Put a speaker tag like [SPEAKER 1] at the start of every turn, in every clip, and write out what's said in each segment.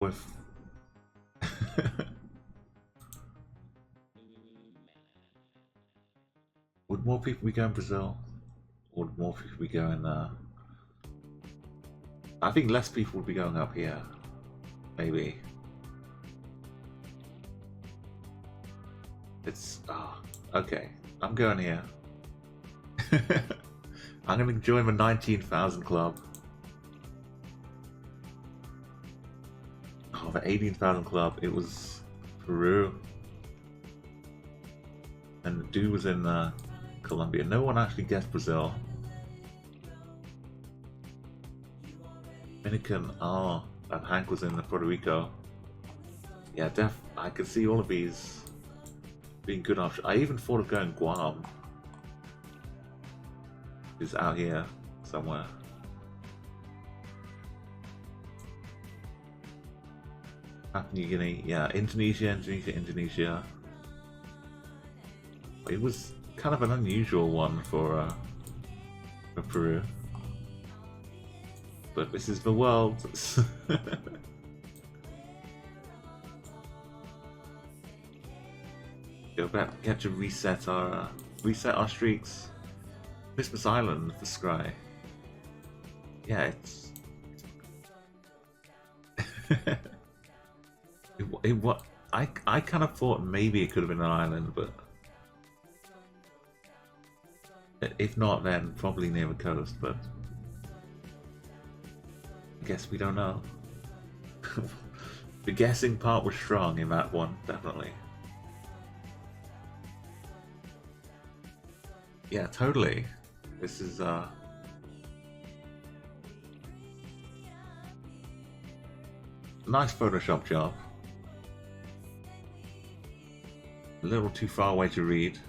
[SPEAKER 1] with. Would more people be going Brazil? Or would more people be going I think less people would be going up here. Maybe. It's okay. I'm going here. I'm gonna join the 19,000 club. Oh, the 18,000 club. It was Peru. And the dude was in Colombia. No one actually guessed Brazil. Dominican, and Hank was in Puerto Rico. Yeah, I could see all of these being good options. I even thought of going Guam. It's out here somewhere. Papua New Guinea, yeah, Indonesia. It was kind of an unusual one for Peru. But this is the world. Go back, get to reset our streaks. Christmas Island for Scry. Yeah, it's what I kind of thought maybe it could have been an island, but if not, then probably near the coast. But I guess we don't know. The guessing part was strong in that one, definitely. Yeah, totally. This is nice Photoshop job. A little too far away to read.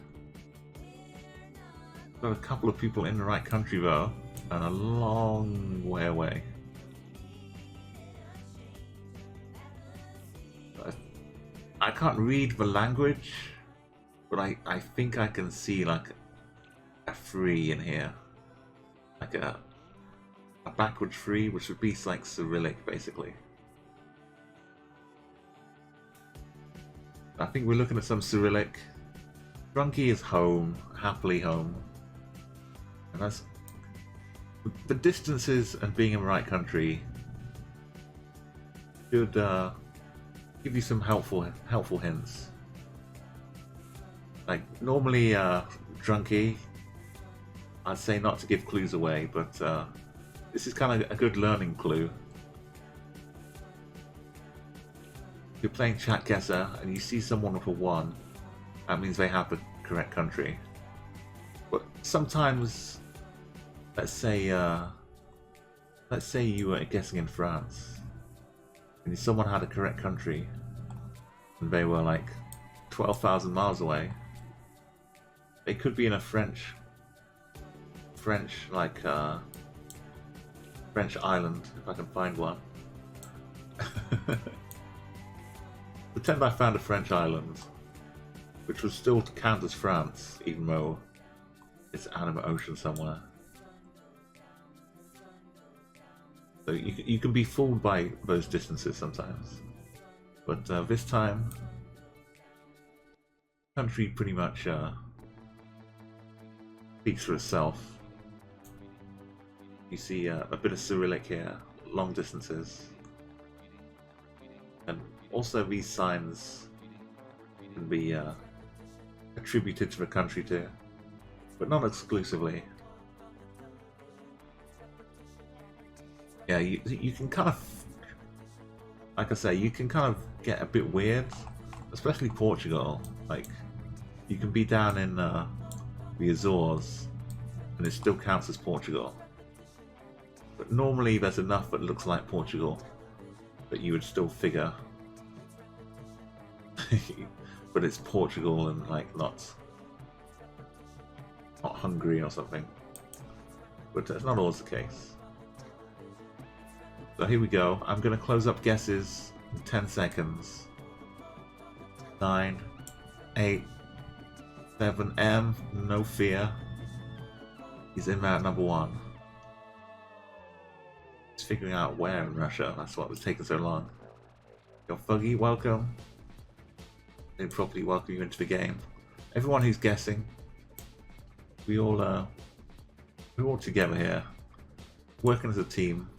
[SPEAKER 1] Got a couple of people in the right country though, and a long way away. I can't read the language, but I think I can see like a 3 in here, like a backwards 3, which would be like Cyrillic basically. I think we're looking at some Cyrillic. Drunky is home, happily home, and that's the distances and being in the right country should give you some helpful hints. Like normally, Drunky, I'd say not to give clues away, but this is kind of a good learning clue. If you're playing Chatguessr and you see someone with a 1, that means they have the correct country. But sometimes, let's say you were guessing in France, and someone had a correct country, and they were like 12,000 miles away. They could be in a French like French island, if I can find one. Pretend I found a French island, which would still count as France, even though it's out in the ocean somewhere. So you can be fooled by those distances sometimes. But this time, country pretty much speaks for itself. You see a bit of Cyrillic here, long distances. And also these signs can be attributed to the country too, but not exclusively. Yeah, you can kind of, like I say, you can kind of get a bit weird, especially Portugal. Like, you can be down in the Azores, and it still counts as Portugal. But normally there's enough that looks like Portugal that you would still figure. But it's Portugal and like not Hungary or something. But that's not always the case. So here we go. I'm going to close up guesses in 10 seconds. 9, 8, 7, M, no fear. He's in there at number 1. He's figuring out where in Russia. That's what was taking so long. Yo, Fuggy, welcome. Didn't properly welcome you into the game. Everyone who's guessing, we're all together here, working as a team.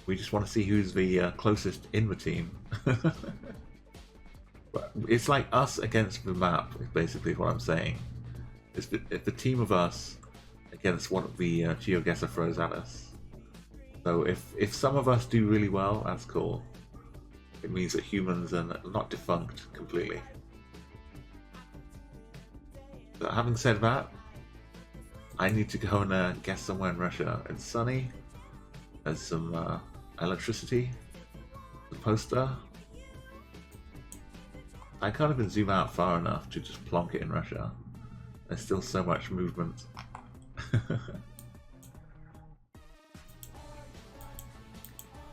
[SPEAKER 1] We just want to see who's the closest in the team. It's like us against the map, is basically what I'm saying. It's the team of us against what the GeoGuessr throws at us. So if some of us do really well, that's cool. It means that humans are not defunct completely. But having said that, I need to go and guess somewhere in Russia. It's sunny. There's some electricity. The poster. I can't even zoom out far enough to just plonk it in Russia. There's still so much movement.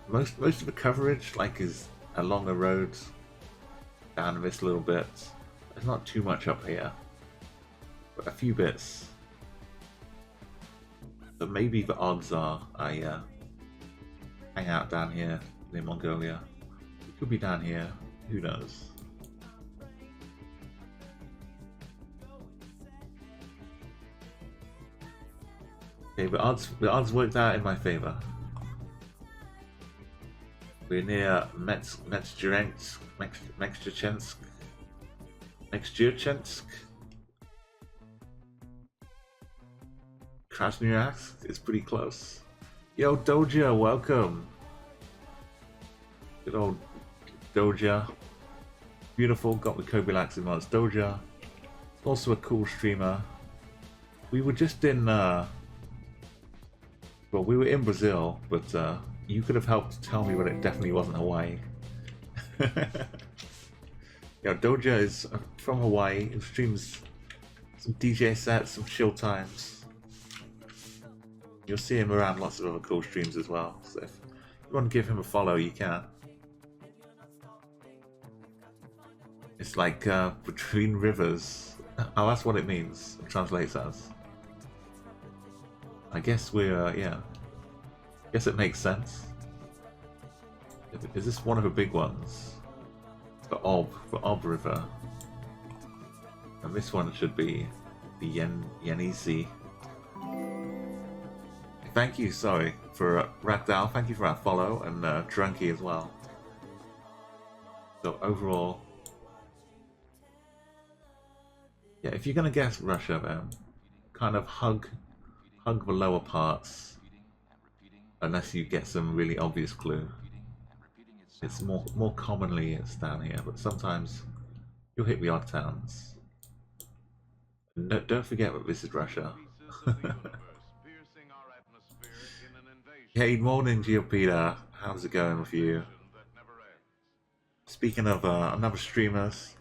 [SPEAKER 1] Most of the coverage is along the road, down this little bit. There's not too much up here, but a few bits. But maybe the odds are I hang out down here in Mongolia. It could be down here. Who knows? Okay, the odds worked out in my favor. We're near Mekstjernsk, Krasnoyarsk is pretty close. Yo, Doja, welcome. Good old Doja. Beautiful, got the Kobe Lax in mods. Doja, also a cool streamer. We were just in, well, we were in Brazil, but you could have helped tell me, but it definitely wasn't Hawaii. Yeah, Doja is from Hawaii. He streams some DJ sets, some chill times. You'll see him around lots of other cool streams as well. So if you want to give him a follow, you can. It's like between rivers. Oh, that's what it means. It translates as. I guess we're yeah. Guess it makes sense. Is this one of the big ones? The Ob River. And this one should be the Yenisei. Thank you, sorry, for Ragdoll, thank you for our follow, and Drunky as well. So overall, yeah, if you're gonna guess Russia, then kind of hug the lower parts, unless you get some really obvious clue. It's more commonly it's down here, but sometimes you'll hit the odd towns. No, don't forget that this is Russia. Hey, morning, Geopeter. How's it going with you? Speaking of another streamers,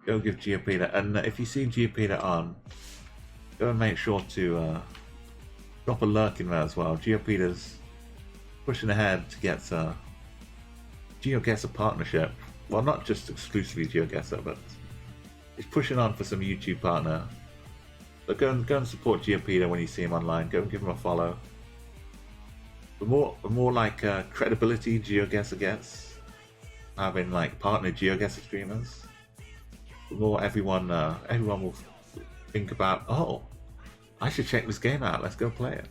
[SPEAKER 1] go give Geopeter, and if you see Geopeter on, go and make sure to drop a lurk in there as well. Geopeter's pushing ahead to get GeoGuessr partnership. Well, not just exclusively GeoGuessr, but he's pushing on for some YouTube partner. So go and support Geopeter when you see him online. Go and give him a follow. The more like credibility GeoGuessr gets, having like partner GeoGuessr streamers, the more everyone will think about, oh, I should check this game out. Let's go play it.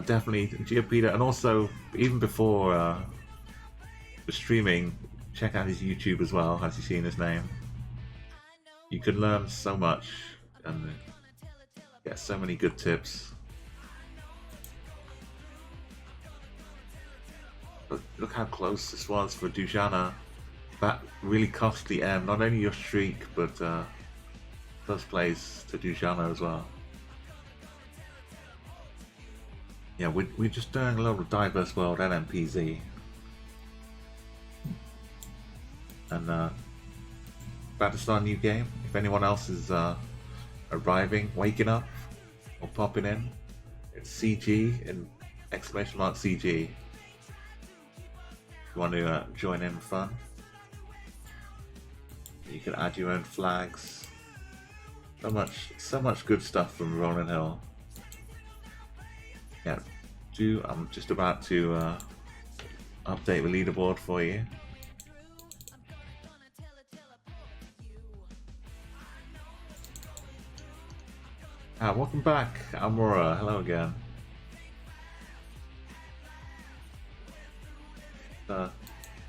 [SPEAKER 1] Definitely Geopeter, and also even before the streaming, check out his YouTube as well, as you see in his name. You can learn so much and get so many good tips. But look how close this was for Dujana. That really costly M, not only your streak, but first place to Dujana as well. Yeah, we're just doing a lot of Diverse World LMPZ. And about to start a new game. If anyone else is arriving, waking up, or popping in, it's CG and exclamation mark CG. If you want to join in fun, you can add your own flags. So much good stuff from Rolling Hill. Yeah, I'm just about to update the leaderboard for you. Welcome back, Amora. Hello again.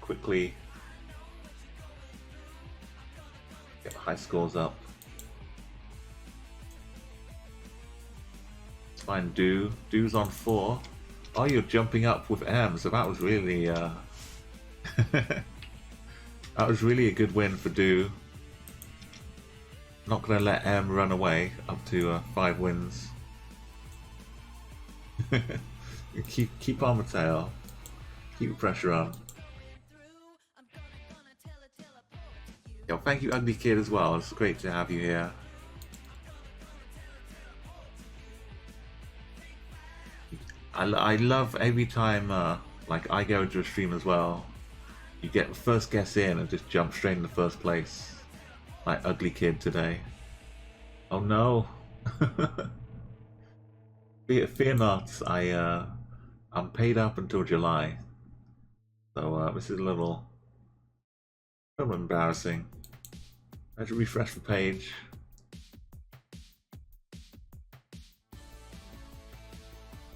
[SPEAKER 1] Quickly get the high scores up. Let's find Do. Do's on 4. Oh, you're jumping up with M, so that was really that was really a good win for Do. Not gonna let M run away up to 5 wins. keep on the tail. Keep the pressure on. Yo, thank you, Ugly Kid, as well. It's great to have you here. I love every time like I go into a stream as well. You get the first guess in and just jump straight into first place, like Ugly Kid today. Oh no! Fear not. I'm paid up until July, so this is a little embarrassing. I had to refresh the page.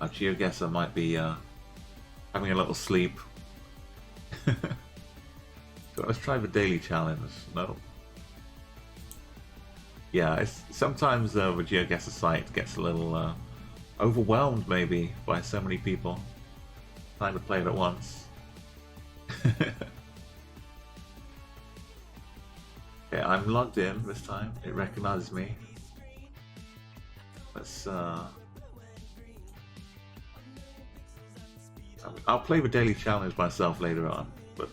[SPEAKER 1] Our Geoguessr might be having a little sleep. So let's try the daily challenge. No. Yeah, it's sometimes the Geoguessr site gets a little overwhelmed, maybe, by so many people trying to play it at once. Okay, I'm logged in this time. It recognizes me. Let's I'll play the daily challenge myself later on, but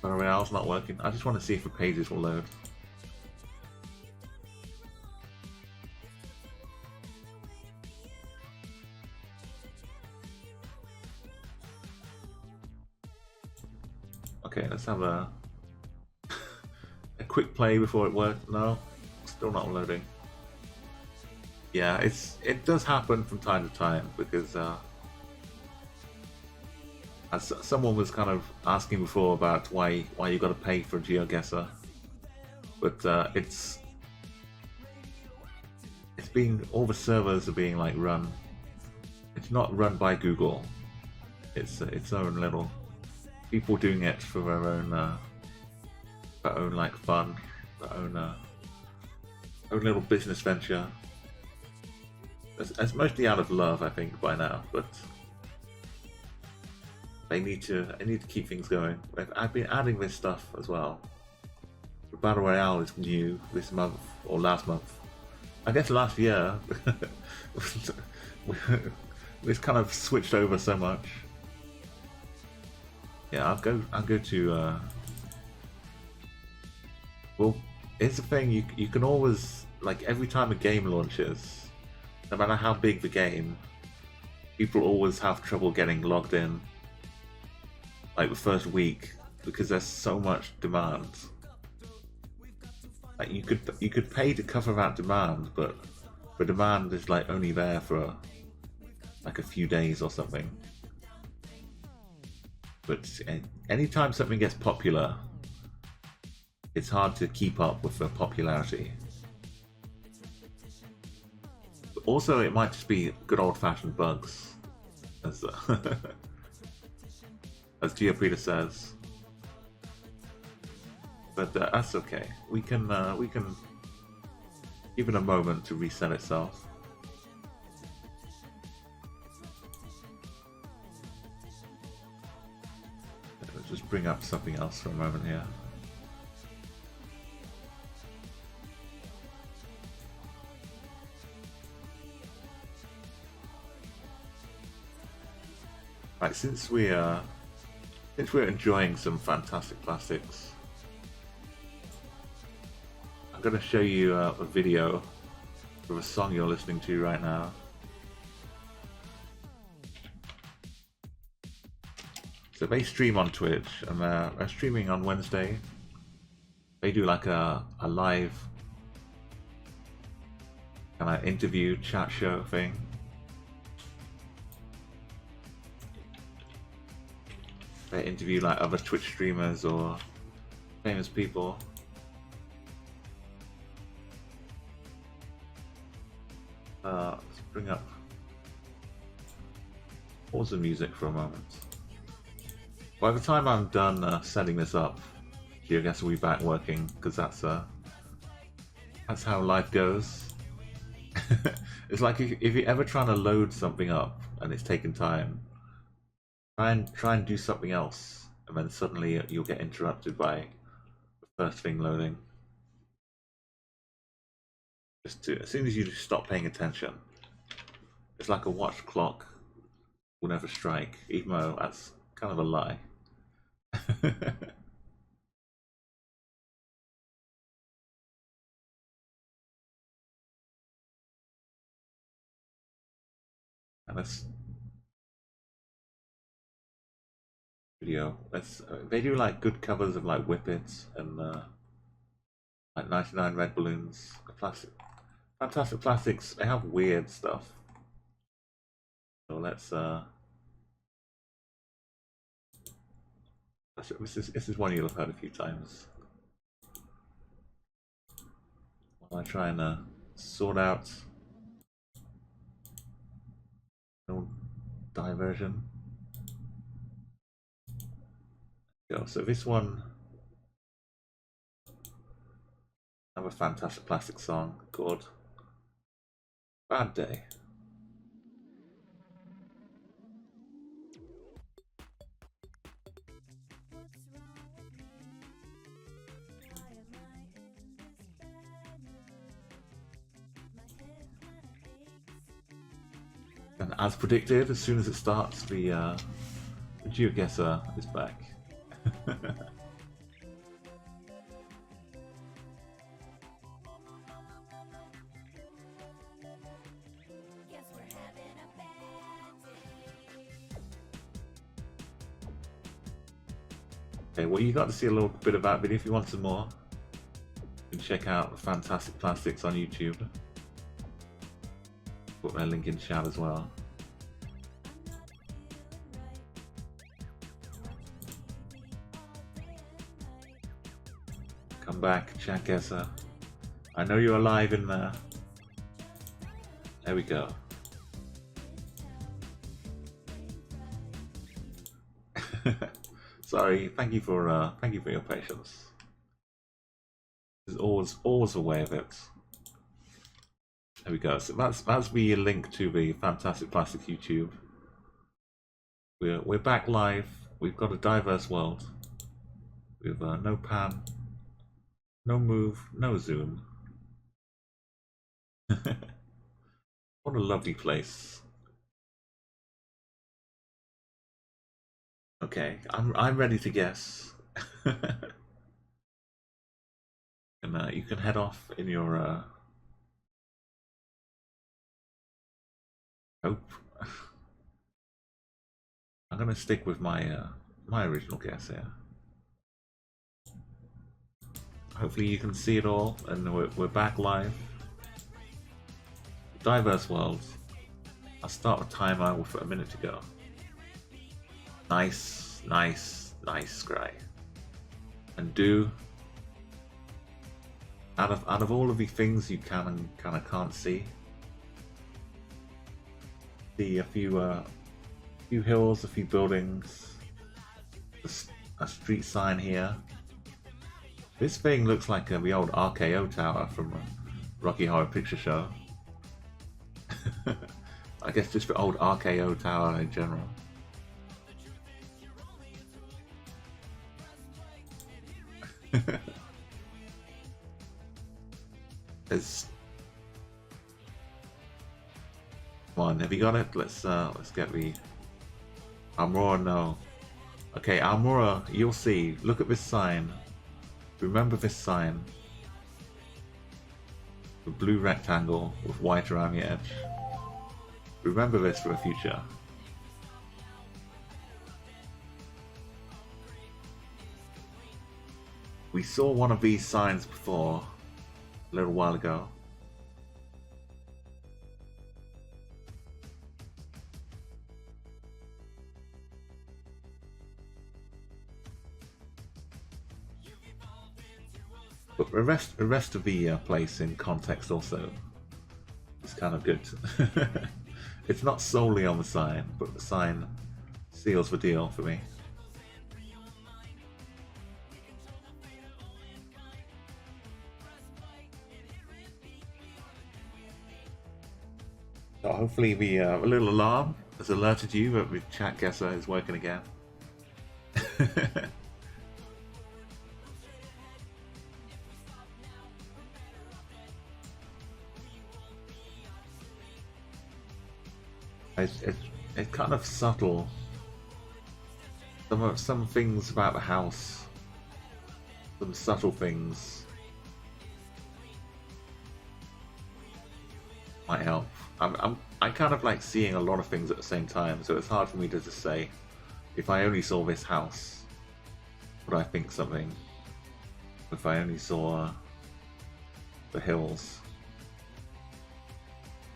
[SPEAKER 1] Royale's not working. I just want to see if the pages will load. Okay, let's have a quick play before it works. No, still not loading. Yeah, it does happen from time to time because as someone was kind of asking before about why you got to pay for Geoguessr, but it's being, all the servers are being like run. It's not run by Google. It's its own little people doing it for their own like fun, their own little business venture. It's mostly out of love, I think, by now, but I need to keep things going. I've been adding this stuff as well. The Battle Royale is new this month, or last month. I guess last year. It's kind of switched over so much. Yeah, I'll go to well, here's the thing, you can always, like, every time a game launches, no matter how big the game, people always have trouble getting logged in, like the first week, because there's so much demand. Like you could pay to cover that demand, but the demand is like only there for like a few days or something. But anytime something gets popular, it's hard to keep up with the popularity. But also, it might just be good old-fashioned bugs, as as Geopeter says. But that's okay. We can give it a moment to reset itself. Let's just bring up something else for a moment here. Right, since we're enjoying some fantastic plastics, I'm going to show you a video of a song you're listening to right now. So they stream on Twitch, and they're streaming on Wednesday. They do like a live kind of interview chat show thing. they interview like other Twitch streamers or famous people. Let's bring up, pause the music for a moment. By the time I'm done setting this up, Geoguessr will be back working, because that's how life goes. It's like if you're ever trying to load something up and it's taking time, try and do something else, and then suddenly you'll get interrupted by the first thing loading. As soon as you stop paying attention, it's like a watch clock will never strike, even though that's kind of a lie. And this video, they do like good covers of like Whippets and like 99 Red Balloons, Fantastic Plastics. They have weird stuff. So this is one you'll have heard a few times. While I try and sort out no diversion. Go. So this one, another Fantastic Plastic song called Bad Day. And as predicted, as soon as it starts, the Geoguessr is back. Okay, well, you got to see a little bit of that video. If you want some more, you can check out Fantastic Plastics on YouTube. Put their link in chat as well. Come back, Chatguessr. I know you're alive in there. There we go. Sorry. Thank you for your patience. There's always a way of it. There we go. So that's the link to the Fantastic Plastic YouTube. We're back live. We've got a diverse world. With no pan, no move, no zoom. What a lovely place. Okay, I'm ready to guess. And you can head off in your hope. I'm gonna stick with my my original guess here. Hopefully you can see it all, and we're back live. Diverse worlds. I'll start a timer with a minute to go. Nice, nice, nice, Scry. And do out of all of the things you can and kind of can't see a few hills, a few buildings, a street sign here. This thing looks like the old RKO tower from Rocky Horror Picture Show. I guess just the old RKO tower in general. There's... Come on, have you got it? Let's get the Almora. No. Okay, Almora, you'll see. Look at this sign. Remember this sign. The blue rectangle with white around the edge. Remember this for the future. We saw one of these signs before, a little while ago. But the rest of the place in context also is kind of good. It's not solely on the sign, but the sign seals the deal for me. So hopefully the little alarm has alerted you that the Chatguessr is working again. It's kind of subtle. Some things about the house, some subtle things might help. I kind of like seeing a lot of things at the same time, so it's hard for me to just say, if I only saw this house, would I think something? If I only saw the hills.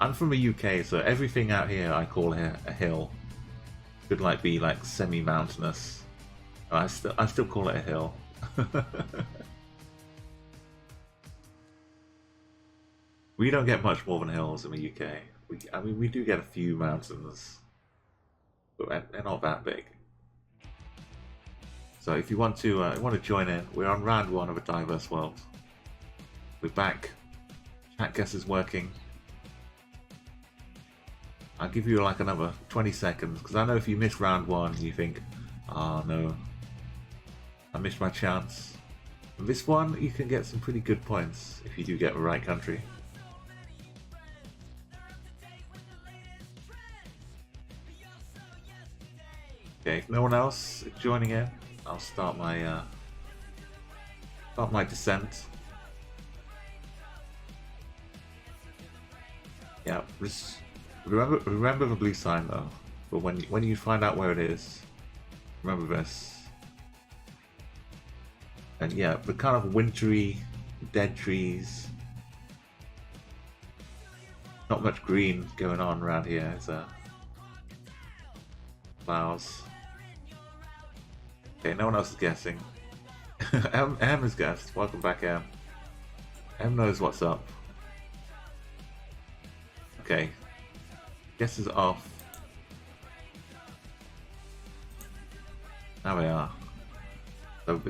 [SPEAKER 1] I'm from the UK, so everything out here I call a hill. Could like be like semi-mountainous. I still call it a hill. We don't get much more than hills in the UK. I mean, we do get a few mountains, but they're not that big. So if you want to join in, we're on round 1 of a diverse world. We're back. Chatguessr is working. I'll give you like another 20 seconds, because I know if you miss round 1, you think, oh no, I missed my chance. And this one, you can get some pretty good points if you do get the right country. Okay, if no one else is joining in, I'll start my descent. Yeah, remember the blue sign though. But when you find out where it is, remember this. And yeah, the kind of wintry, dead trees. Not much green going on around here. It's flowers. Okay, no one else is guessing. M has guessed. Welcome back, M. M knows what's up. Okay. Guess is off. There we are. So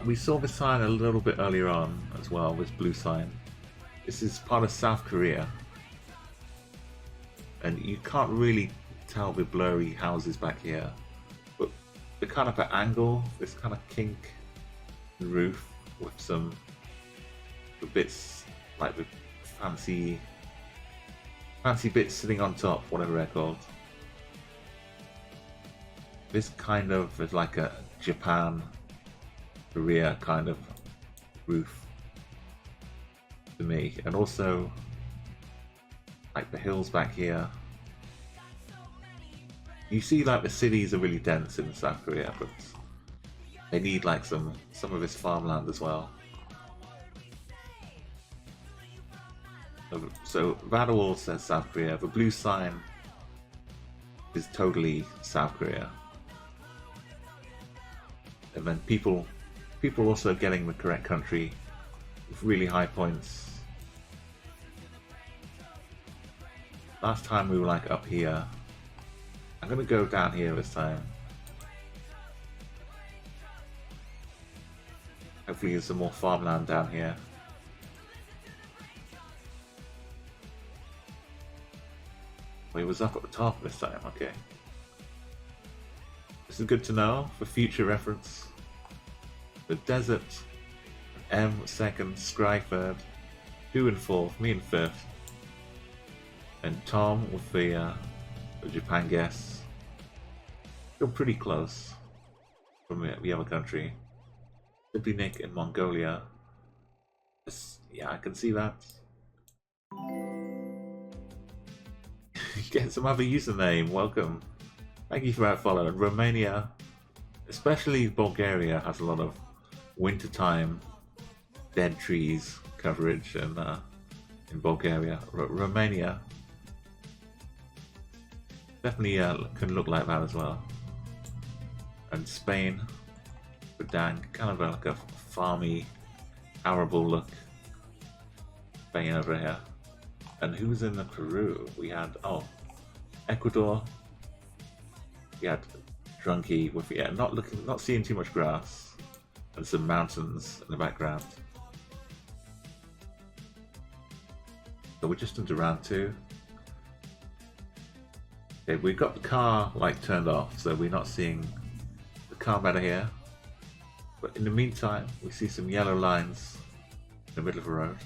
[SPEAKER 1] we saw this sign a little bit earlier on as well, this blue sign. This is part of South Korea. And you can't really tell the blurry houses back here. But the kind of an angle, this kind of kink in the roof with some bits like the fancy bits sitting on top, whatever they're called. This kind of is like a Japan, Korea kind of roof to me. And also like the hills back here. You see like the cities are really dense in South Korea, but they need like some of this farmland as well. So that all says South Korea. The blue sign is totally South Korea. And then people also getting the correct country with really high points. Last time we were like up here. I'm gonna go down here this time. Hopefully there's some more farmland down here. We was up at the top this time, okay. This is good to know for future reference. The desert, M second, Scry third, 2 and 4th, me in 5th. And Tom with the Japan guess. Still pretty close from the other country. Simply Nick in Mongolia. Yeah, I can see that. Get some other username, welcome. Thank you for that follow. Romania, especially Bulgaria, has a lot of wintertime dead trees coverage in Bulgaria. Romania definitely can look like that as well. And Spain, Bedang, kind of like a farmy arable look thing over here. And who was in the Peru? We had, oh, Ecuador. We had Drunky with, yeah, not seeing too much grass and some mountains in the background. So we're just into round 2. Okay, we've got the car light turned off, so we're not seeing the car better here. But in the meantime, we see some yellow lines in the middle of the road.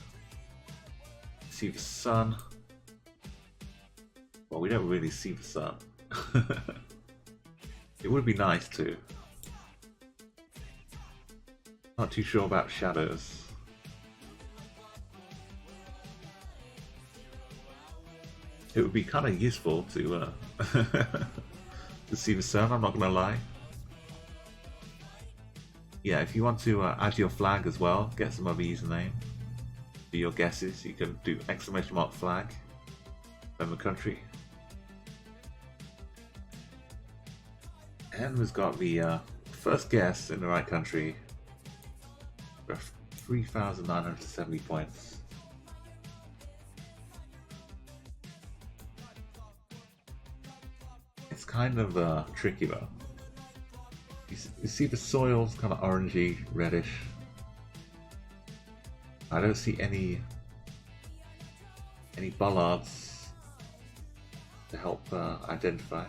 [SPEAKER 1] See the sun. Well, we don't really see the sun. It would be nice to. Not too sure about shadows. It would be kind of useful to to see the sun, I'm not gonna lie. Yeah, if you want to add your flag as well, get some other username for your guesses, you can do !flag then the country. And we've got the first guess in the right country for 3,970 points. It's kind of tricky though. You see the soil's kind of orangey, reddish. I don't see any bollards to help identify.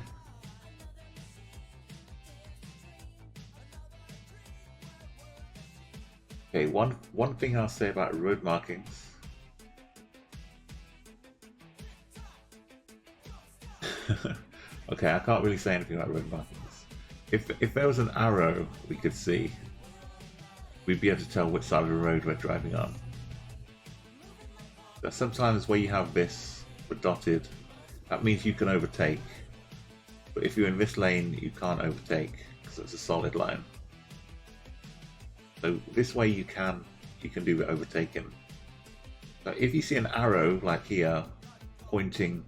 [SPEAKER 1] Okay, one thing I'll say about road markings. Okay, I can't really say anything about road markings. If there was an arrow we could see, we'd be able to tell which side of the road we're driving on. So sometimes where you have this dotted, that means you can overtake. But if you're in this lane, you can't overtake because it's a solid line. So this way you can do the overtaking. So if you see an arrow like here pointing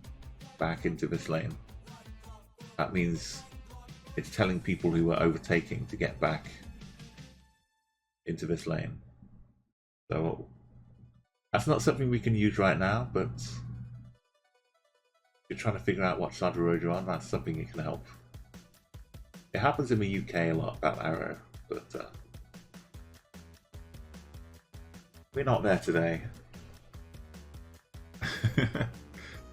[SPEAKER 1] back into this lane, that means it's telling people who are overtaking to get back into this lane. So that's not something we can use right now, but if you're trying to figure out what side of the road you're on, that's something that can help. It happens in the UK a lot, that arrow, but we're not there today.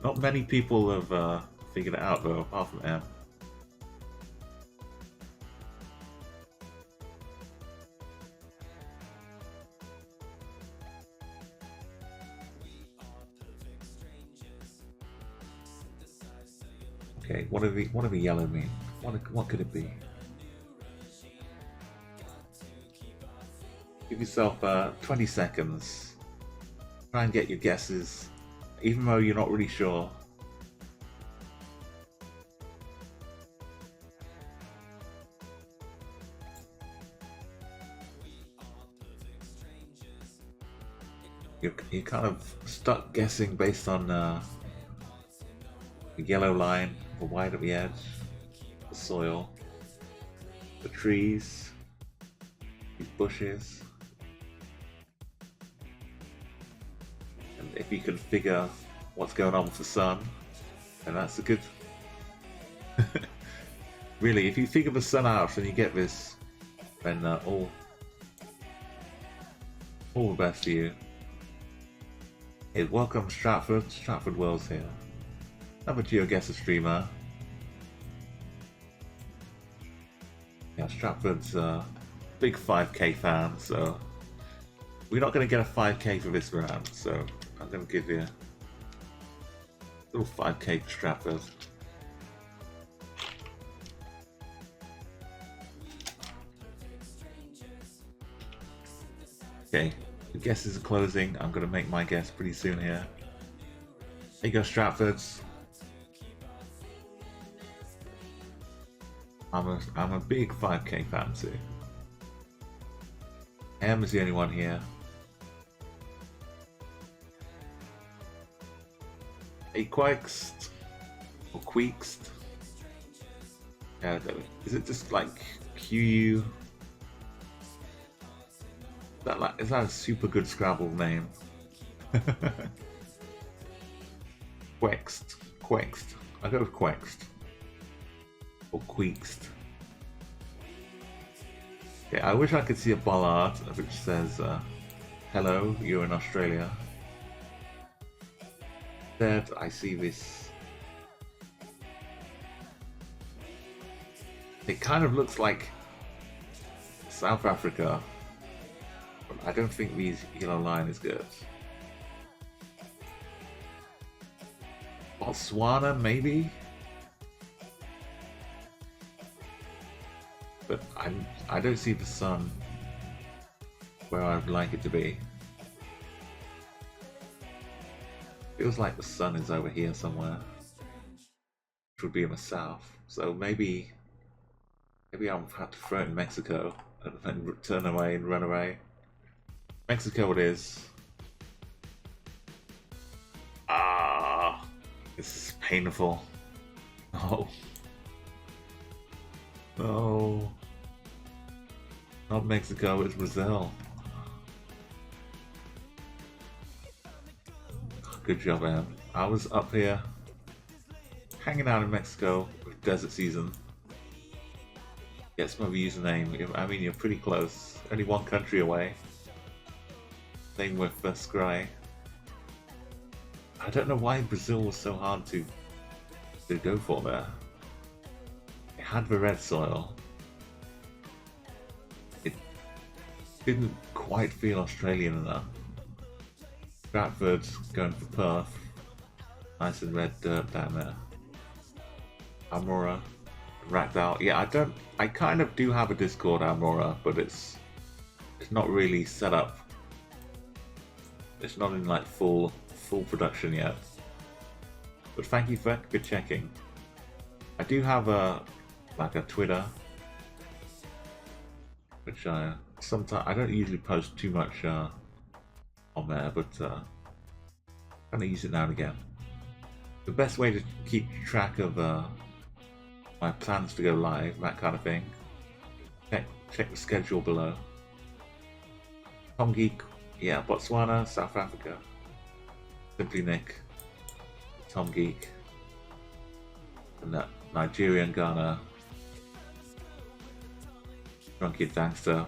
[SPEAKER 1] Not many people have figured it out though, apart from M. Okay, what do the yellow mean? What could it be? Give yourself 20 seconds. Try and get your guesses, even though you're not really sure. You're kind of stuck guessing based on the yellow line, the white at the edge, the soil, the trees, these bushes. And if you can figure what's going on with the sun, then that's a good... Really, if you figure the sun out and you get this, then all the best to you. Hey, welcome Stratford World's here. I'm a Geoguessr streamer. Yeah, Stratford's a big 5k fan, so we're not going to get a 5k for this round, so I'm going to give you a little 5k for Stratford. Okay, the guesses are closing. I'm going to make my guess pretty soon here. There you go, Stratfords. I'm a big 5k fan too. M is the only one here. Hey, Quixed or Queekst. Is it just like QU? Is that a super good Scrabble name? Quext. I go with Quext. Or Quext. Yeah, I wish I could see a bollard which says, hello, you're in Australia. Instead, I see this. It kind of looks like South Africa, but I don't think the yellow line is good. Botswana, maybe? But I don't see the sun where I'd like it to be. Feels like the sun is over here somewhere, which would be in the south. So maybe I'll have to throw it in Mexico and then turn away and run away. Mexico it is. Ah, this is painful. Oh. No. Not Mexico, it's Brazil. Good job, Em. I was up here hanging out in Mexico with desert season. Get some of your username. I mean, you're pretty close. Only one country away. Same with Scry. I don't know why Brazil was so hard to go for there. It had the red soil. It didn't quite feel Australian enough. Stratford going for Perth. Nice and red dirt down there. Almora. Racked out. Yeah, I kind of do have a Discord Almora, but it's not really set up. It's not in like full production yet. But thank you for checking. I do have a Twitter, which sometimes I don't usually post too much on there, but I'm gonna use it now and again. The best way to keep track of my plans to go live, that kind of thing. Check the schedule below. Tom Geek, yeah, Botswana, South Africa. Simply Nick, Tom Geek, and Nigeria and Ghana. Drunky Dankster.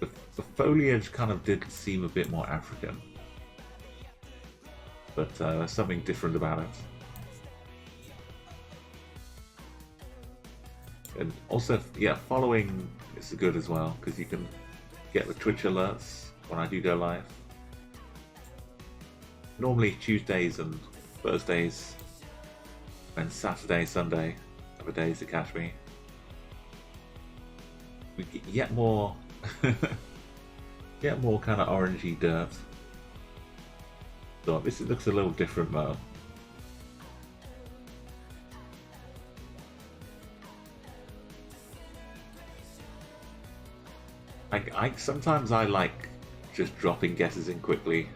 [SPEAKER 1] The foliage kind of did seem a bit more African, but there's something different about it. And also, yeah, following is good as well, because you can get the Twitch alerts when I do go live. Normally Tuesdays and Thursdays, and Saturday, Sunday are the days to catch me. We get yet more kind of orangey dirt. So this looks a little different though. Sometimes I like just dropping guesses in quickly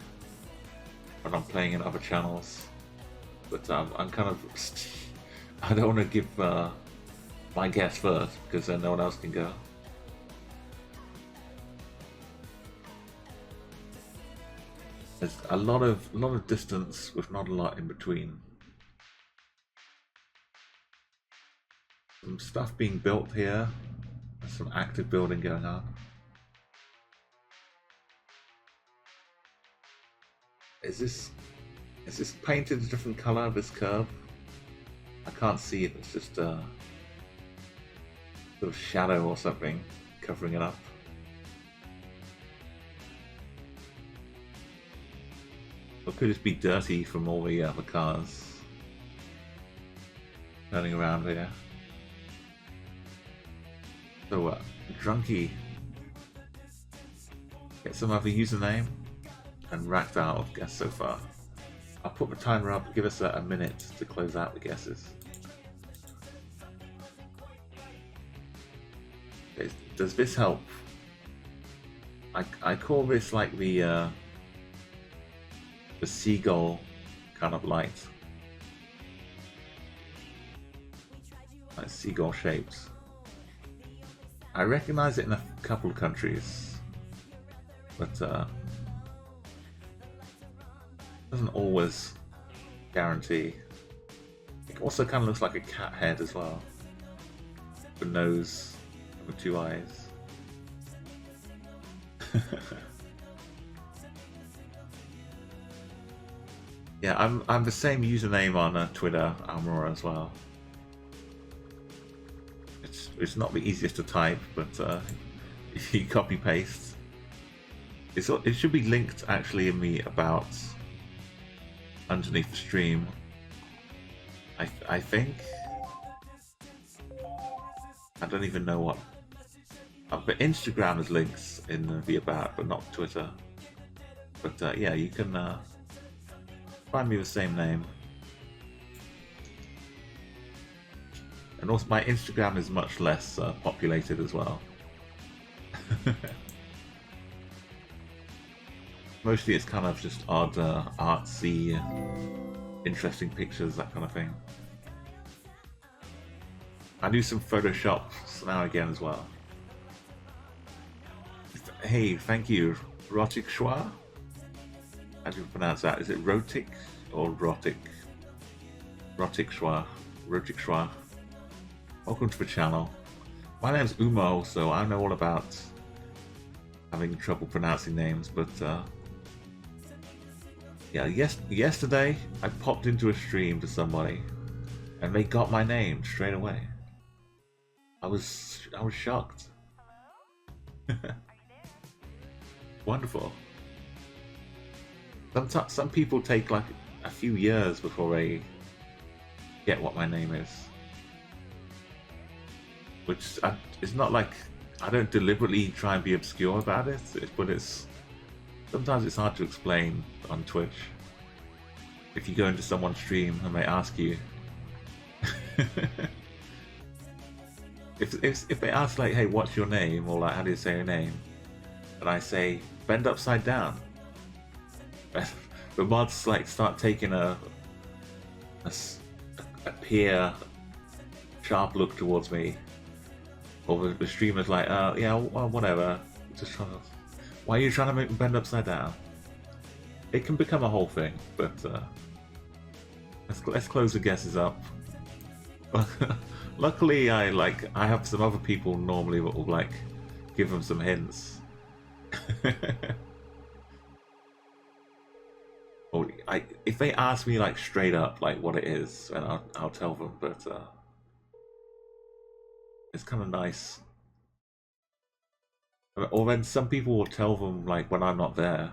[SPEAKER 1] when I'm playing in other channels, but I'm kind of I don't want to give my guess first because then no one else can go. There's a lot of distance with not a lot in between. Some stuff being built here. There's some active building going on. Is this painted a different color, this curve? I can't see it, it's just a sort of shadow or something covering it up. Or could it be dirty from all the cars turning around here? So Drunky, get some other username. And racked out of guess so far. I'll put the timer up, give us a minute to close out the guesses. Does this help? I call this like the seagull kind of light. Like seagull shapes. I recognize it in a couple of countries. but doesn't always guarantee. It also kind of looks like a cat head as well, with a nose with 2 eyes. Yeah, I'm the same username on Twitter, Almora, as well. It's not the easiest to type, but if you copy paste, it should be linked actually in the about underneath the stream. I think. I don't even know what. But Instagram has links in the about, but not Twitter. But yeah, you can find me the same name. And also, my Instagram is much less populated as well. Mostly it's kind of just odd, artsy, interesting pictures, that kind of thing. I do some Photoshop now and again as well. Hey, thank you, Rotic Schwa? How do you pronounce that? Is it Rotic or Rotic? Rotic Schwa. Rotic Schwa. Welcome to the channel. My name's Umo, so I know all about having trouble pronouncing names, but yeah, yesterday I popped into a stream to somebody and they got my name straight away. I was shocked. Wonderful. Some people take like a few years before they get what my name is. Which it's not like I don't deliberately try and be obscure about it, but it's sometimes it's hard to explain on Twitch. If you go into someone's stream and they ask you, if they ask like, "Hey, what's your name?" or like, "How do you say your name?" and I say, "Bend upside down," the mods like start taking a peer sharp look towards me. Or the streamer's like, yeah, well, whatever. Just trying to. Why are you trying to make me bend upside down? It can become a whole thing, but let's close the guesses up. Luckily, I have some other people normally that will like give them some hints. Or if they ask me like straight up like what it is, then I'll tell them. But it's kind of nice. Or then some people will tell them like when I'm not there.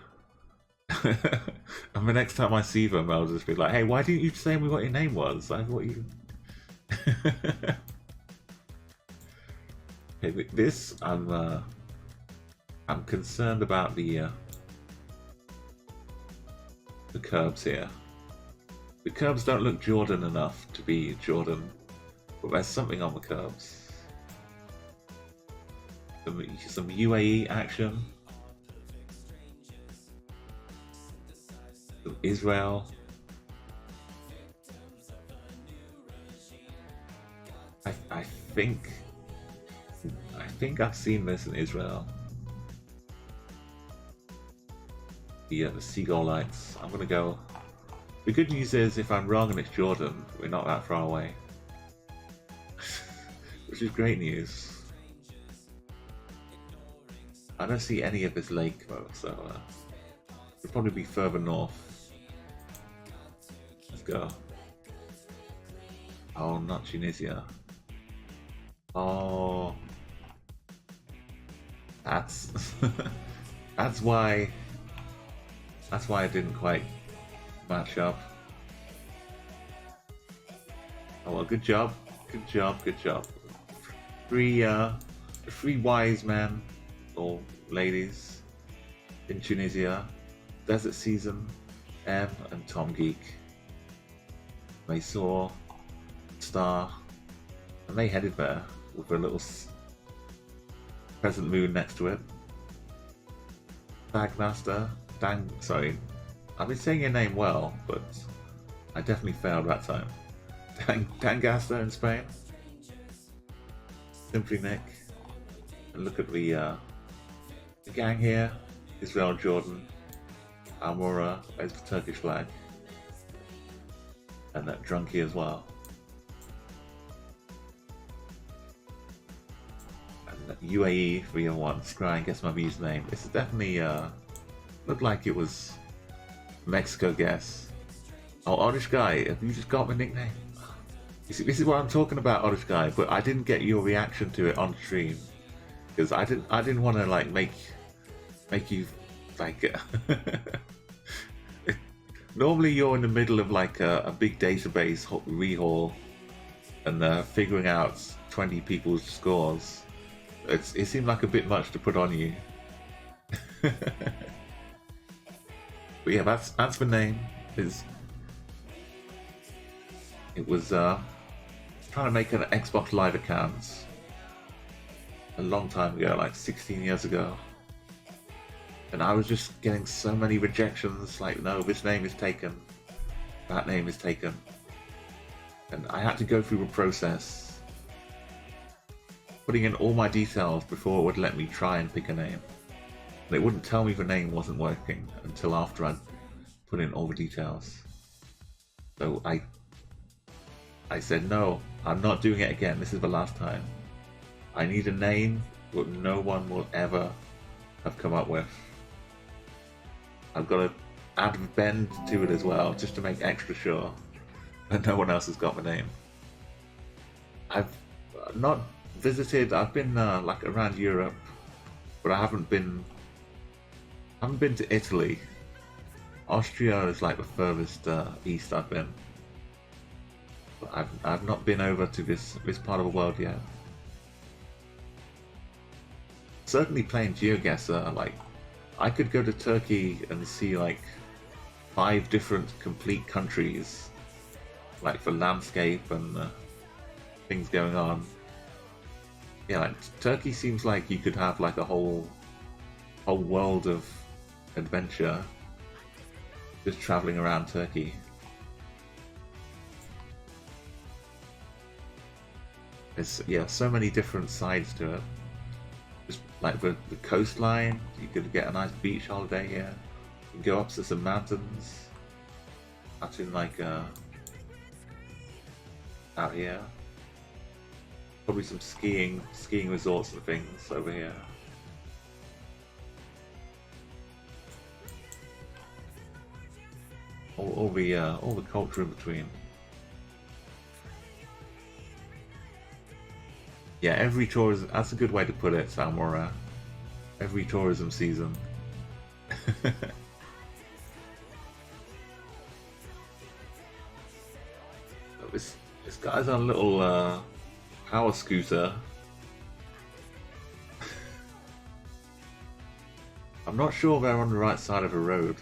[SPEAKER 1] And the next time I see them, I'll just be like, "Hey, why didn't you say me what your name was? I thought you." Okay, this I'm concerned about the curbs here. The curbs don't look Jordan enough to be Jordan, but there's something on the curbs. Some UAE action. Some Israel. I think I've seen this in Israel. The seagull lights. I'm gonna go. The good news is, if I'm wrong and it's Jordan, we're not that far away, which is great news. I don't see any of this lake though, so it'll probably be further north. Let's go. Oh, not Tunisia. Oh, that's that's why I didn't quite match up. Oh well, good job. Three wise men or ladies in Tunisia, Desert Season, M and Tom Geek. They saw Star and they headed there with a little crescent moon next to it. Bagmaster, sorry, I've been saying your name well, but I definitely failed that time. Chatguessr in Spain. Simply Nick. And look at the gang here. Israel, Jordan, Almora, there's the Turkish flag, and that Drunky as well. And UAE 301, Scry and guess my username. This is definitely looked like it was Mexico guess. Oh, Oddish Guy, have you just got my nickname? You see, this is what I'm talking about, Oddish Guy, but I didn't get your reaction to it on stream because I didn't want to like make you like. Normally, you're in the middle of like a big database rehaul and figuring out 20 people's scores. It seemed like a bit much to put on you. But yeah, that's the name. It was trying to make an Xbox Live account a long time ago, like 16 years ago. And I was just getting so many rejections, like, no, this name is taken, that name is taken. And I had to go through a process, putting in all my details before it would let me try and pick a name. And it wouldn't tell me the name wasn't working until after I'd put in all the details. So I said, no, I'm not doing it again, this is the last time. I need a name that no one will ever have come up with. I've got to add bend to it as well, just to make extra sure that no one else has got my name. I've not visited. I've been like around Europe, but I haven't been to Italy. Austria is like the furthest east I've been, but I've not been over to this part of the world yet. Certainly playing Geoguessr, like. I could go to Turkey and see like 5 different complete countries, like for landscape and things going on. Yeah, like Turkey seems like you could have like a whole world of adventure just traveling around Turkey. There's so many different sides to it. Like the coastline, you could get a nice beach holiday here. You can go up to some mountains. That's in like out here. Probably some skiing resorts and things over here. All the culture in between. Yeah, every tourism, that's a good way to put it, Salmora. Every tourism season. This guy's on a little power scooter. I'm not sure they're on the right side of the road.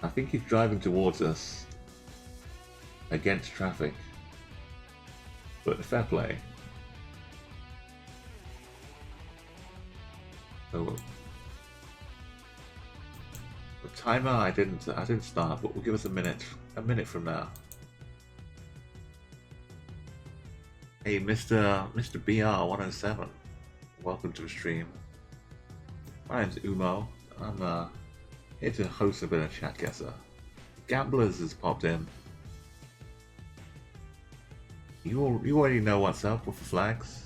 [SPEAKER 1] I think he's driving towards us against traffic. But fair play. So the timer I didn't start, but we'll give us a minute from now. Hey, Mr. BR107, welcome to the stream. My name's Umo. I'm here to host a bit of Chatguessr. Gamblers has popped in. You already know what's up with the flags.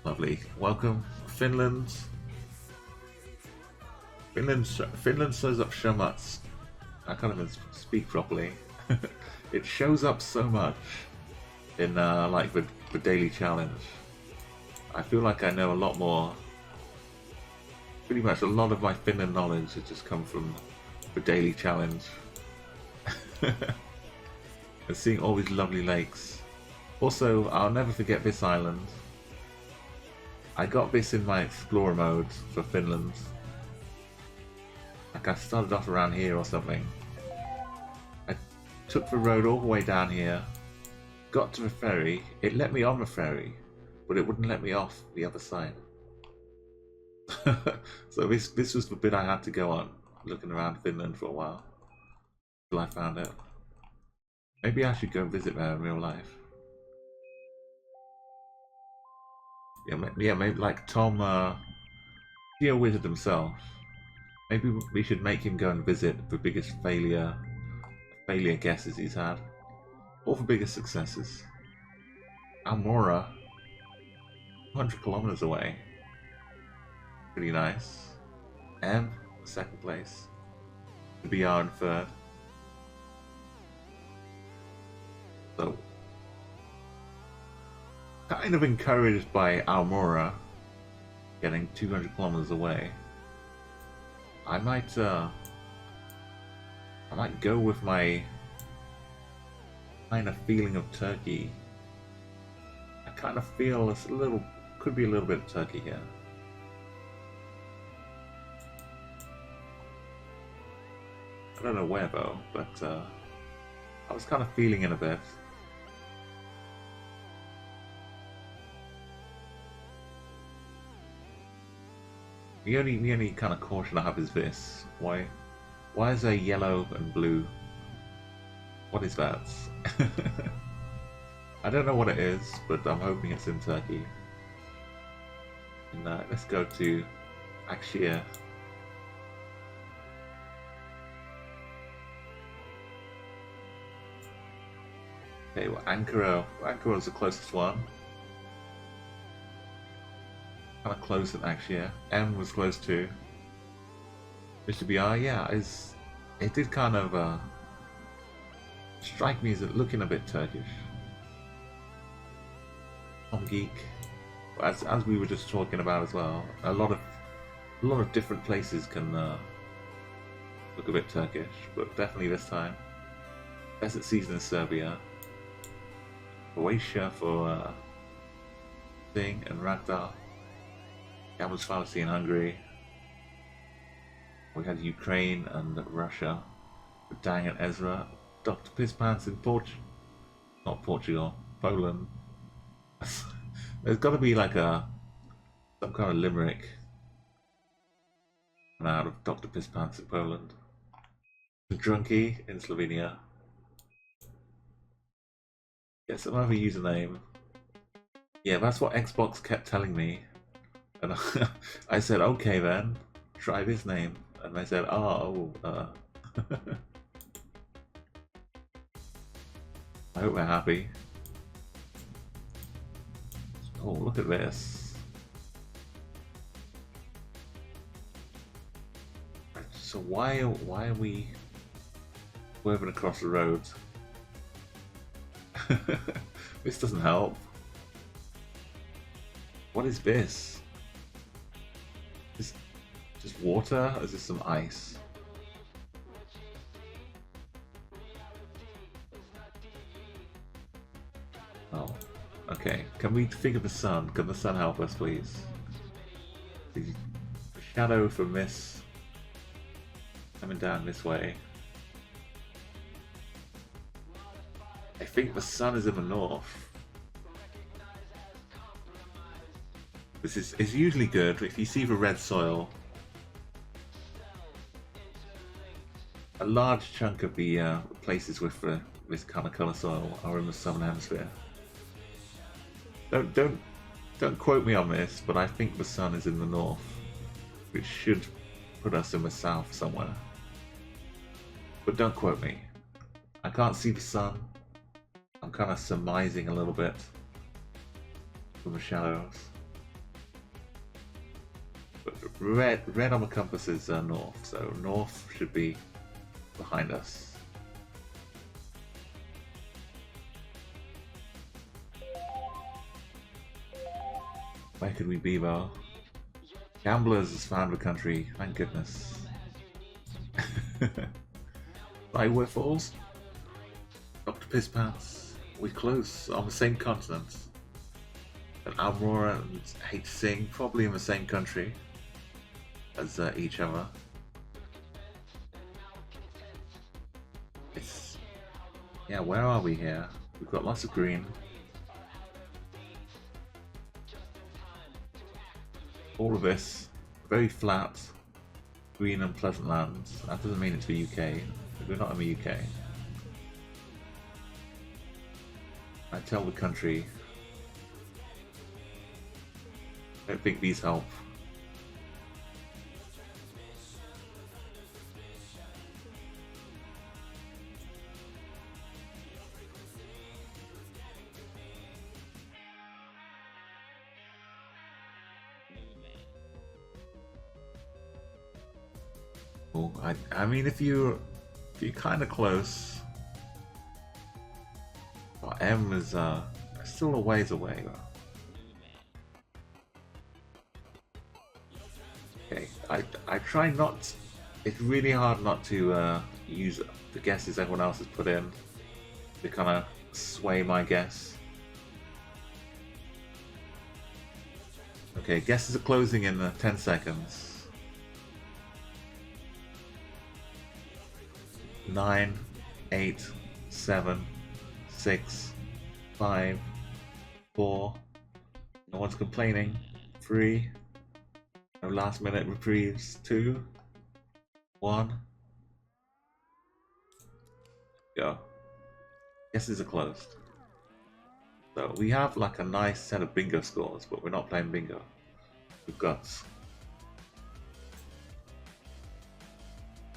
[SPEAKER 1] Lovely. Welcome. Finland shows up so much. I can't even speak properly. It shows up so much in like the daily challenge. I feel like I know a lot more. Pretty much a lot of my Finland knowledge has just come from the daily challenge. And seeing all these lovely lakes. Also, I'll never forget this island. I got this in my Explorer mode for Finland. Like I started off around here or something. I took the road all the way down here, got to the ferry, it let me on the ferry, but it wouldn't let me off the other side. So this was the bit I had to go on, looking around Finland for a while, till I found it. Maybe I should go visit there in real life. Yeah, maybe like Tom, GeoWizard himself. Maybe we should make him go and visit the biggest failure guesses he's had, or the biggest successes. Almora, 100 kilometers away. Pretty nice. M, second place. BR in third. So, kind of encouraged by Almora getting 200 kilometers away. I might go with my kind of feeling of Turkey. I kind of feel it's could be a little bit of Turkey here. I don't know where though, but I was kind of feeling it a bit. The only kind of caution I have is this: why is there yellow and blue? What is that? I don't know what it is, but I'm hoping it's in Turkey. And let's go to Akşehir. Okay, well, Ankara is the closest one. Kind of close at Akşehir. M was close too. Mr. BR, yeah, it did kind of strike me as looking a bit Turkish. Tom Geek, as we were just talking about as well, a lot of different places can look a bit Turkish, but definitely this time. Desert season in Serbia. Croatia for Thing and Ragnar. Gabon's fallacy in Hungary. We had Ukraine and Russia. Dang and Ezra. Dr. Pisspants in not Portugal, Poland. There's got to be like some kind of limerick out of Dr. Pisspants in Poland. Drunky in Slovenia. Get some other username. Yeah, that's what Xbox kept telling me. And I said, okay then, try this name. And they said, oh, I hope they're happy. Oh, look at this. So why are we swerving across the road? This doesn't help. What is this? Is this just water? Or is this some ice? Oh, okay. Can we figure the sun? Can the sun help us, please? The shadow from this coming down this way. I think the sun is in the north. This is usually good if you see the red soil. A large chunk of the places with this kind of colour soil are in the southern hemisphere. Don't quote me on this, but I think the sun is in the north, which should put us in the south somewhere. But don't quote me. I can't see the sun. I'm kind of surmising a little bit from the shadows. But red on the compass is north, so north should be behind us. Where could we be though? Gamblers has found the country, thank goodness. Right, we're falls. Dr. Pisspants, we're close, on the same continent. And Almora and Hate Sing, probably in the same country as each other. Yeah, where are we here? We've got lots of green. All of this, very flat, green and pleasant lands. That doesn't mean it's the UK. We're not in the UK. I tell the country. I don't think these help. Oh, I mean, if you're kind of close, well, M is still a ways away. Okay, I try not. It's really hard not to use the guesses everyone else has put in to kind of sway my guess. Okay, guesses are closing in 10 seconds. 9, 8, 7, 6, 5, 4. No one's complaining. 3. No last minute reprieves. 2, 1. Go. Guesses are closed. So we have like a nice set of bingo scores, but we're not playing bingo. We've got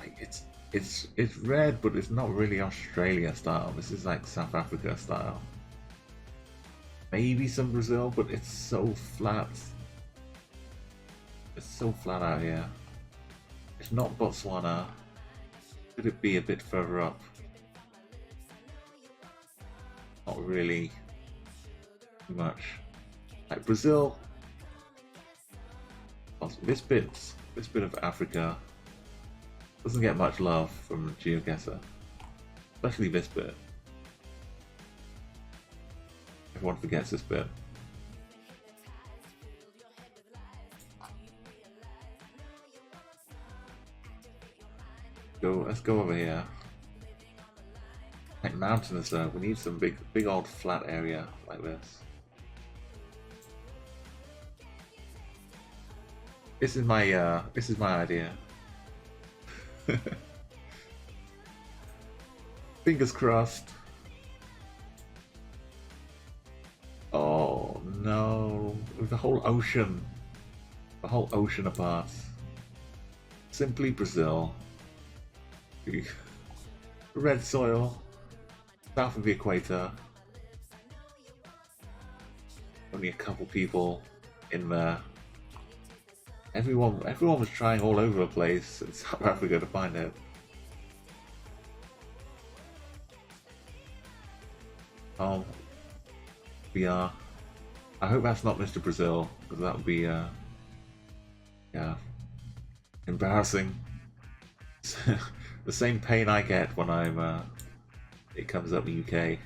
[SPEAKER 1] like it's red, but it's not really Australia style. This is like South Africa style. Maybe some Brazil, but it's so flat. It's so flat out here. It's not Botswana. Could it be a bit further up? Not really too much. Like Brazil. This bit of Africa doesn't get much love from Geoguessr, especially this bit. Everyone forgets this bit. Let's go over here. Like mountainous though, we need some big old flat area like this. This is my idea. Fingers crossed. Oh no, the whole ocean apart. Simply Brazil. Red soil, south of the equator. Only a couple people in there. Everyone was trying all over the place in South Africa to find it. Oh, we are. I hope that's not Mr. Brazil, because that would be, yeah, embarrassing. The same pain I get when it comes up UK.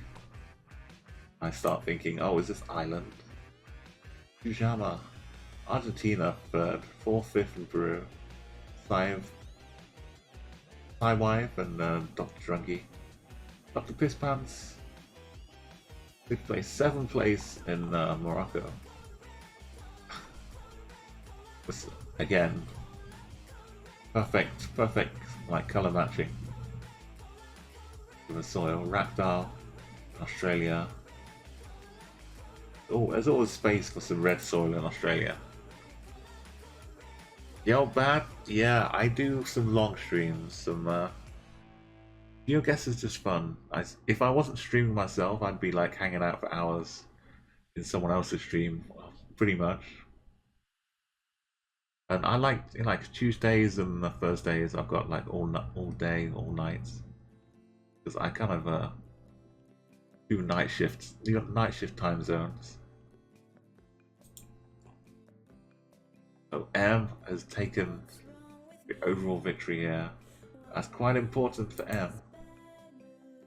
[SPEAKER 1] I start thinking, oh, is this island? Pijama. Argentina, 3rd, 4th, 5th in Peru. 5. My wife and Dr. Drunky. Dr. Pisspants. 5th place, 7th place in Morocco. Again, perfect, like colour matching. With the soil, Ragdoll, Australia. Oh, there's always space for some red soil in Australia. Yo, bad. Yeah, I do some long streams. Some Geoguessr is just fun. If I wasn't streaming myself, I'd be like hanging out for hours in someone else's stream, pretty much. And I like Tuesdays and the Thursdays. I've got like all day, all nights, because I kind of do night shifts. You got night shift time zones. So M has taken the overall victory here. That's quite important for M,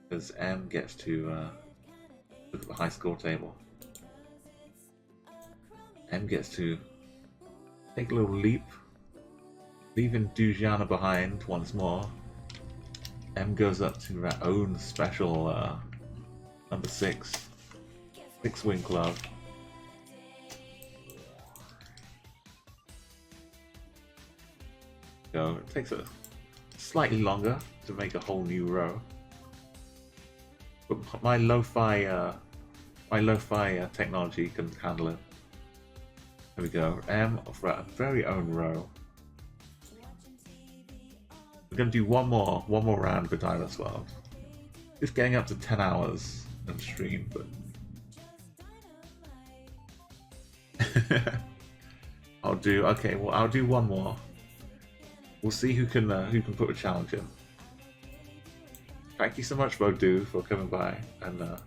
[SPEAKER 1] because M gets to look at the high score table. M gets to take a little leap, leaving Dujana behind once more. M goes up to her own special number 6 win club. So it takes a slightly longer to make a whole new row, but my lo-fi technology can handle it. There we go. M for our very own row. We're gonna do one more round with Dinosaurs World. Just getting up to 10 hours of stream, but I'll do one more. We'll see who can put a challenge in. Thank you so much, VOD, for coming by, and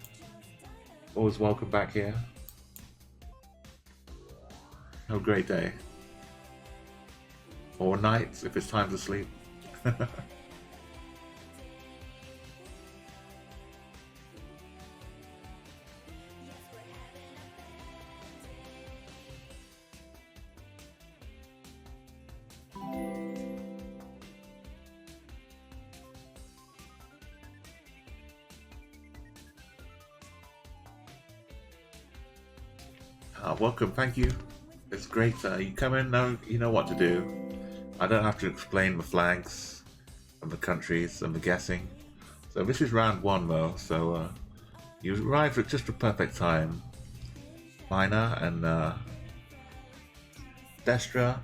[SPEAKER 1] always welcome back here. Have a great day. Or night, if it's time to sleep. Welcome, thank you. It's great. You come in, you know what to do. I don't have to explain the flags and the countries and the guessing. So this is round one though, so you arrived at just the perfect time. Miner and Destra,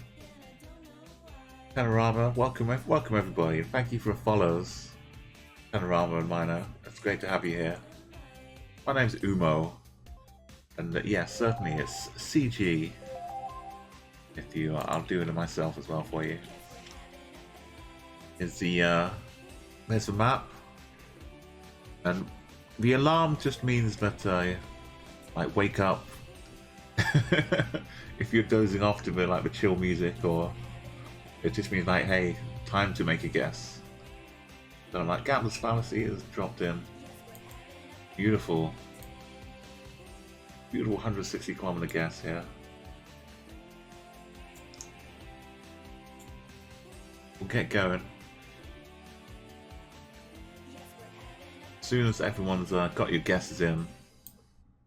[SPEAKER 1] Panorama, welcome everybody, and thank you for the follows. Panorama and Miner, it's great to have you here. My name's Umo. And yes, certainly it's CG. If you, I'll do it myself as well for you. Is the there's the map, and the alarm just means that like wake up. If you're dozing off to like the chill music, or it just means like, hey, time to make a guess. So like Gambler's Fallacy is dropped in. Beautiful. Beautiful 160-kilometer guess here. We'll get going. As soon as everyone's got your guesses in,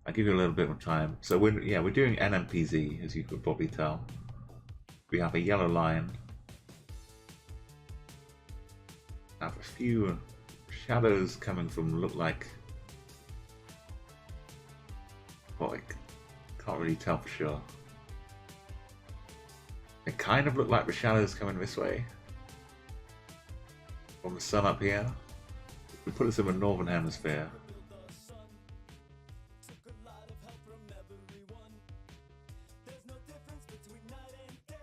[SPEAKER 1] I'll give you a little bit of time. So we're doing NMPZ, as you could probably tell. We have a yellow line. Have a few shadows coming from look like. Well, I can't really tell for sure. It kind of looked like the shadows coming this way from the sun up here. We put us in the northern hemisphere.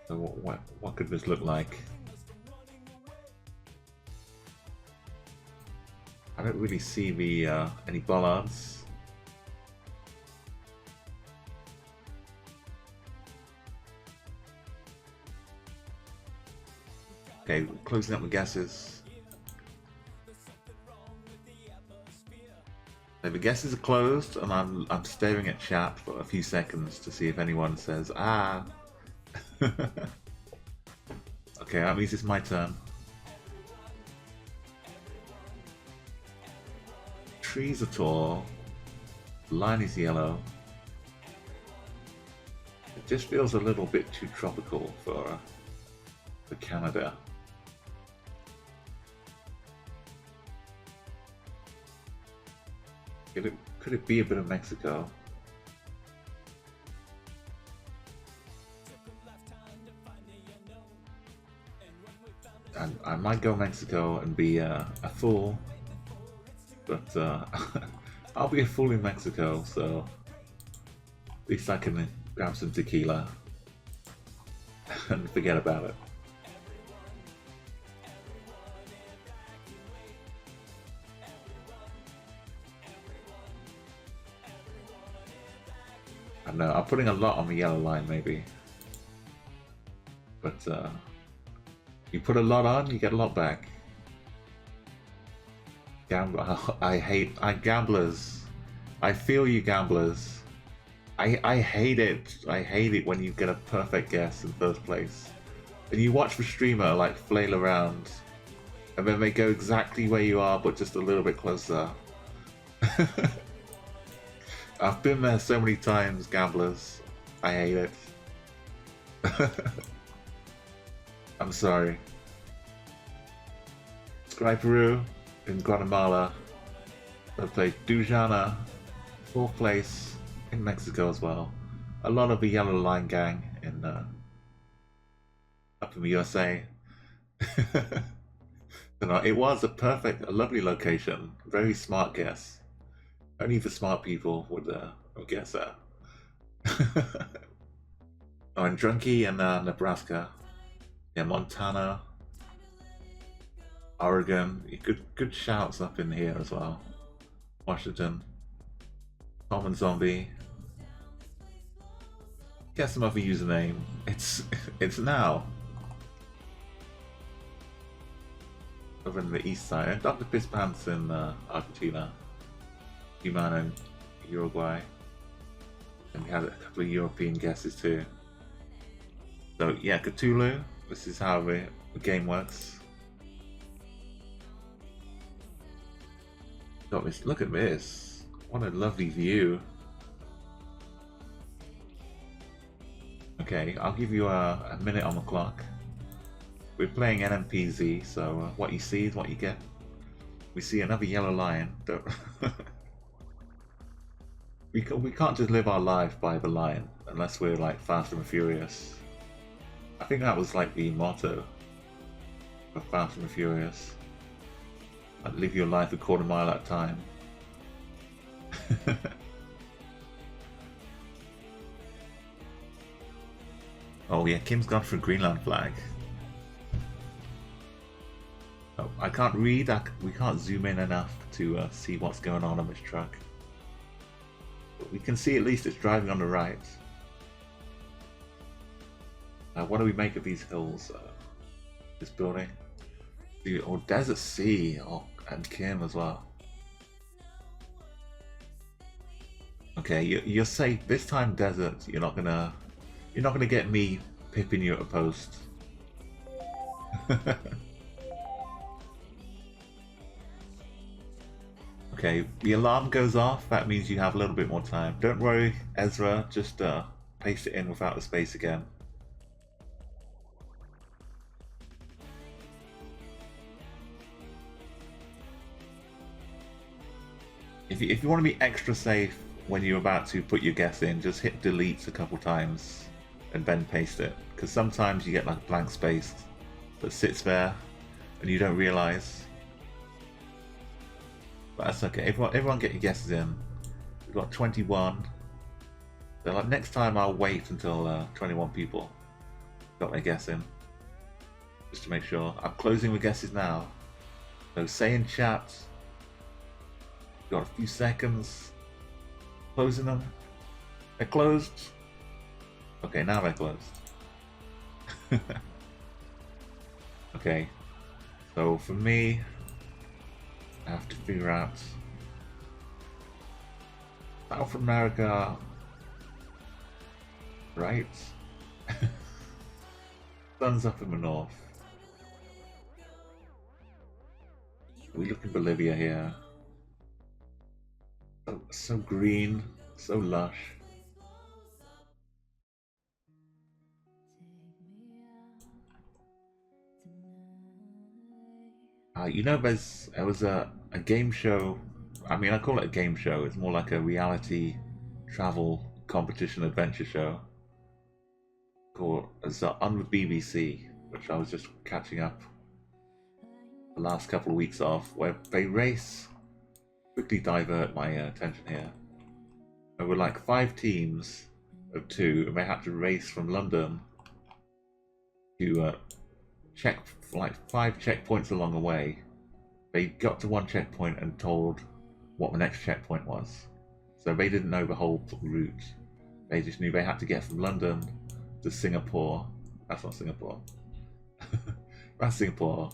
[SPEAKER 1] So what could this look like? I don't really see the any bollards. Okay, closing up the guesses. So the guesses are closed, and I'm staring at chat for a few seconds to see if anyone says ah. Okay, that means it's my turn. Trees are tall. The line is yellow. It just feels a little bit too tropical for Canada. Could it be a bit of Mexico? And I might go Mexico and be a fool, but I'll be a fool in Mexico, so at least I can grab some tequila and forget about it. I know, I'm putting a lot on the yellow line maybe. But you put a lot on, you get a lot back. I hate gamblers. I feel you, gamblers. I hate it. I hate it when you get a perfect guess in first place. And you watch the streamer like flail around, and then they go exactly where you are but just a little bit closer. I've been there so many times, gamblers. I hate it. I'm sorry. Sky Peru in Guatemala. Third place, Dujana. Fourth place in Mexico as well. A lot of the Yellow Line gang in up in the USA. And, it was a lovely location. Very smart guess. Only the smart people would guess that. Oh, and Drunky and Nebraska. Yeah, Montana, Oregon. Good shouts up in here as well. Washington. Common Zombie. Guess some other username. It's now. Over in the east side. Dr. Piss Pants in Argentina. Human in Uruguay. And we had a couple of European guesses too. So yeah, Cthulhu. This is how the game works. Got this. Look at this. What a lovely view. Okay, I'll give you a minute on the clock. We're playing NMPZ, so what you see is what you get. We see another yellow lion. we can't just live our life by the lion unless we're like Fast and Furious. I think that was like the motto of Fast and Furious. Like, live your life a quarter mile at a time. Oh yeah, Kim's gone for a Greenland flag. Oh, I can't read. We can't zoom in enough to see what's going on this truck. But we can see at least it's driving on the right. What do we make of these hills? This building? Or Desert Sea. Oh, and Kim as well. Okay, you're safe this time. Desert. You're not gonna get me pipping you at a post. Okay, the alarm goes off. That means you have a little bit more time. Don't worry, Ezra. Just paste it in without the space again. If you want to be extra safe when you're about to put your guess in, just hit delete a couple times and then paste it. Because sometimes you get like a blank space that sits there and you don't realize. But that's okay. Everyone get your guesses in. We've got 21. So like next time I'll wait until 21 people got their guess in. Just to make sure. I'm closing the guesses now. So say in chat. Got a few seconds. Closing them. They're closed. Okay, now they're closed. Okay. So for me, I have to figure out South America, right? Sun's up in the north. We look in Bolivia here. So green, so lush. You know, there was a game show. I mean, I call it a game show. It's more like a reality travel competition adventure show called on the BBC, which I was just catching up the last couple of weeks of, where they race. Quickly divert my attention here. There were like 5 teams of 2, and they had to race from London to check like 5 checkpoints along the way. They got to one checkpoint and told what the next checkpoint was. So they didn't know the whole route. They just knew they had to get from London to Singapore. That's not Singapore. That's Singapore.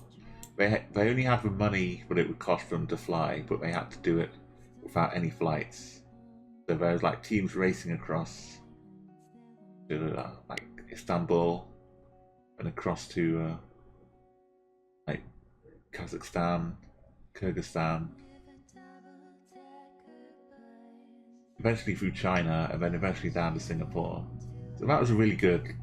[SPEAKER 1] They only had the money that it would cost them to fly, but they had to do it without any flights. So there was like teams racing across to like Istanbul and across to like Kazakhstan, Kyrgyzstan, eventually through China, and then eventually down to Singapore. So that was a really good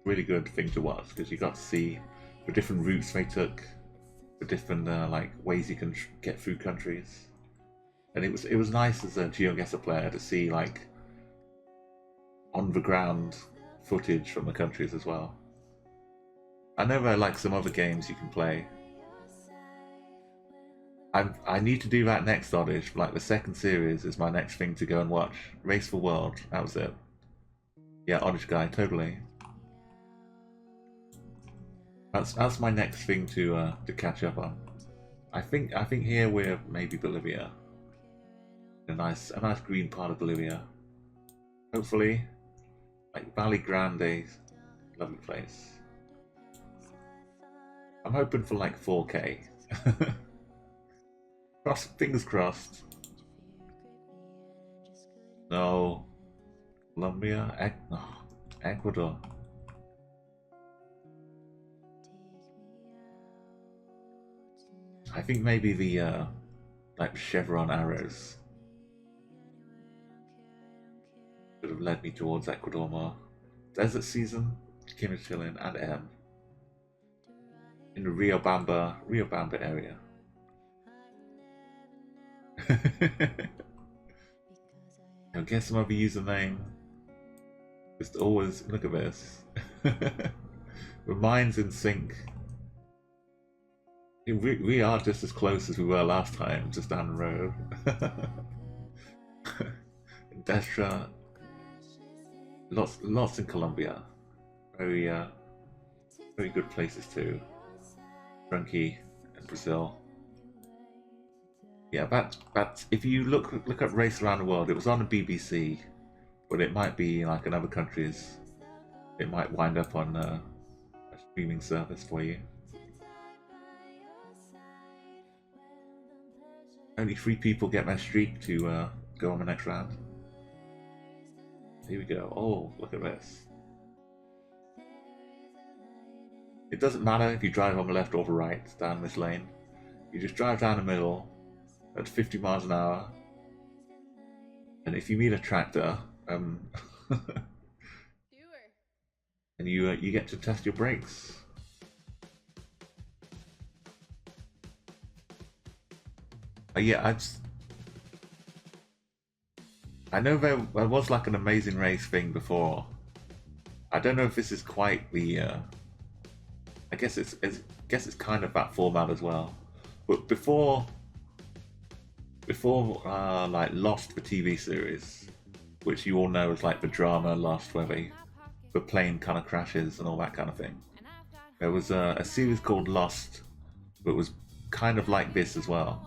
[SPEAKER 1] thing to watch, because you got to see the different routes they took, the different like ways you can get through countries. And it was nice as a GeoGuessr player to see like on the ground footage from the countries as well. I know there are like some other games you can play. I need to do that next Oddish. Like the second series is my next thing to go and watch. Race for World. That was it. Yeah, Oddish Guy, totally. That's my next thing to catch up on. I think here we're maybe Bolivia. A nice green part of Bolivia. Hopefully, like Valley Grande, lovely place. I'm hoping for like 4K. Fingers crossed. No, Colombia, Ecuador. I think maybe the like chevron arrows would have led me towards Ecuador more. Desert season, Chilling, and M in the Riobamba area. Now get some other username. Just always look at this. With minds in sync. We are just as close as we were last time, just down the road. Destra, lots in Colombia. Very good places too. Drunky in Brazil. Yeah, that if you look up Race Around the World, it was on the BBC, but it might be like in other countries. It might wind up on a streaming service for you. Only 3 people get my streak to go on the next round. Here we go. Oh, look at this. It doesn't matter if you drive on the left or the right down this lane. You just drive down the middle at 50 miles an hour, and if you meet a tractor, and you get to test your brakes. Yeah, I know there was like an Amazing Race thing before. I don't know if this is quite the. I guess it's kind of that format as well. But before like Lost, the TV series, which you all know is like the drama Lost, where the plane kind of crashes and all that kind of thing. There was a series called Lost, that was kind of like this as well.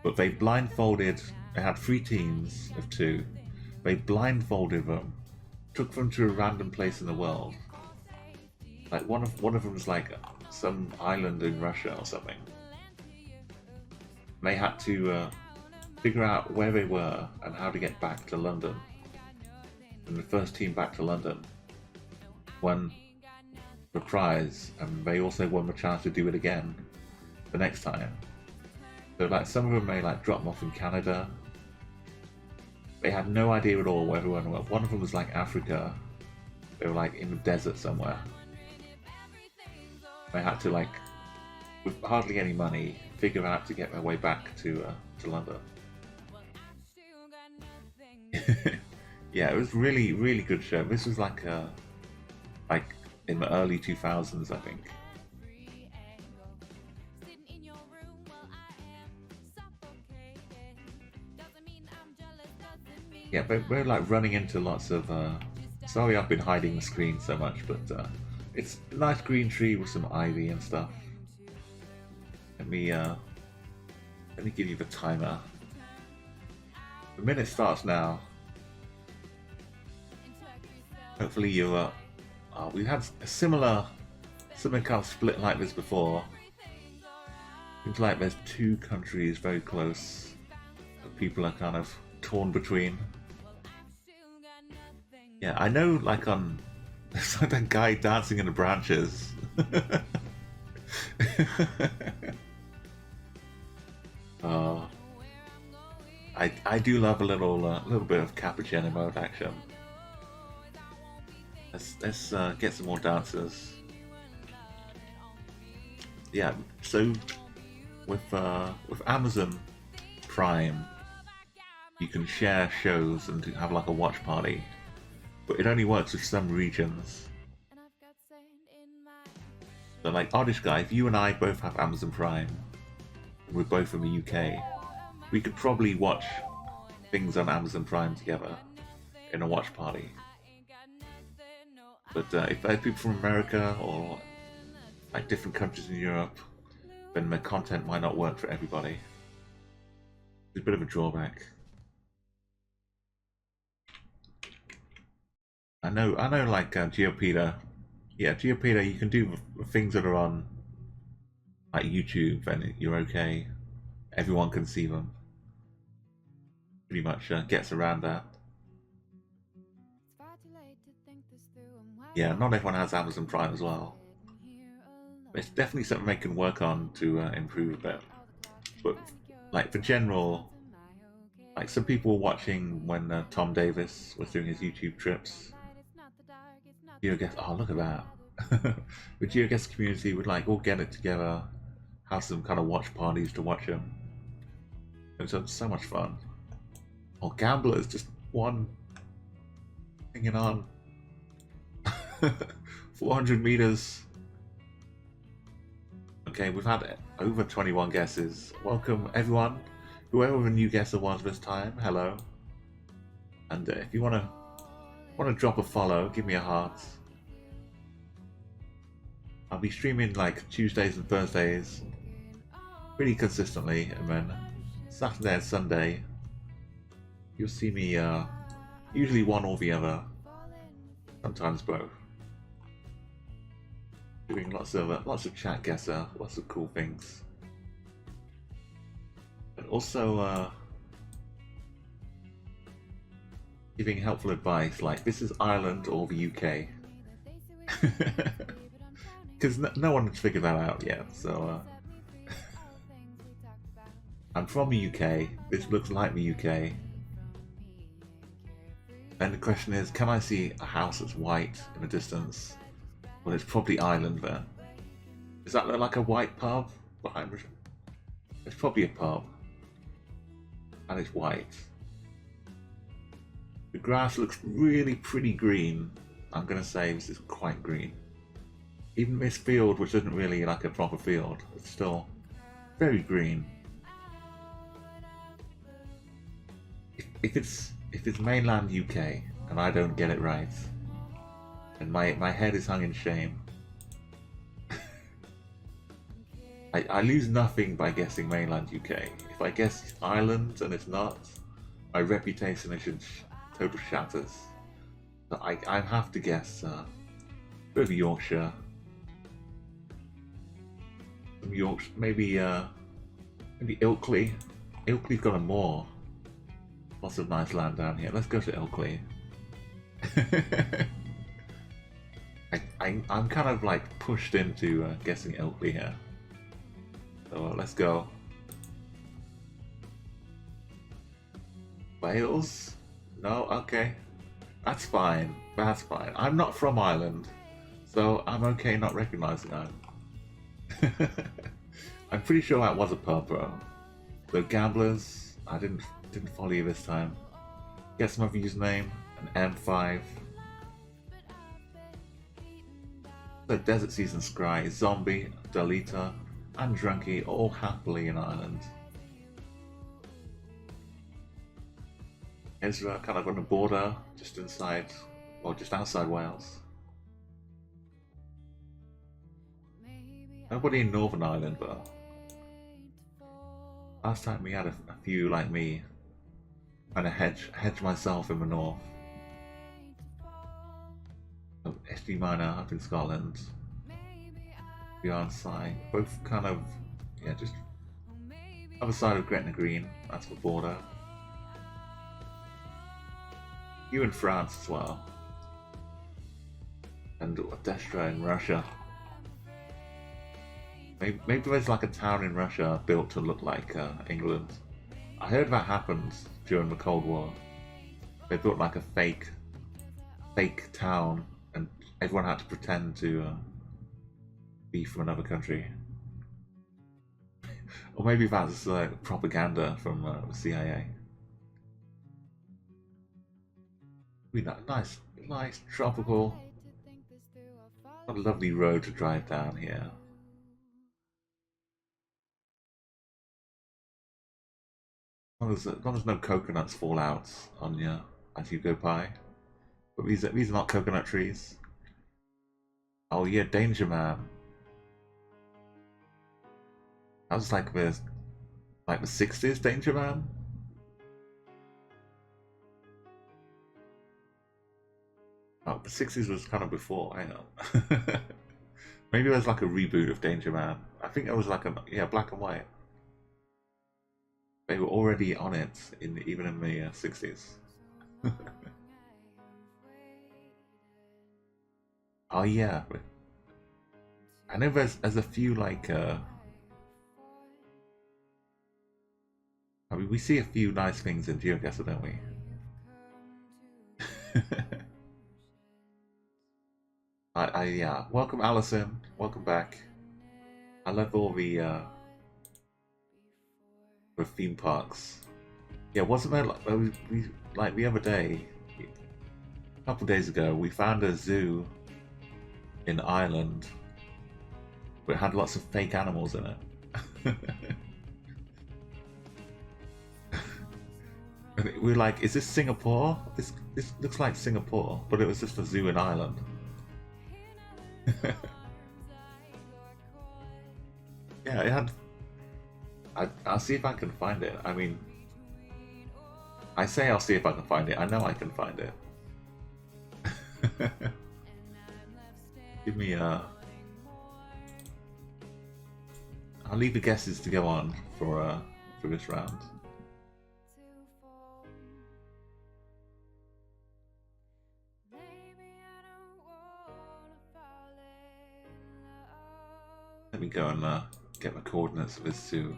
[SPEAKER 1] But they blindfolded. They had 3 teams of 2. They blindfolded them, took them to a random place in the world. Like one of them was like some island in Russia or something. They had to figure out where they were and how to get back to London. And the first team back to London won the prize, and they also won the chance to do it again the next time. So like some of them may like drop them off in Canada. They had no idea at all where everyone was. One of them was like Africa. They were like in the desert somewhere. They had to like, with hardly any money, figure out to get their way back to London. Yeah, it was really, really good show. This was like in the early 2000s, I think. Yeah, we're like running into lots of. Sorry, I've been hiding the screen so much, but it's a nice green tree with some ivy and stuff. Let me give you the timer. The minute starts now. Hopefully you we've had a something kind of split like this before. Seems like there's 2 countries very close that people are kind of torn between. Yeah, I know, like there's like that guy dancing in the branches. I do love a little bit of Cappuccino mode action. Let's get some more dancers. Yeah, so with Amazon Prime, you can share shows and have like a watch party. but it only works with some regions. So like Oddish Guy, if you and I both have Amazon Prime, and we're both from the UK, we could probably watch things on Amazon Prime together in a watch party. But if there's people from America or like different countries in Europe, then the content might not work for everybody. It's a bit of a drawback. I know, like Geopeter. Yeah, Geopeter, you can do things that are on like YouTube, and you're okay. Everyone can see them. Pretty much gets around that. Yeah, not everyone has Amazon Prime as well. It's definitely something they can work on to improve a bit. But like for general, like some people were watching when Tom Davis was doing his YouTube trips. Geoguessr, oh look at that. The Geoguessr community would like all get it together, have some kind of watch parties to watch them. It's so much fun. Oh, Gamblers, just one hanging on. 400 meters. Okay, we've had over 21 guesses. Welcome everyone. Whoever the new guesser was this time, hello. And if you wanna drop a follow, give me a heart. I'll be streaming like Tuesdays and Thursdays pretty consistently, and then Saturday and Sunday you'll see me usually one or the other, sometimes both. Doing lots of Chatguessr, lots of cool things. And also giving helpful advice like this is Ireland or the UK. Because no one has figured that out yet, so I'm from the UK, this looks like the UK. And the question is, can I see a house that's white in the distance? Well, it's probably Ireland there. Does that look like a white pub behind me? It's probably a pub. And it's white. The grass looks really pretty green. I'm gonna say this is quite green. Even this field, which isn't really like a proper field, it's still very green. If it's mainland UK and I don't get it right, and my head is hung in shame. I lose nothing by guessing mainland UK. If I guess Ireland and it's not, my reputation is total shatters. So I have to guess bit of Yorkshire. Some Yorkshire, maybe Ilkley. Ilkley's got a moor. Lots of nice land down here. Let's go to Ilkley. I'm kind of like pushed into guessing Ilkley here. So let's go. Wales? No? Okay. That's fine. That's fine. I'm not from Ireland, so I'm okay not recognizing that. I'm pretty sure that was a pub, bro. The Gamblers, I didn't follow you this time. Guess my username, an M5. The Desert Season Scry, Zombie, Dalita, and Drunky all happily in Ireland. Ezra kind of on the border, just inside, or just outside Wales. Nobody in Northern Ireland though. Last time we had a few like me, trying to hedge myself in the north. SD Minor up in Scotland. Beyond side, both kind of, yeah, just other side of Gretna Green, that's the border. You in France as well. And Destra in Russia. Maybe there's like a town in Russia built to look like England. I heard that happened during the Cold War. They built like a fake town, and everyone had to pretend to be from another country. Or maybe that's propaganda from the CIA. Nice, Nice tropical. What a lovely road to drive down here. As long as no coconuts fall out on you as you go by. But these are not coconut trees. Oh yeah, Danger Man. That was like the 60s Danger Man. Oh, the 60s was kind of before. Hang on. Maybe it was like a reboot of Danger Man. I think it was like a yeah black and white. They were already on it even in the 60s. Oh yeah, I know there's a few like I mean we see a few nice things in GeoGuessr, don't we? I yeah. Welcome Allison. Welcome back. I love all the theme parks. Yeah, wasn't there like we like the other day, a couple of days ago, we found a zoo in Ireland, but it had lots of fake animals in it. And we were like, "Is this Singapore? This looks like Singapore," but it was just a zoo in Ireland. Yeah, it had. I'll see if I can find it. I mean, I say I'll see if I can find it. I know I can find it. Give me a. I'll leave the guesses to go on for this round. Let me go and get my coordinates of this zoo.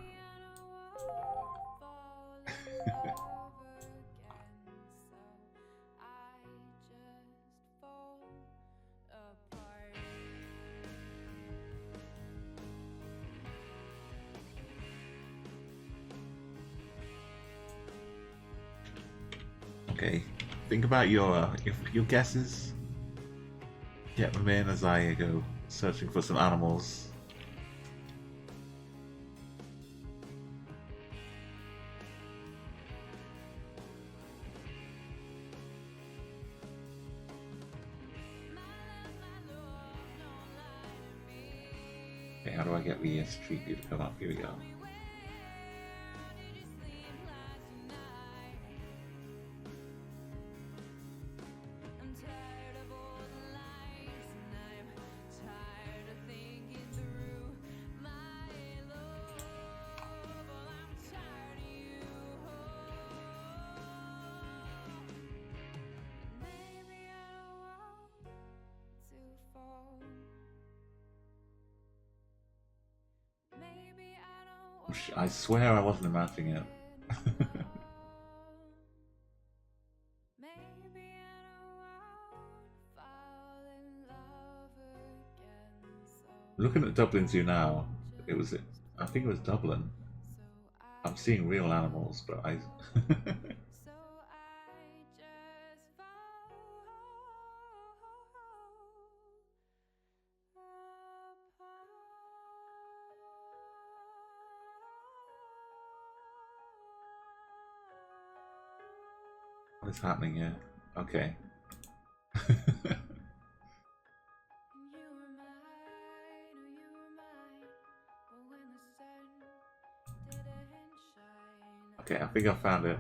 [SPEAKER 1] Okay, think about your guesses. Get them in as I go searching for some animals. Okay, how do I get the street view to come up? Here we go. I swear I wasn't imagining it. Looking at Dublin Zoo now, I think it was Dublin. I'm seeing real animals, but I. What is happening here? Okay. Okay, I think I found it.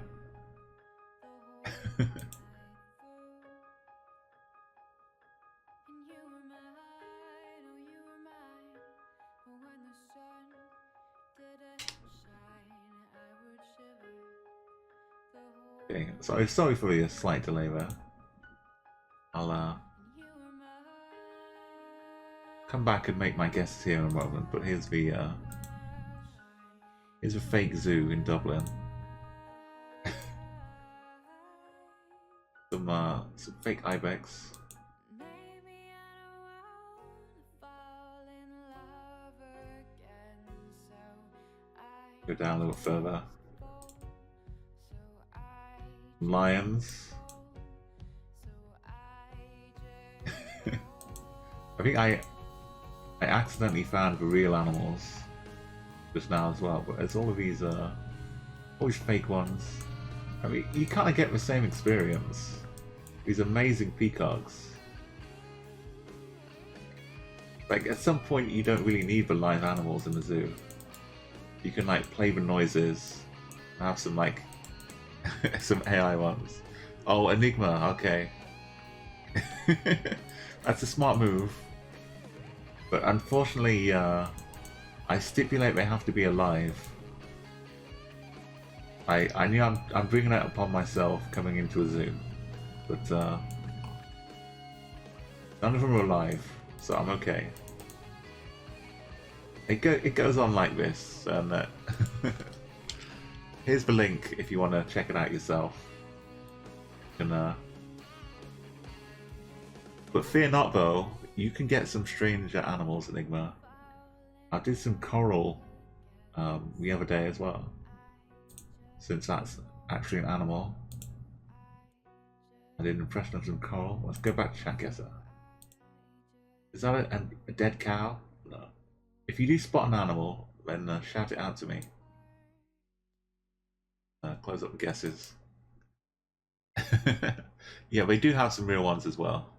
[SPEAKER 1] Okay, sorry for the slight delay there. I'll come back and make my guesses here in a moment, but here's a fake zoo in Dublin. Some fake ibex. Go down a little further. Lions. think I accidentally found the real animals just now as well, but there's all of these always fake ones. I mean, you kind of get the same experience. These amazing peacocks. Like, at some point you don't really need the live animals in the zoo. You can like play the noises, have some like some AI ones. Oh, Enigma, okay. That's a smart move. But unfortunately, I stipulate they have to be alive. I knew I'm bringing that upon myself coming into a zoo, but none of them are alive, so I'm okay. It goes on like this, and here's the link if you want to check it out yourself. And but fear not, though, you can get some strange animals, Enigma. I did some coral the other day as well, since that's actually an animal. I did an impression of some coral. Let's go back to Chatguessr. Is that a dead cow? No. If you do spot an animal, then shout it out to me. Close up the guesses. Yeah, they do have some real ones as well.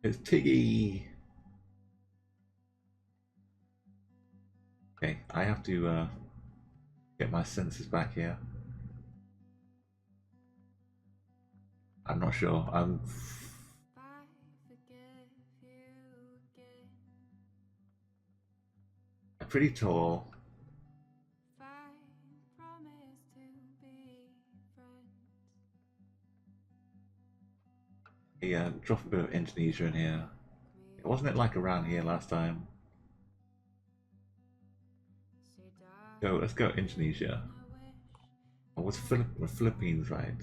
[SPEAKER 1] It's Tiggy. Okay, I have to get my senses back here. I'm not sure. I'm pretty tall. Yeah, drop a bit of Indonesia in here. Wasn't it like around here last time? Let's go Indonesia. Oh, was Philippines, right?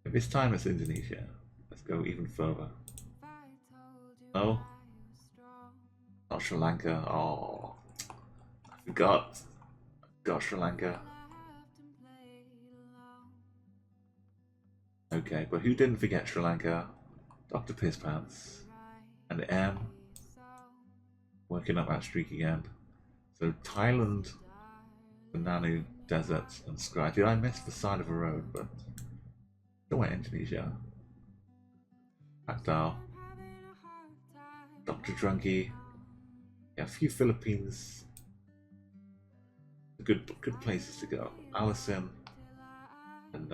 [SPEAKER 1] This time it's Indonesia. Let's go even further. No? Not Sri Lanka. Oh, I forgot. Sri Lanka. Okay, but who didn't forget Sri Lanka? Dr. Pisspants. And M. Working up that streak again. So Thailand, the Nanu Desert, and Skry. Did I miss the side of a road? But don't want Indonesia. Akdal. Dr. Drunky. Yeah, a few Philippines. Good places to go. Allison and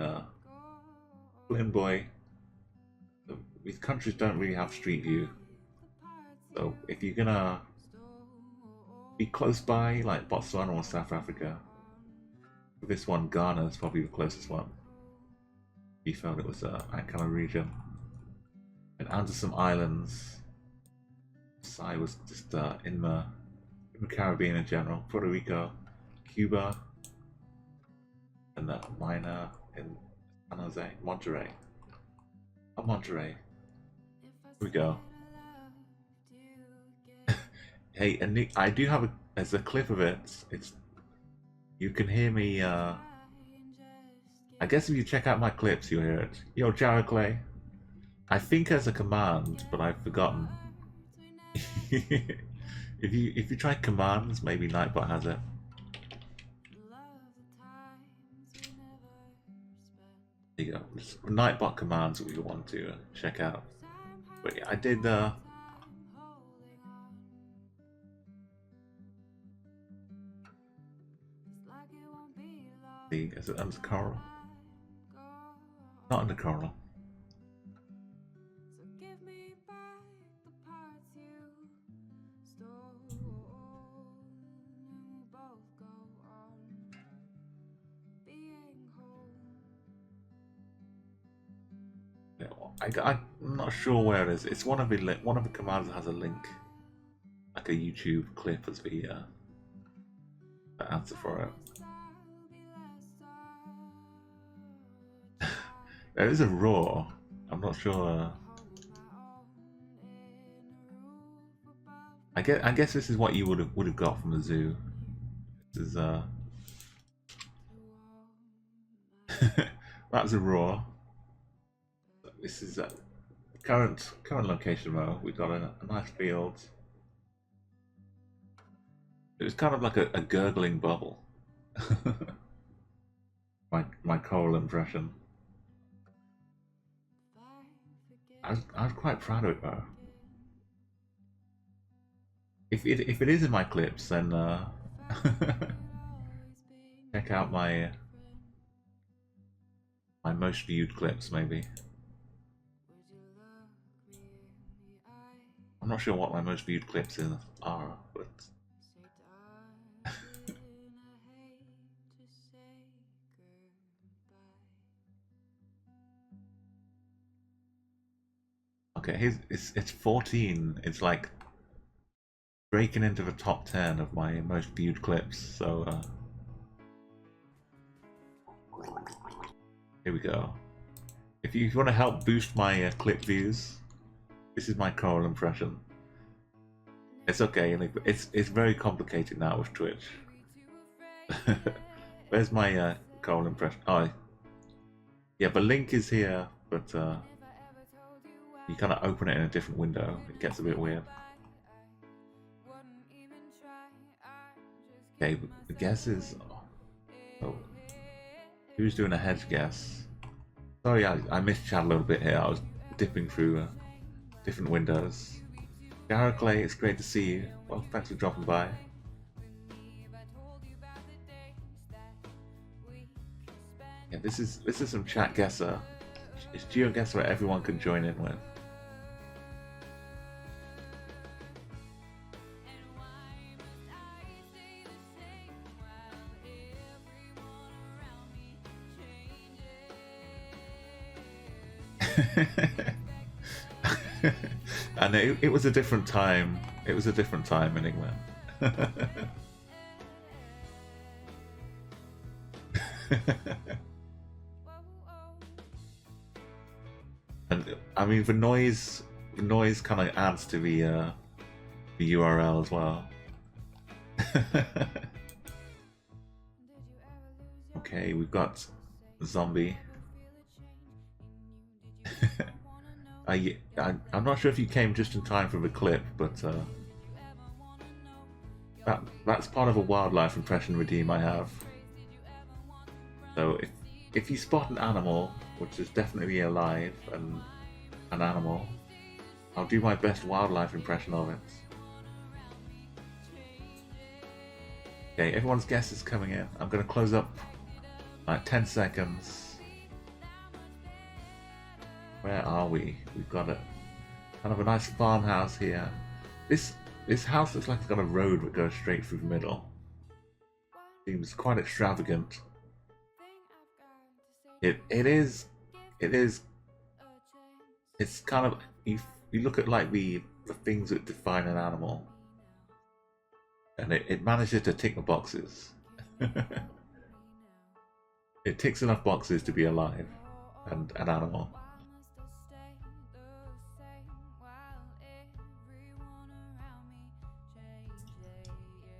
[SPEAKER 1] Flynn Boy. These countries don't really have street view. So if you're gonna be close by, like Botswana or South Africa, this one, Ghana, is probably the closest one. We found it was that kind of region. And onto some islands. I was just in the Caribbean in general. Puerto Rico, Cuba, and Minor in San Jose, Monterey. Oh, Monterey. Here we go. Hey, and Nick, I do have there's a clip of it. It's you can hear me. I guess if you check out my clips, you'll hear it. Yo, Jared Clay. I think there's a command, but I've forgotten. if you try commands, maybe Nightbot has it. There you go. Just Nightbot commands that we want to check out. But yeah, I did is it under coral? Not under coral. I'm not sure where it is. It's one of the commands that has a link, like a YouTube clip as the answer for it. There is a roar. I'm not sure. I guess this is what you would have got from the zoo. This is that's a roar. this is current location though. We got a nice field. It was kind of like a gurgling bubble. my choral impression. I was quite proud of it though. If it is in my clips, then check out my most viewed clips maybe. I'm not sure what my most viewed clips are, but okay, it's 14. It's like breaking into the top 10 of my most viewed clips. So here we go. If you want to help boost my clip views, this is my choral impression. It's okay, it's very complicated now with Twitch. Where's my choral impression? Oh, yeah, the link is here, but you kind of open it in a different window. It gets a bit weird. Okay, the guesses. Oh, who's doing a hedge guess? Sorry, I missed chat a little bit here. I was dipping through different windows. Garrett Clay, it's great to see you. Well, thanks for dropping by. Yeah, this is some Chatguessr. It's Geoguessr where everyone can join in with. And it was a different time. It was a different time in England. And I mean, the noise kind of adds to the URL as well. Okay, we've got zombie. I'm not sure if you came just in time for the clip, but that's part of a wildlife impression redeem I have. So if you spot an animal, which is definitely alive and an animal, I'll do my best wildlife impression of it. Okay, everyone's guess is coming in. I'm going to close up like 10 seconds. Where are we? We've got a kind of a nice farmhouse here. This house looks like it's got a road that goes straight through the middle. Seems quite extravagant. It is. It's kind of you look at like the things that define an animal, and it manages to tick the boxes. It ticks enough boxes to be alive and an animal.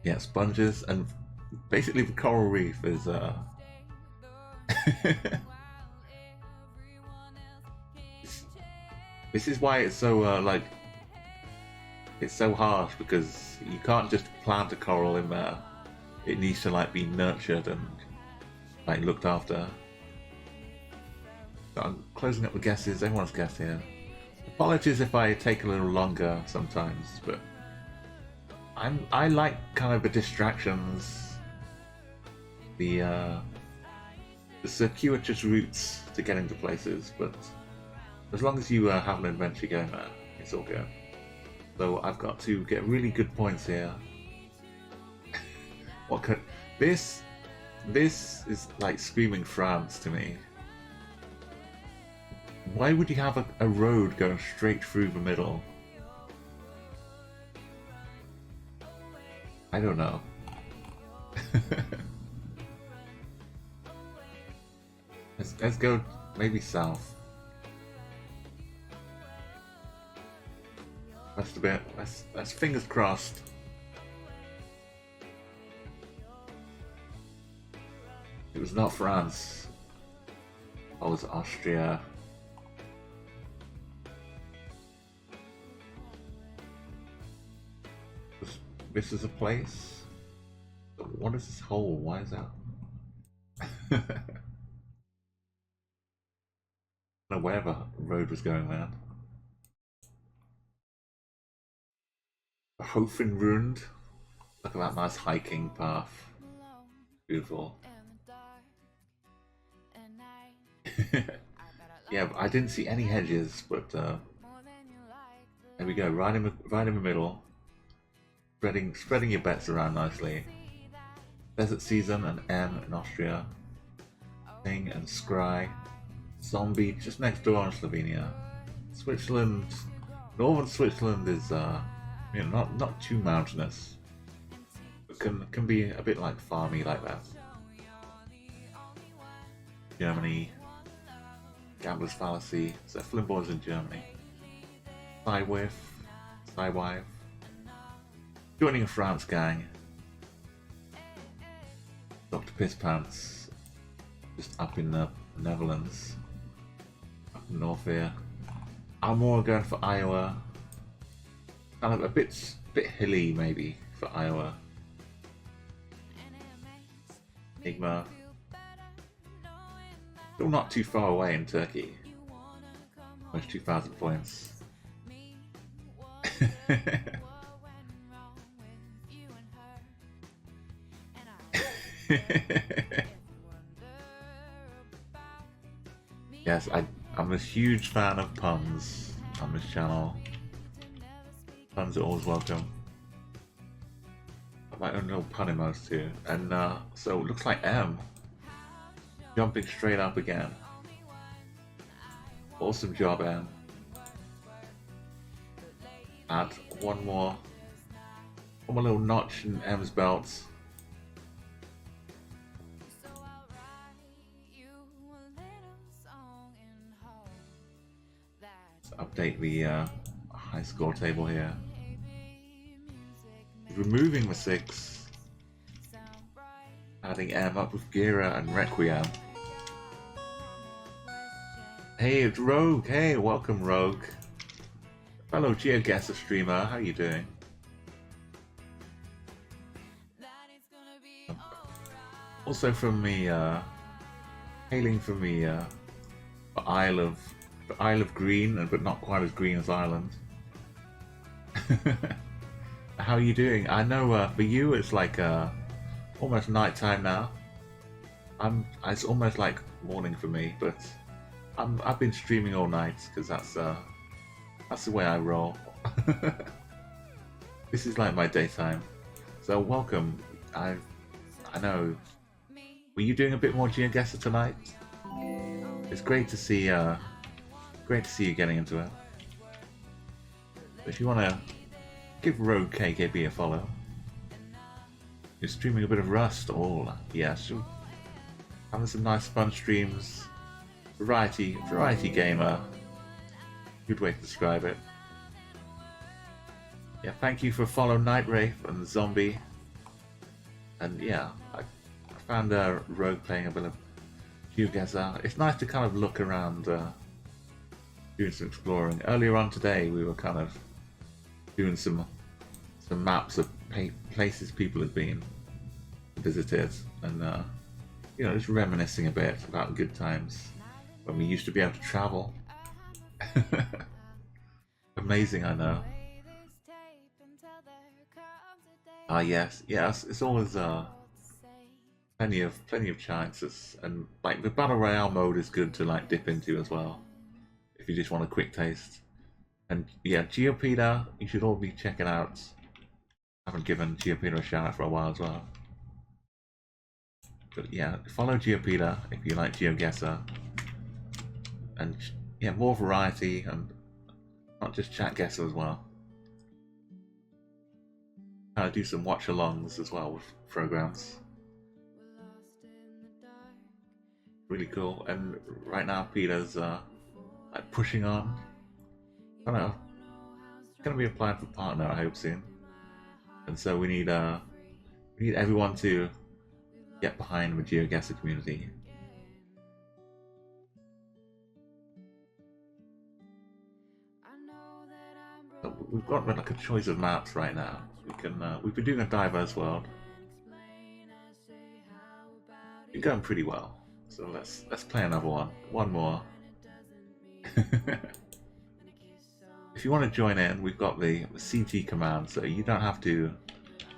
[SPEAKER 1] Yeah, sponges, and basically the coral reef is this is why it's so like it's so harsh, because you can't just plant a coral in there. It needs to like be nurtured and like looked after. So I'm closing up the guesses. Everyone's guessed here. Apologies if I take a little longer sometimes, but I like kind of the distractions, the circuitous routes to getting to places, but as long as you have an adventure going there, it's all good. So I've got to get really good points here. What could this is like screaming France to me. Why would you have a road going straight through the middle? I don't know. Let's go maybe south. That's a bit. That's fingers crossed. It was not France. It was Austria. this is a place. What is this hole? Why is that? I don't know where the road was going there. Hofen ruined. Look at that nice hiking path. Beautiful. Yeah, I didn't see any hedges, but there we go. Right in the middle. Spreading your bets around nicely. Desert Season and M in Austria. Thing and Scry. Zombie just next door in Slovenia. Switzerland, northern Switzerland is you know, not too mountainous, but can be a bit like farmy like that. Germany, Gambler's Fallacy, Zephyrinborn's in Germany. Cywife, joining a France gang. Dr. Pisspants, just up in the Netherlands, up north here. I'm more going for Iowa. Kind of a bit hilly maybe for Iowa. Enigma. Still not too far away in Turkey. Almost 2,000 points. Yes, I'm a huge fan of puns on this channel. Puns are always welcome. My own little pun emotes too. And so it looks like M jumping straight up again. Awesome job, M. Add one more little notch in M's belt. Update the high score table here. Removing the 6, adding M up with Gira and Requiem. Hey, it's Rogue. Hey, welcome, Rogue. Fellow Geoguessr streamer, how you doing? Also from the hailing from the Isle of Green, but not quite as green as Ireland. How are you doing? I know for you it's like almost nighttime now. It's almost like morning for me, but I've been streaming all night because that's the way I roll. This is like my daytime. So welcome. I know. Were you doing a bit more Geoguessr tonight? It's great to see you getting into it. If you want to give Rogue KKB a follow. You're streaming a bit of Rust. Oh, yes. Having some nice fun streams. Variety gamer. Good way to describe it. Yeah, thank you for follow Night Wraith and Zombie. And yeah, I found Rogue playing a bit of Geoguessr. It's nice to kind of look around, doing some exploring. Earlier on today, we were kind of doing some maps of places people had been visited, and you know, just reminiscing a bit about good times when we used to be able to travel. Amazing, I know. Yes, it's always plenty of chances, and like the battle royale mode is good to like dip into as well if you just want a quick taste. And yeah, Geopedia, you should all be checking out. I haven't given Geopedia a shout out for a while as well. But yeah, follow Geopedia if you like Geoguessr. And yeah, more variety and not just Chatguessr as well. I do some watch-alongs as well with programs. Really cool. And right now Peter's like pushing on. I don't know. Gonna be applying for partner, I hope soon. And so we need everyone to get behind the Geoguessr community. So we've got like a choice of maps right now. we've been doing a diverse world. Been going pretty well. So let's play another one. One more. If you want to join in, we've got the CG command, so you don't have to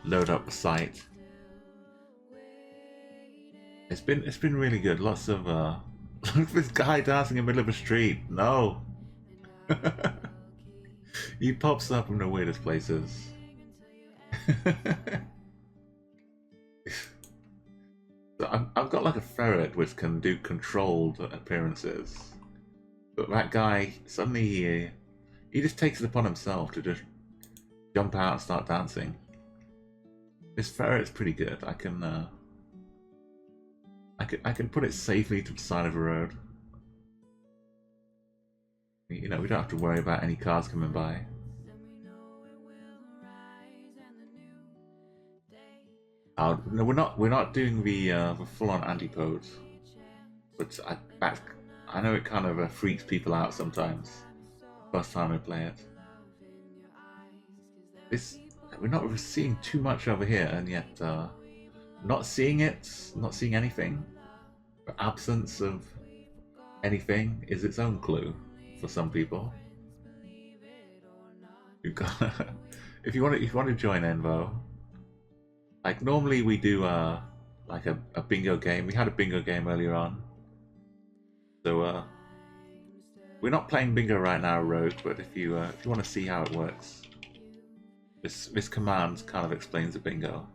[SPEAKER 1] load up the site. It's been really good. Lots of look at this guy dancing in the middle of a street. No. He pops up in the weirdest places. So I've got like a ferret which can do controlled appearances, but that guy suddenly he just takes it upon himself to just jump out and start dancing. This ferret's pretty good. I can put it safely to the side of a road. You know, we don't have to worry about any cars coming by. No, we're not doing the full-on antipode, but I know it kind of freaks people out sometimes. First time I play it. We're not seeing too much over here, and yet not seeing anything. The absence of anything is its own clue for some people. You've got if you want to join in though. Like normally we do like a bingo game. We had a bingo game earlier on. So we're not playing bingo right now, Rogue, but if you want to see how it works, this command kind of explains the bingo.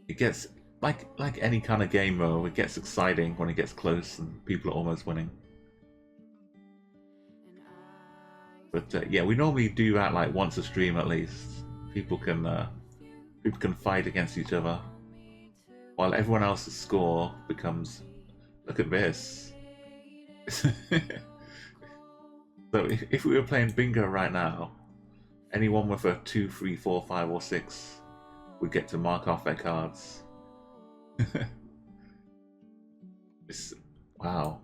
[SPEAKER 1] It gets like any kind of game though, it gets exciting when it gets close and people are almost winning. But yeah, we normally do that like once a stream at least. People can fight against each other, while everyone else's score becomes, look at this. So if we were playing bingo right now, anyone with a 2, 3, 4, 5, or 6 would get to mark off their cards. Wow.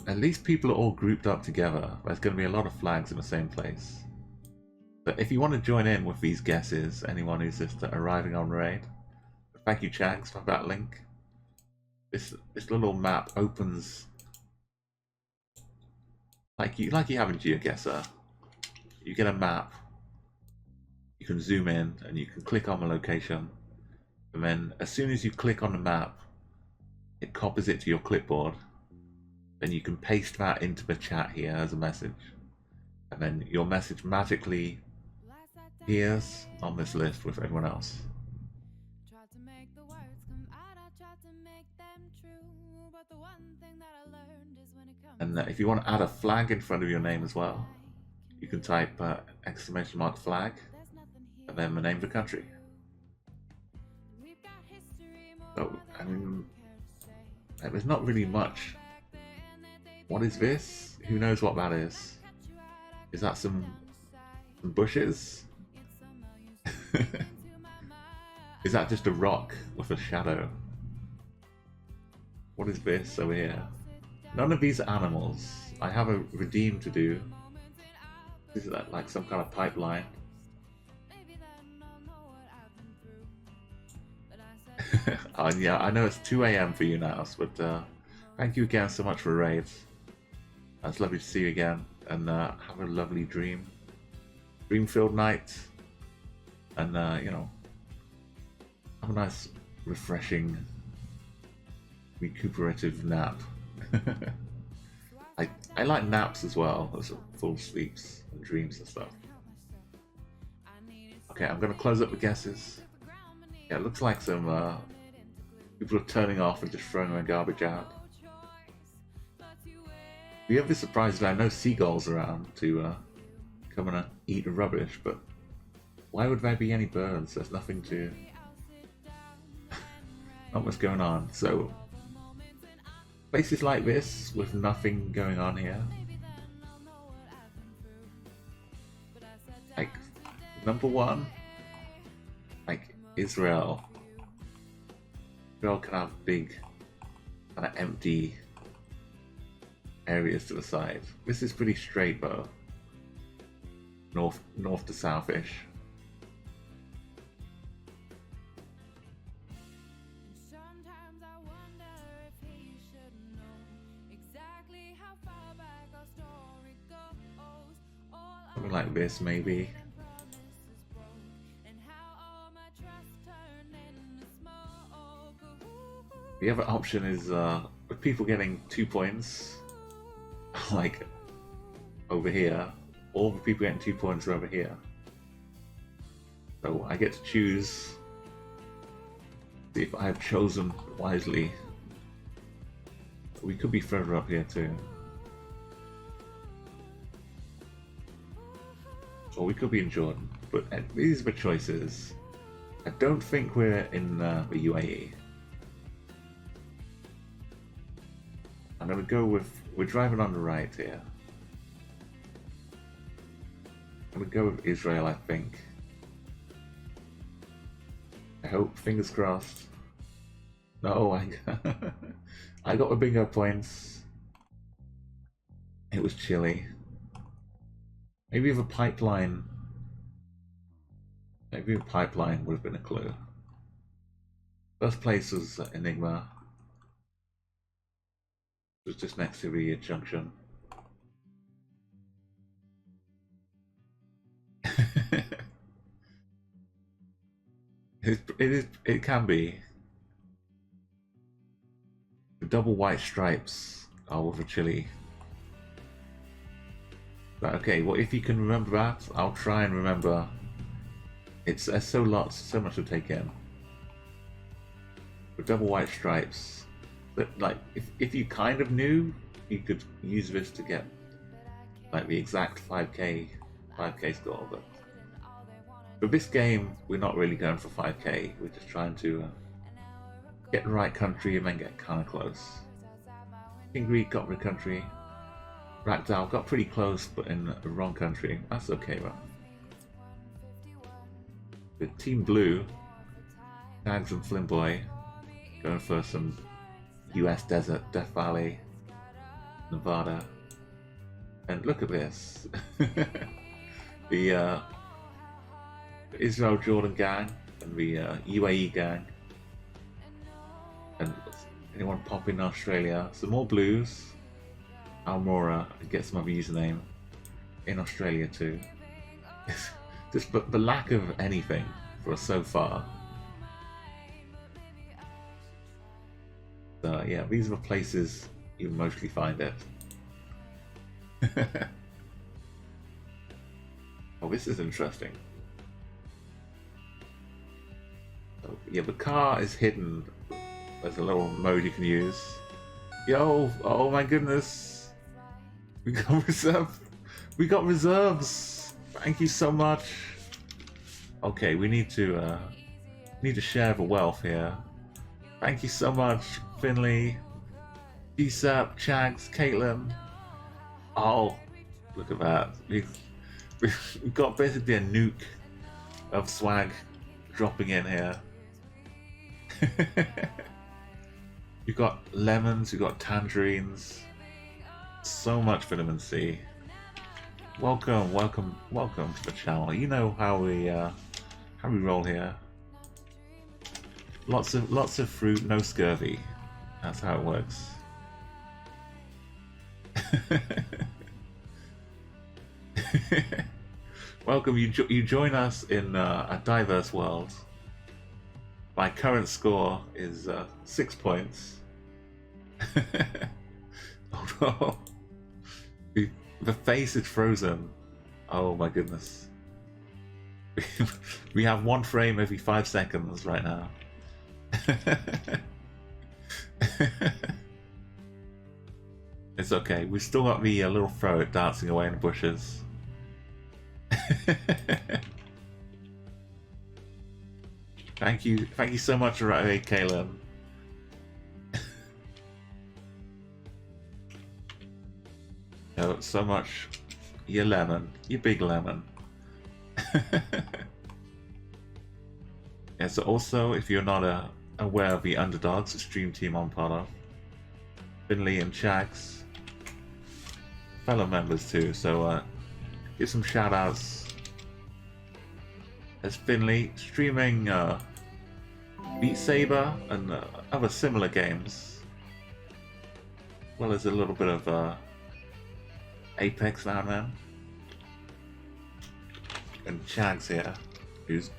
[SPEAKER 1] At least people are all grouped up together. There's going to be a lot of flags in the same place. But if you want to join in with these guesses, anyone who's just arriving on raid, thank you, Chags, for that link. This little map opens like you have in Geoguessr. You get a map. You can zoom in and you can click on the location, and then as soon as you click on the map, it copies it to your clipboard. Then you can paste that into the chat here as a message, and then your message magically appears on this list with everyone else. And if you want to add a flag in front of your name as well, you can type !flag and then the name of the country. So, I mean, there's not really much. What is this? Who knows what that is? Is that some bushes? Is that just a rock with a shadow? What is this over here? None of these are animals. I have a redeem to do. Is that like some kind of pipeline? Oh, yeah, I know it's 2 AM for you now, but thank you again so much for raids. It's lovely to see you again, and have a lovely dream-filled night, and you know, have a nice, refreshing, recuperative nap. I like naps as well, as full sleeps and dreams and stuff. Okay, I'm going to close up the guesses. Yeah, it looks like some people are turning off and just throwing their garbage out. The other surprise is there are no seagulls around to come and eat the rubbish, but why would there be any birds? There's nothing to... not much going on. So, places like this with nothing going on here. Like, number one, like Israel. Israel can have big, kind of empty areas to the side. This is pretty straight though. north to southish. Something like this, maybe. The other option is with people getting 2 points, like over here, all the people getting 2 points are over here. So I get to choose, see if I have chosen wisely. We could be further up here too. Or we could be in Jordan, but these are the choices. I don't think we're in the UAE. I'm gonna go with, we're driving on the right here. I'm gonna go with Israel, I think. I hope, fingers crossed. No, I got the bingo points. It was chilly. Maybe if a pipeline. Maybe a pipeline would have been a clue. First place was Enigma. It was just next to the junction. It can be. The double white stripes are over chili. But okay, well, if you can remember that, I'll try and remember. It's so much to take in. The double white stripes, but like if you kind of knew, you could use this to get like the exact 5k score. But for this game, we're not really going for 5k. We're just trying to get the right country and then get kind of close. King Greek got the country. Ragdoll got pretty close, but in the wrong country. That's okay, right? The Team Blue, Tags and Flimboy, going for some US desert, Death Valley, Nevada. And look at this. The Israel Jordan gang and the UAE gang. And anyone pop in Australia. Some more blues. Almora, and get some other username in Australia too. Just the lack of anything for us so far. So yeah, these are the places you mostly find it. Oh, this is interesting. So, yeah, the car is hidden. There's a little mode you can use. Yo, oh my goodness. We got reserve. We got reserves. Thank you so much. Okay, we need to share the wealth here. Thank you so much, Finley, DSAP, Chags, Caitlin. Oh, look at that. We've got basically a nuke of swag dropping in here. You've got lemons, you've got tangerines. So much vitamin C. Welcome to the channel. You know how we roll here. Lots of fruit, no scurvy. That's how it works. Welcome. You join us in a diverse world. My current score is 6 points. Oh no. The face is frozen. Oh my goodness. We have one frame every 5 seconds right now. It's okay. We've still got the little ferret dancing away in the bushes. Thank you so much, right, Kaylin. Oh, so much. You lemon. You big lemon. Yeah, so also, if you're not aware of the Underdogs, the stream team I'm part of, Finley and Chags, fellow members too, so give some shout outs. There's Finley streaming Beat Saber and other similar games. Well, there's a little bit of Apex now and then. And Chag's here, who's...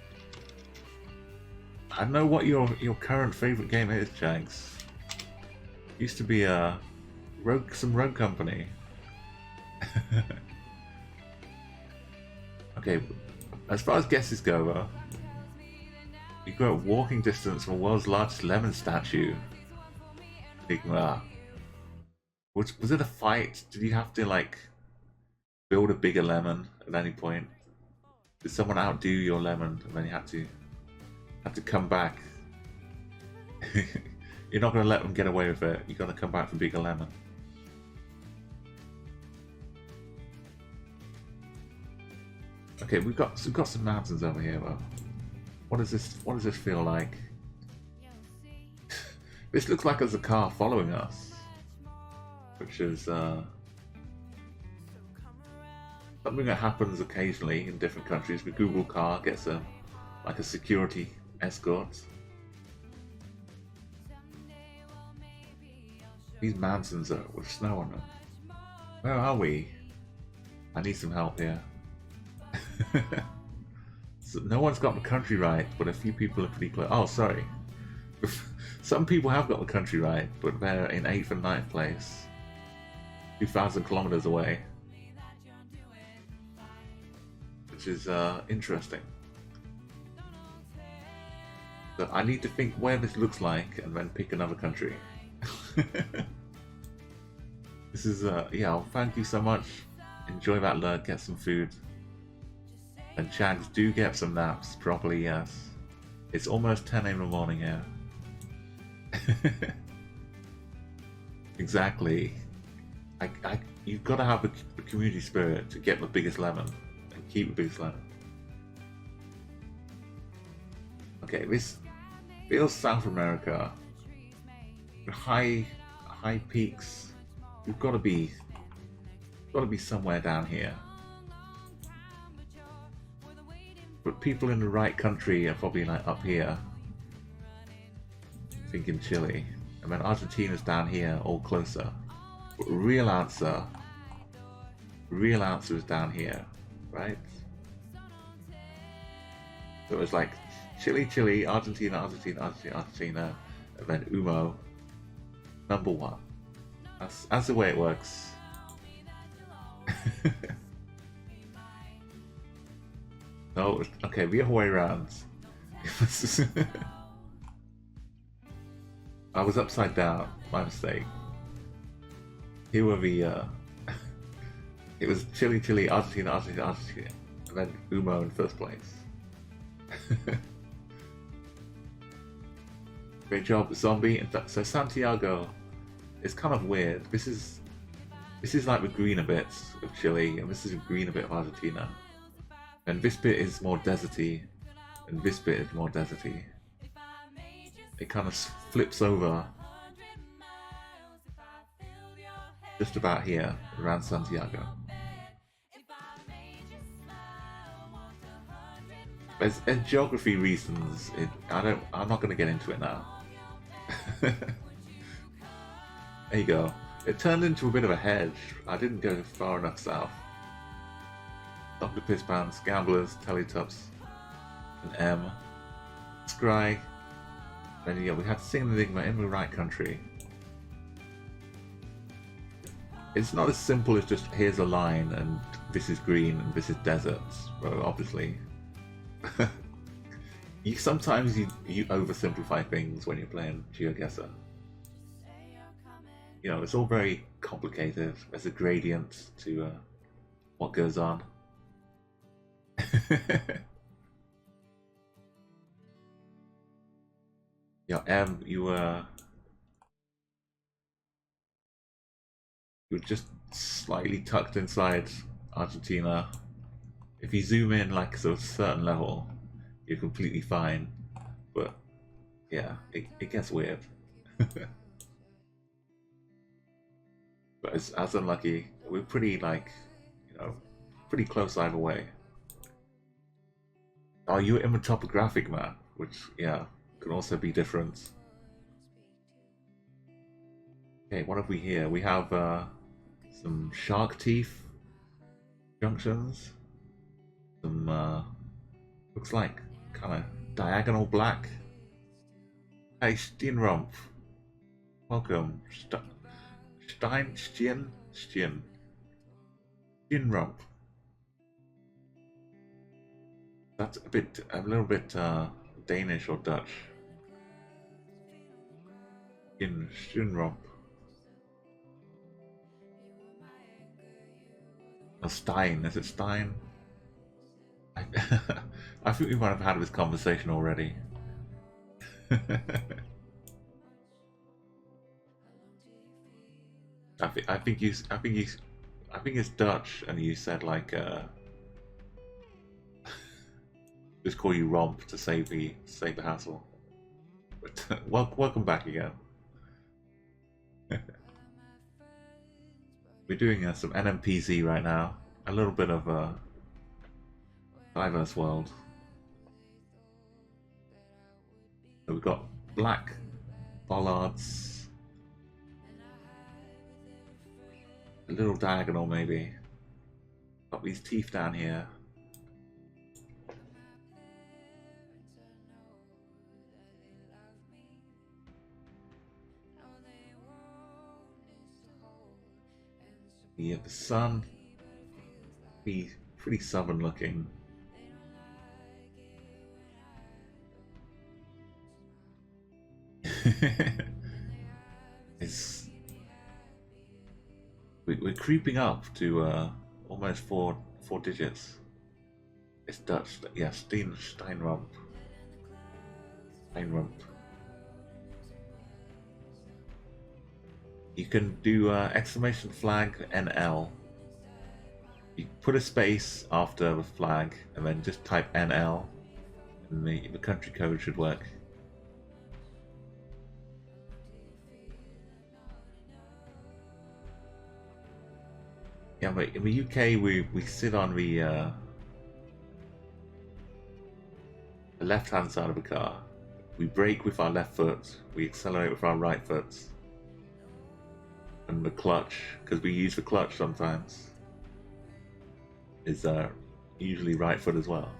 [SPEAKER 1] I don't know what your current favourite game is, Chags. Used to be some Rogue Company. Okay, as far as guesses go, though, you go at walking distance from the world's largest lemon statue. Was it a fight? Did you have to like build a bigger lemon at any point? Did someone outdo your lemon and then you had to come back? You're not going to let them get away with it. You're going to come back for bigger lemon. Okay, we've got some mountains over here though. What does this feel like? This looks like there's a car following us, which is something that happens occasionally in different countries. The Google car gets like a security escort. These mountains are with snow on them. Where are we? I need some help here. So no one's got the country right, but a few people are pretty close. Oh, sorry. Some people have got the country right, but they're in 8th and 9th place. 2,000 kilometers away. Which is interesting. So I need to think where this looks like and then pick another country. This is, yeah, well, thank you so much. Enjoy that lurk, get some food. And Chags, do get some naps properly, yes. It's almost 10 a.m. in the morning here. Exactly. You've got to have the community spirit to get the biggest lemon and keep the biggest lemon. Okay, this feels South America. High peaks. You've got to be somewhere down here. But people in the right country are probably like up here. Thinking Chile. And then Argentina's down here, all closer. But real answer is down here, right? So it's like Chile, Argentina, and then Umo, number 1. That's the way it works. No, okay, the other way around. I was upside down, my mistake. Here were the it was Chile, Argentina, and then Umo in first place. Great job, Zombie. In fact, so Santiago is kind of weird. This is like the greener bits of Chile, and this is the greener bit of Argentina. And this bit is more deserty, and this bit is more deserty. It kind of flips over just about here, around Santiago. There's geography reasons. I'm not going to get into it now. There you go. It turned into a bit of a hedge. I didn't go far enough south. Dr. Pisspants, Gamblers, Teletubs, and M. Scry. And yeah, we had to sing the Enigma in the right country. It's not as simple as just here's a line and this is green and this is desert. Well, obviously. Sometimes you oversimplify things when you're playing Geoguessr. You know, it's all very complicated. There's a gradient to what goes on. Yeah, M, you were just slightly tucked inside Argentina. If you zoom in like a certain level, you're completely fine. But yeah, it gets weird. But as unlucky, we're pretty pretty close either way. Oh, you're in the topographic map, which, yeah, can also be different. Okay, what have we here? We have some shark teeth junctions. Some, looks like kind of diagonal black. Hey, Steenrump. Welcome. Steenrump. That's a little bit Danish or Dutch. Steenrump. Or Stein, is it Stein? I think we might have had this conversation already. I think it's Dutch, and you said like just call you Romp to save the hassle. But welcome back again. We're doing some NMPZ right now. A little bit of a diverse world. So we've got black bollards, a little diagonal maybe. Got these teeth down here. Yeah, the sun be pretty southern looking. We're creeping up to almost four digits. It's Dutch, yeah. Steinrump. You can do exclamation flag NL. You put a space after the flag and then just type NL, and the country code should work. Yeah, but in the UK we sit on the left-hand side of the car. We brake with our left foot. We accelerate with our right foot. And the clutch, because we use the clutch sometimes, is usually right foot as well.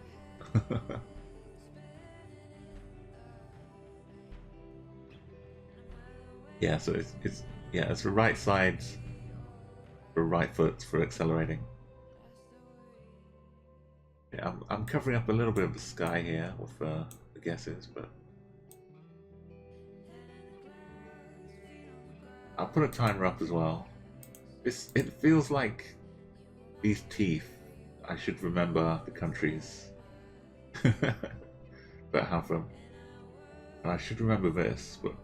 [SPEAKER 1] Yeah, so it's the right side for right foot for accelerating. Yeah, I'm covering up a little bit of the sky here with the guesses, but I'll put a timer up as well. It feels like these teeth. I should remember the countries that have them, and I should remember this. But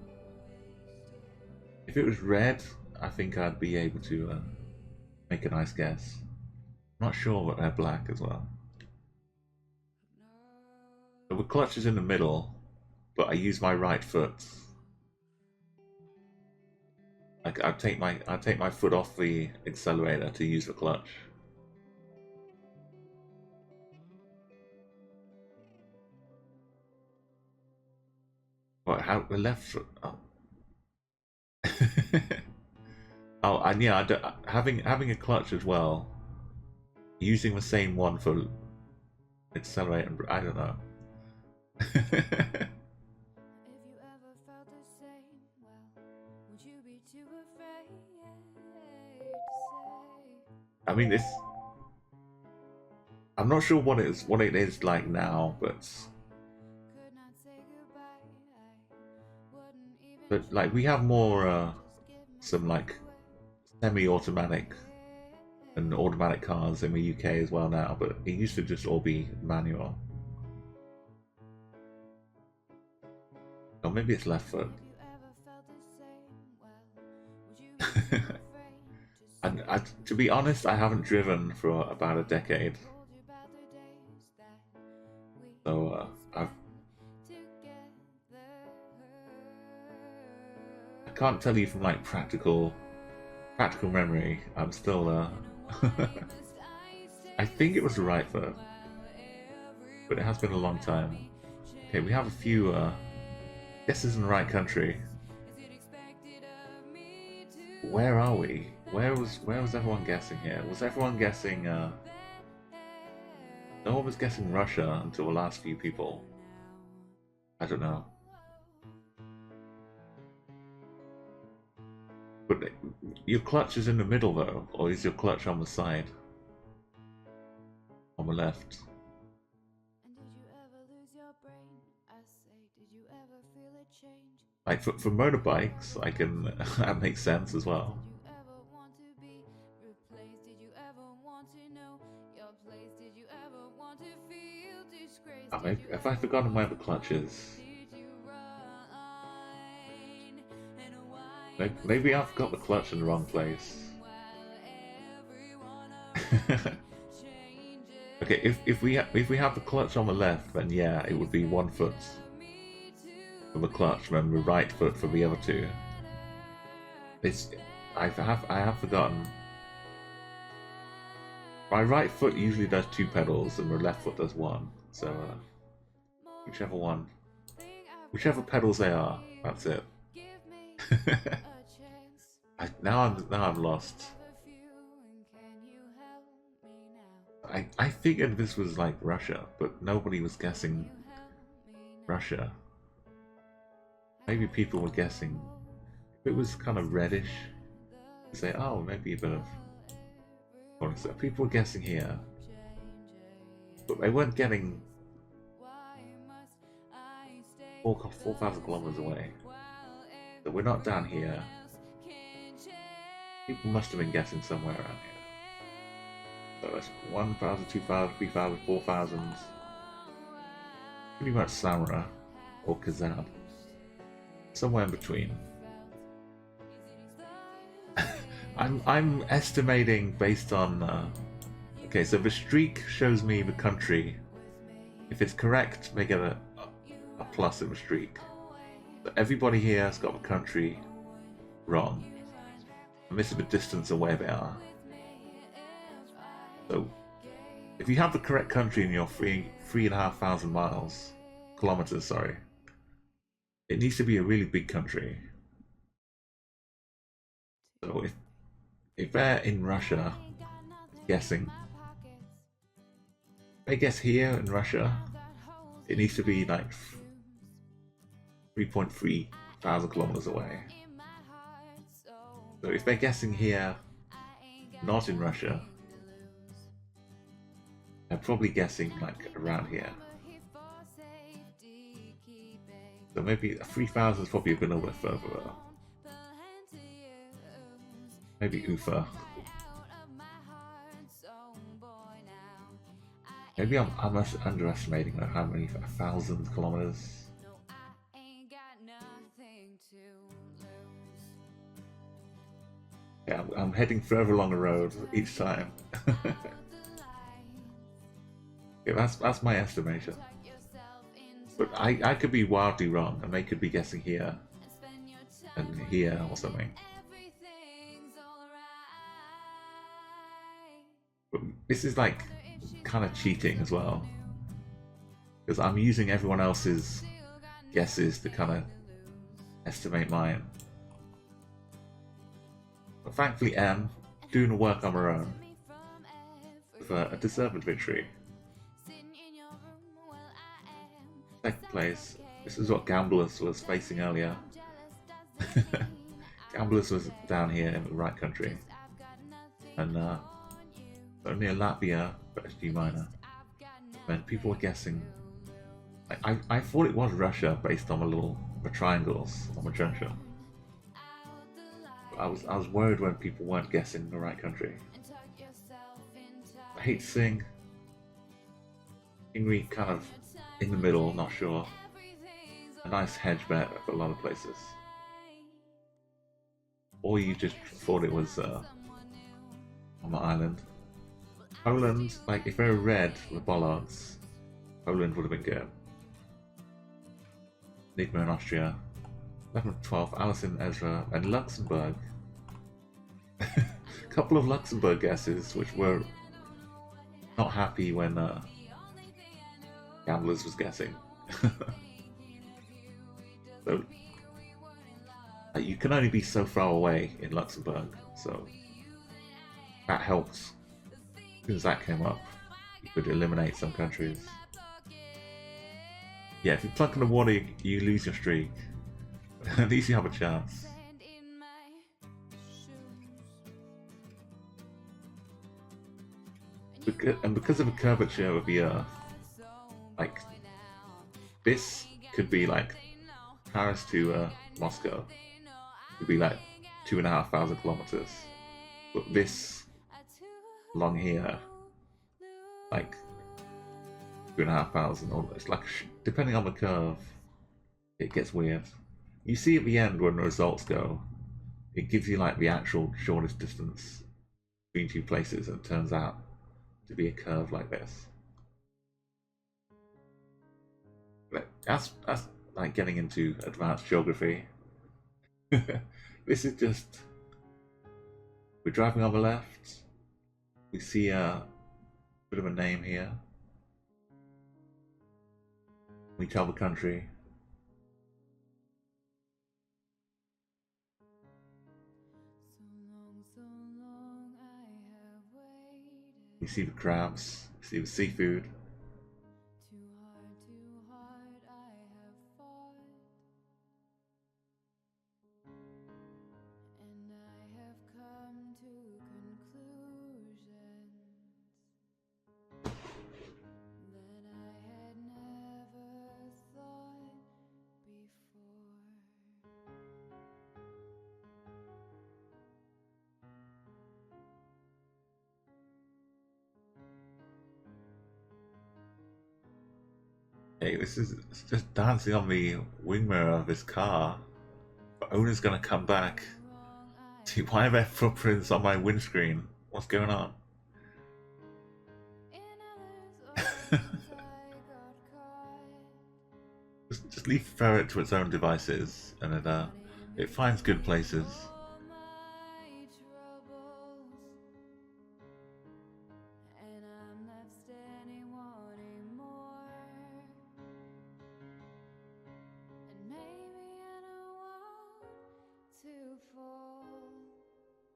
[SPEAKER 1] if it was red, I think I'd be able to make a nice guess. I'm not sure what they're black as well. So the clutch is in the middle, but I use my right foot. I take my foot off the accelerator to use the clutch. What? How the left foot? Oh. Oh, and yeah, having a clutch as well. Using the same one for accelerate and I don't know. I mean, I'm not sure what it is like now, but like we have more some like semi-automatic and automatic cars in the UK as well now, but it used to just all be manual. Or maybe it's left foot. And to be honest, I haven't driven for about a decade. So I can't tell you from like practical memory. I'm still I think it was the right foot, but it has been a long time. Okay, we have a few. This isn't the right country. Where are we? Where was everyone guessing here? Was everyone guessing? No one was guessing Russia until the last few people. I don't know. But your clutch is in the middle though, or is your clutch on the side? On the left. Like for motorbikes, I can that makes sense as well. Have I forgotten where the clutch is? Maybe I've got the clutch in the wrong place. Okay, if we have the clutch on the left, then yeah, it would be 1 foot for the clutch, then the right foot for the other two. I have forgotten. My right foot usually does 2 pedals, and the left foot does 1. So whichever pedals they are, that's it. Now I'm lost. I figured this was like Russia, but nobody was guessing Russia. Maybe people were guessing. If it was kind of reddish, say, oh, maybe a bit of. So people were guessing here, but they weren't getting 4,000 kilometers away. So we're not down here. People must have been guessing somewhere around here. So that's 1,000, 2,000, 3,000, 4,000. Pretty much Samara or Kazan. Somewhere in between. I'm estimating based on okay, so the streak shows me the country. If it's correct, they get a plus in the streak. So everybody here has got the country wrong. And this is the distance of where they are. So if you have the correct country in your 3,500 kilometers, sorry, it needs to be a really big country. So if they're in Russia, guessing, if they guess here in Russia, it needs to be like 3.3 thousand kilometers away. So if they're guessing here, not in Russia, they're probably guessing like around here. So maybe 3,000 is probably a little bit further though. Maybe Ufa. Maybe I'm underestimating like how many 1,000 kilometers. Yeah, I'm heading further along the road each time. Yeah, that's my estimation. But I could be wildly wrong, and they could be guessing here and here or something. But this is like kind of cheating as well, because I'm using everyone else's guesses to kind of estimate mine. But thankfully, doing the work on her own with a deserved victory. Second place. This is what Gamblers was facing earlier. Gamblers was down here in the right country, and only Latvia, but it's G minor. And people were guessing. I thought it was Russia based on the triangles on the junction. I was worried when people weren't guessing the right country. I hate to sing. Ingrid kind of in the middle, not sure. A nice hedge bet for a lot of places. Or you just thought it was on the island. Poland, like if they were red, the bollards, Poland would have been good. Enigma in Austria. 11th, 12th, Alison, Ezra, and Luxembourg. A couple of Luxembourg guesses, which were not happy when Gamblers was guessing. So you can only be so far away in Luxembourg, so that helps. As soon as that came up, you could eliminate some countries. Yeah, if you plug in the water, you lose your streak. At least you have a chance. And because of the curvature of the Earth, like this could be like Paris to Moscow, could be like 2,500 kilometers, but this along here, like 2,500, or it's like depending on the curve, it gets weird. You see at the end when the results go, it gives you like the actual shortest distance between two places, and it turns out to be a curve like this. That's like getting into advanced geography. This is just, we're driving on the left. We see a bit of a name here. We tell the country. You see the crabs. You see the seafood. Hey, this is just dancing on the wing mirror of this car. The owner's gonna come back. See, why are there footprints on my windscreen? What's going on? just leave ferret to its own devices, and it finds good places.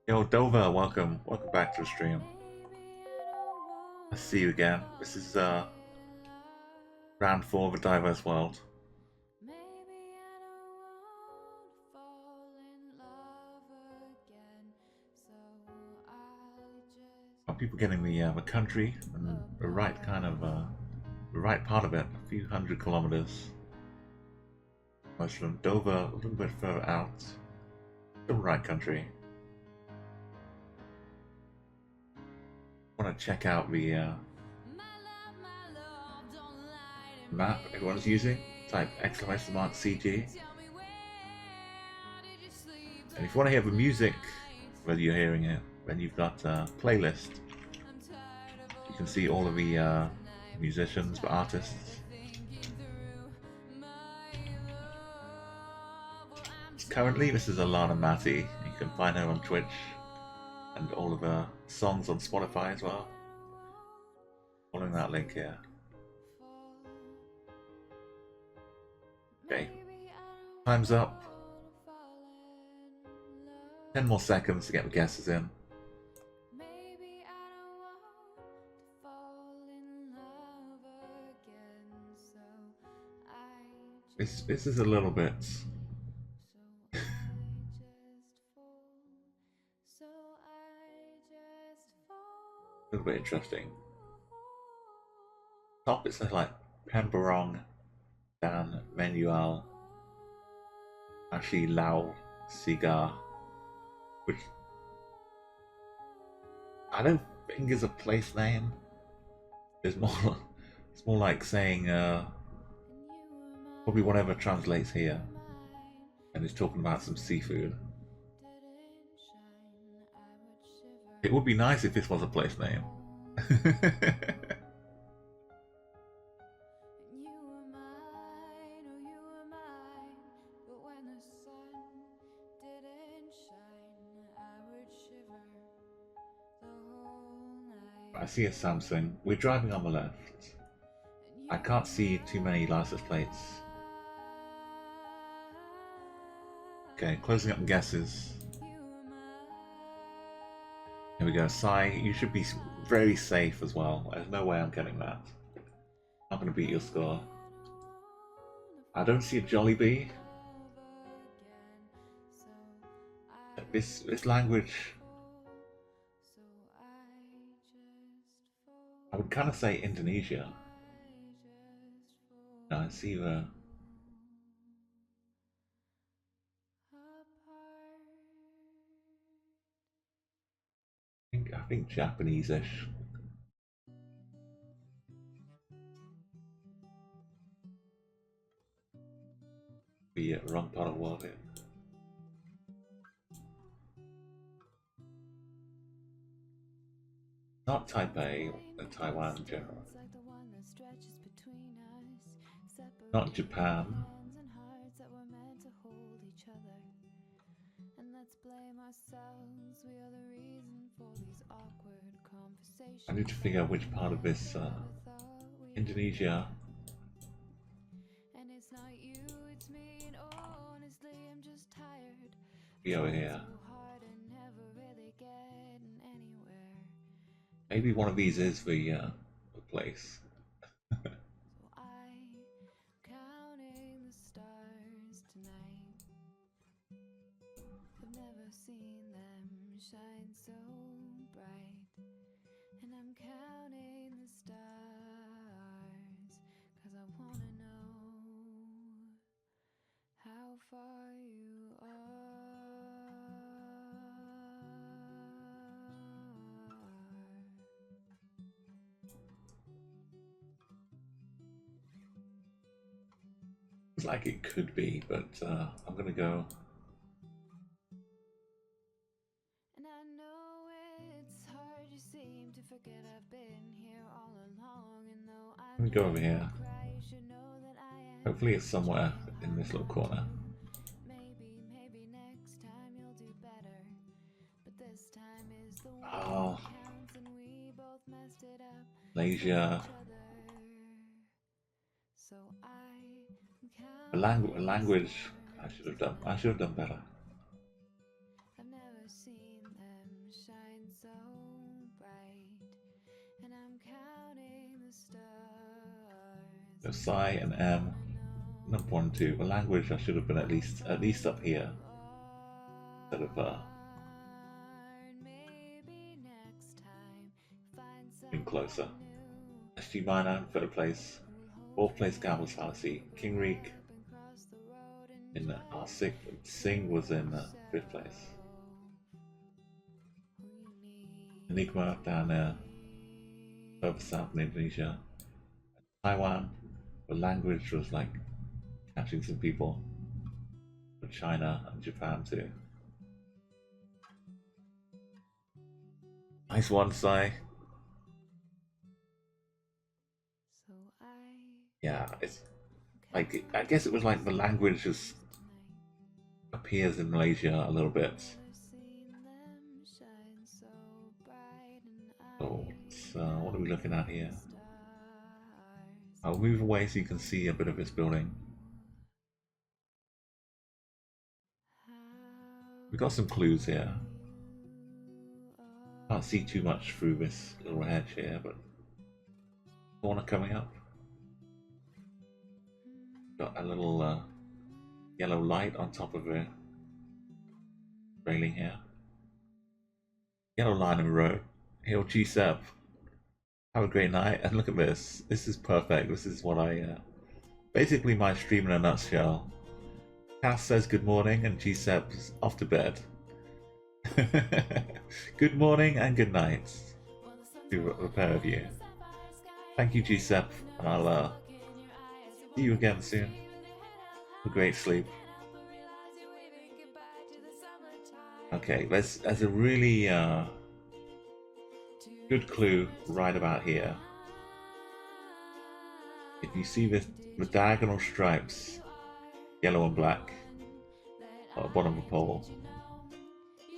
[SPEAKER 1] Yo, Dover, welcome back to the stream. I see you again. This is round 4 of a diverse world. Are people getting the country and the right kind of the right part of it? A few hundred kilometers. Most from Dover, a little bit further out. The right country. Want to check out the map everyone's using? Type !CG. And if you want to hear the music, whether you're hearing it, then you've got a playlist. You can see all of the musicians, the artists. Currently, this is Alana Matty. You can find her on Twitch and all of her songs on Spotify as well. Following that link here. Okay, time's up. 10 more seconds to get the guesses in. This is a little bit interesting. Top it says like Pemberong Dan Menual Ashi Lao Cigar, which I don't think is a place name. It's more like saying probably whatever translates here, and it's talking about some seafood. It would be nice if this was a place name. I see a Samsung. We're driving on the left. I can't see too many license plates. Okay, closing up guesses. Here we go. Sai, you should be very safe as well. There's no way I'm getting that. I'm not going to beat your score. I don't see a Jollibee. This language, I would kind of say Indonesia. No, I see the. I think Japanese-ish. Be wrong part of the world here. Not Taipei, and Taiwan in general. Not Japan. I need to figure out which part of this Indonesia. Be over here. Maybe one of these is the place. It's like it could be, but I'm gonna go. Let me go over here. Hopefully it's somewhere in this little corner. Oh, Malaysia. A language. I should have done better. So Psy and M, not 1, 2. A language I should have been at least up here instead of being closer. SG Minor, 3rd place. 4th place Gambler's Fallacy. King Reek in R6. Sing was in 5th place. Enigma down there, further south in Indonesia. Taiwan, the language was like catching some people. But China and Japan too. Nice one, Sai. Yeah, it's like, I guess it was like the language just appears in Malaysia a little bit. So what are we looking at here? I'll move away so you can see a bit of this building. We've got some clues here. Can't see too much through this little hedge here, but corner coming up. Got a little yellow light on top of the railing here. Yellow line in the road. Hey, G7. Have a great night, and look at this. This is perfect. This is what I basically my stream in a nutshell. Cass says good morning, and G7's off to bed. Good morning and good night to a pair of you. Thank you, G7, and I'll see you again soon. Have a great sleep. Okay, there's a really good clue right about here. If you see the diagonal stripes, yellow and black, at the bottom of the pole,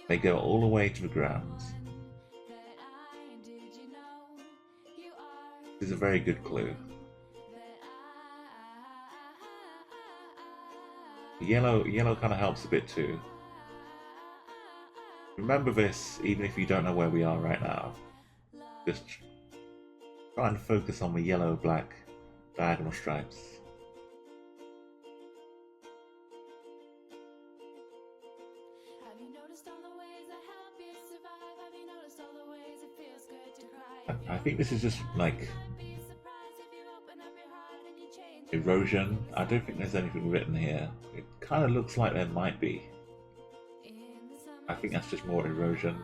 [SPEAKER 1] they go all the way to the ground. This is a very good clue. Yellow kind of helps a bit too. Remember this even if you don't know where we are right now. Just try and focus on the yellow-black diagonal stripes. I think this is just like erosion. I don't think there's anything written here. It kind of looks like there might be. I think that's just more erosion.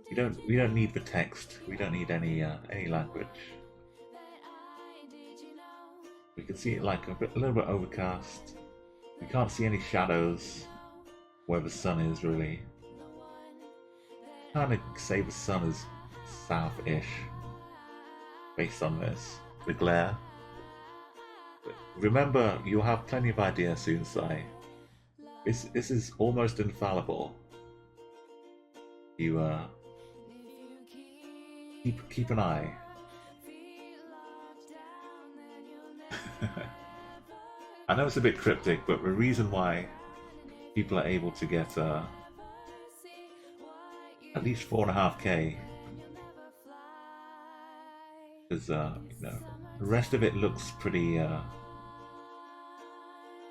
[SPEAKER 1] We don't need the text. We don't need any language. We can see it like a little bit overcast. We can't see any shadows where the sun is really. Kind of say the sun is south-ish based on this, the glare. But remember, you'll have plenty of ideas soon, Si. This is almost infallible. You keep an eye. I know it's a bit cryptic, but the reason why people are able to get at least 4.5K is you know, the rest of it looks pretty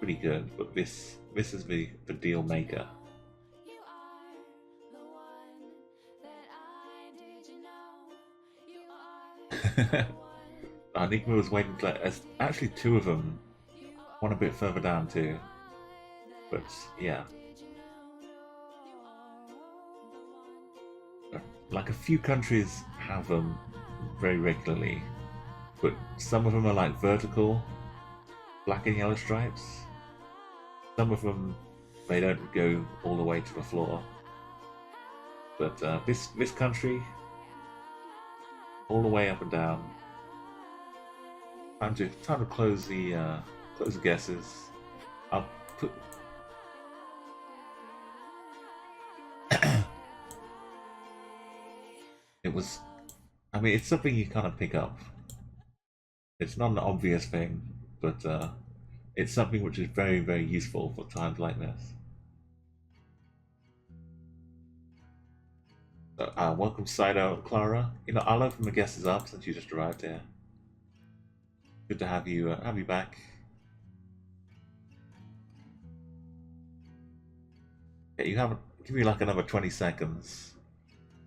[SPEAKER 1] good, but this is the deal maker. Enigma was waiting for there's actually two of them, one a bit further down too, but yeah, like a few countries have them very regularly, but some of them are like vertical black and yellow stripes. Some of them, they don't go all the way to the floor, but this country, all the way up and down. Time to close the guesses. I'll put. It was. I mean, it's something you kind of pick up. It's not an obvious thing, but it's something which is very, very useful for times like this. Welcome, Sido and Clara. You know, I'll open the guesses up since you just arrived here. Good to have you back. Yeah, you have give me like another 20 seconds.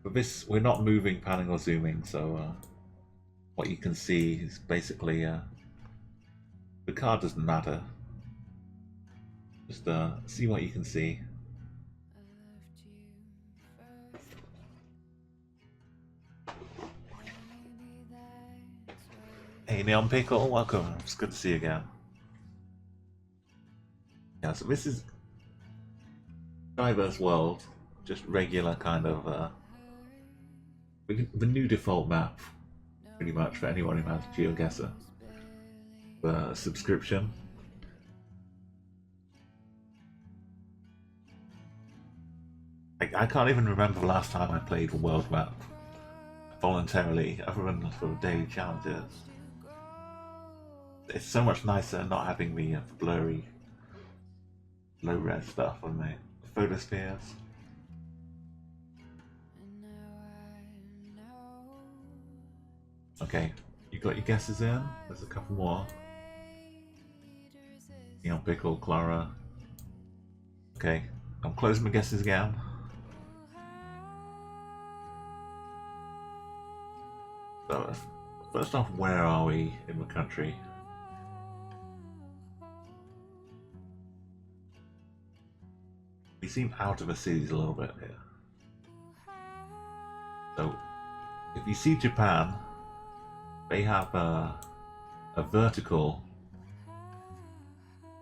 [SPEAKER 1] But this, we're not moving, panning, or zooming, so what you can see is basically the card doesn't matter. Just see what you can see. Hey Neon Pickle, welcome. It's good to see you again. Yeah, so this is diverse world, just regular kind of the new default map, pretty much for anyone who has Geoguessr. The subscription. I can't even remember the last time I played a world map voluntarily, other than for daily challenges. It's so much nicer not having the blurry, low-res stuff on the photospheres. Okay, you got your guesses in? There's a couple more. Neon Pickle, Clara. Okay, I'm closing my guesses again. So, first off, where are we in the country? We seem out of the cities a little bit here. So, if you see Japan, they have a vertical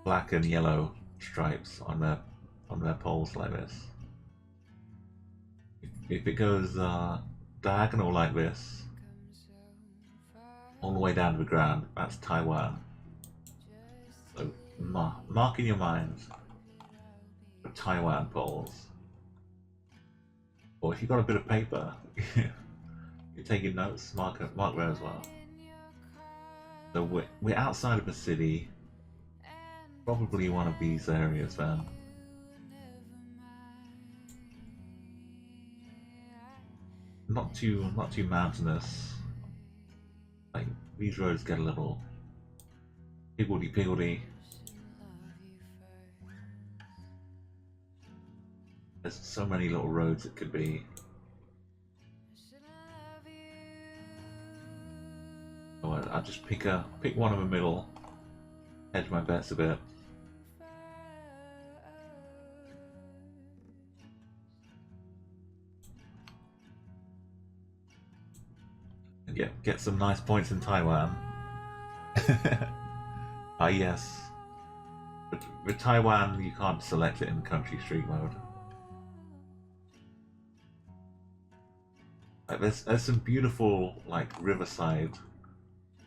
[SPEAKER 1] black and yellow stripes on their poles like this. If it goes diagonal like this, all the way down to the ground, that's Taiwan. So mark in your mind the Taiwan poles. Or if you've got a bit of paper, you You're taking notes, mark there as well. So we're outside of the city, probably one of these areas then. Not too mountainous. Like these roads get a little higgledy-piggledy. There's so many little roads it could be. Oh, I'll just pick one in the middle, hedge my bets a bit. And get some nice points in Taiwan. Ah yes. But with Taiwan you can't select it in country street mode. Like there's some beautiful like riverside.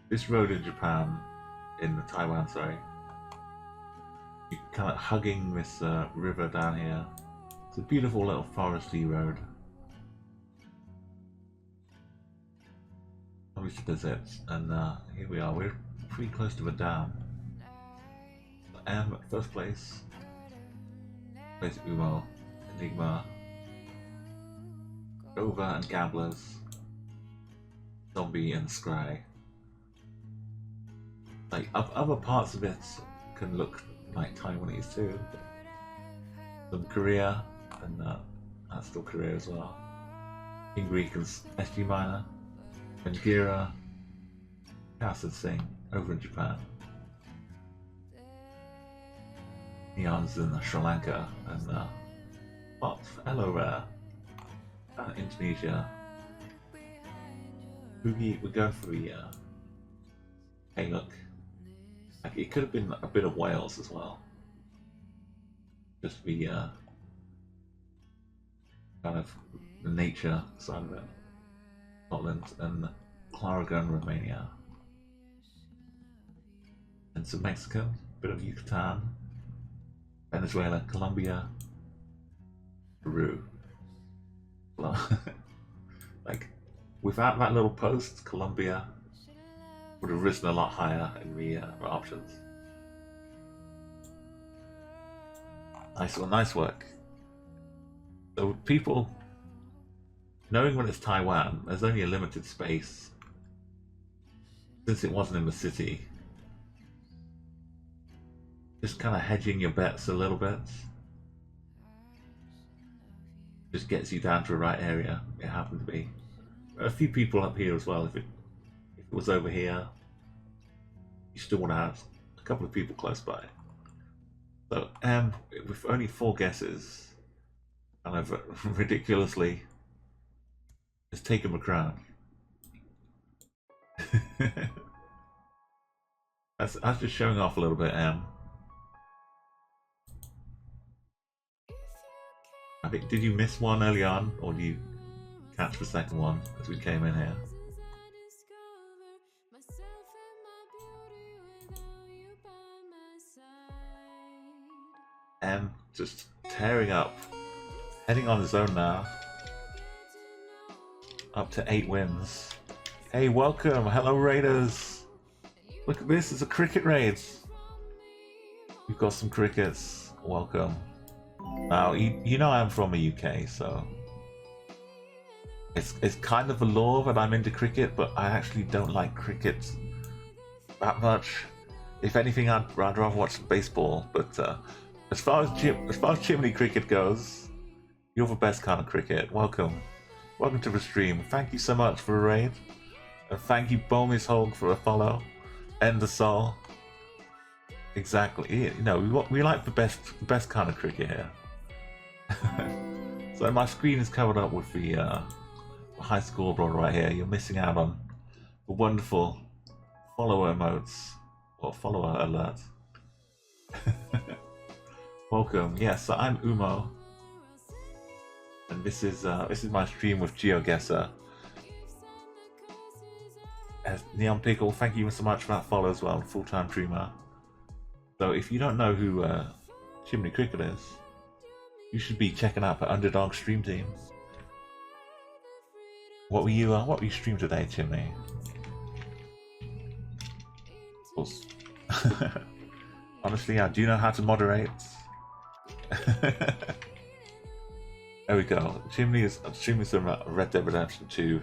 [SPEAKER 1] This road in Japan, in Taiwan, sorry. You're kind of hugging this river down here. It's a beautiful little foresty road. Obviously there's it, and here we are. We're pretty close to the dam. First place. Place Umo, Enigma, Rover and Gamblers, Zombie and Scry. Like other parts of it can look like Taiwanese too. Some Korea, and that's still Korea as well. In Greek is SG Minor, and Gira, House and Sing over in Japan. Neon's in Sri Lanka, and hello Rare, Indonesia. We're going for the hey look. Like it could have been a bit of Wales as well. Just the kind of the nature side of it. Scotland and Claragon, Romania. And some Mexico, bit of Yucatan, Venezuela, Colombia, Peru. Well, like without that little post, Colombia would have risen a lot higher in the options. Nice work. So people, knowing when it's Taiwan, there's only a limited space. Since it wasn't in the city, just kind of hedging your bets a little bit. Just gets you down to the right area. It happened to be. A few people up here as well. If it was over here, you still want to have a couple of people close by. So, with only 4 guesses, kind of ridiculously, just taken the crown. that's just showing off a little bit, I think, did you miss one early on, or did you catch the second one as we came in here? Just tearing up, heading on his own now, up to 8 wins. Hey, welcome, hello Raiders. Look at this, it's a cricket raid. We've got some crickets, welcome. Now, you know I'm from the UK, so it's kind of a law that I'm into cricket, but I actually don't like cricket that much. If anything, I'd rather watch baseball, but as far as chimney cricket goes, you're the best kind of cricket. Welcome to the stream. Thank you so much for a raid, and thank you Bomis Hog for a follow. End the soul. Exactly. You know, we like the best kind of cricket here. So my screen is covered up with the high scoreboard right here. You're missing out on the wonderful follower emotes or follower alert. Welcome. Yes, so I'm Umo, and this is my stream with Geoguessr. As Neon Pickle, thank you so much for that follow as well, full-time streamer. So if you don't know who Chimney Cricket is, you should be checking out the Underdog stream team. What were you streaming today, Chimney? Honestly, do you know how to moderate? There we go. Chimney is streaming some Red Dead Redemption 2.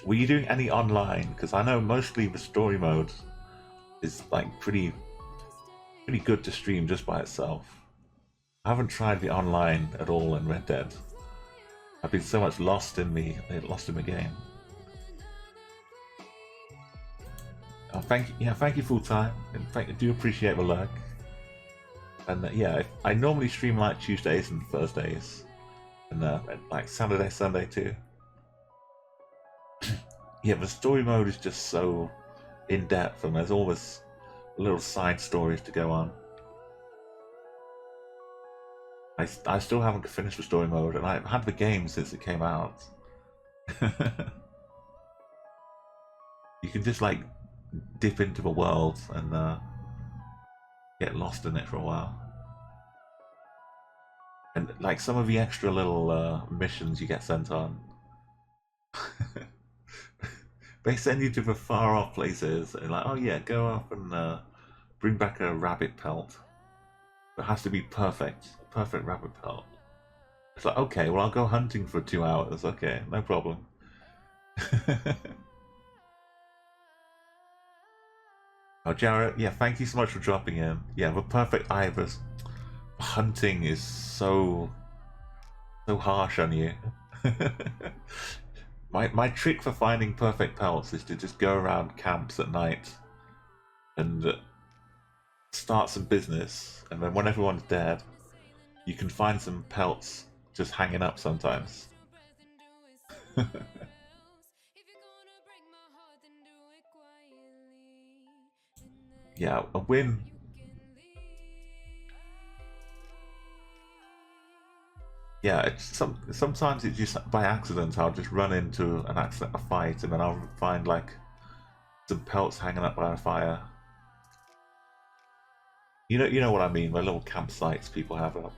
[SPEAKER 1] Were you doing any online? Because I know mostly the story mode is like pretty good to stream just by itself. I haven't tried the online at all in Red Dead. I've been so much lost in the game. Oh, thank you full time, and I do appreciate the lurk. And yeah, I normally stream like Tuesdays and Thursdays, and like Saturday, Sunday too. Yeah, the story mode is just so in depth, and there's always little side stories to go on. I still haven't finished the story mode, and I've had the game since it came out. You can just like dip into the world and get lost in it for a while. And like some of the extra little missions you get sent on, they send you to the far off places and like, oh yeah, go up and bring back a rabbit pelt. It has to be perfect rabbit pelt. It's like, okay, well I'll go hunting for 2 hours. Okay, no problem. Oh, Jared, yeah, thank you so much for dropping in. Yeah, the perfect ibis hunting is so harsh on you. My trick for finding perfect pelts is to just go around camps at night and start some business, and then when everyone's dead, you can find some pelts just hanging up sometimes. Yeah, a win. Yeah, sometimes it's just by accident. I'll just run into a fight, and then I'll find like some pelts hanging up by a fire. You know what I mean? The little campsites people have up.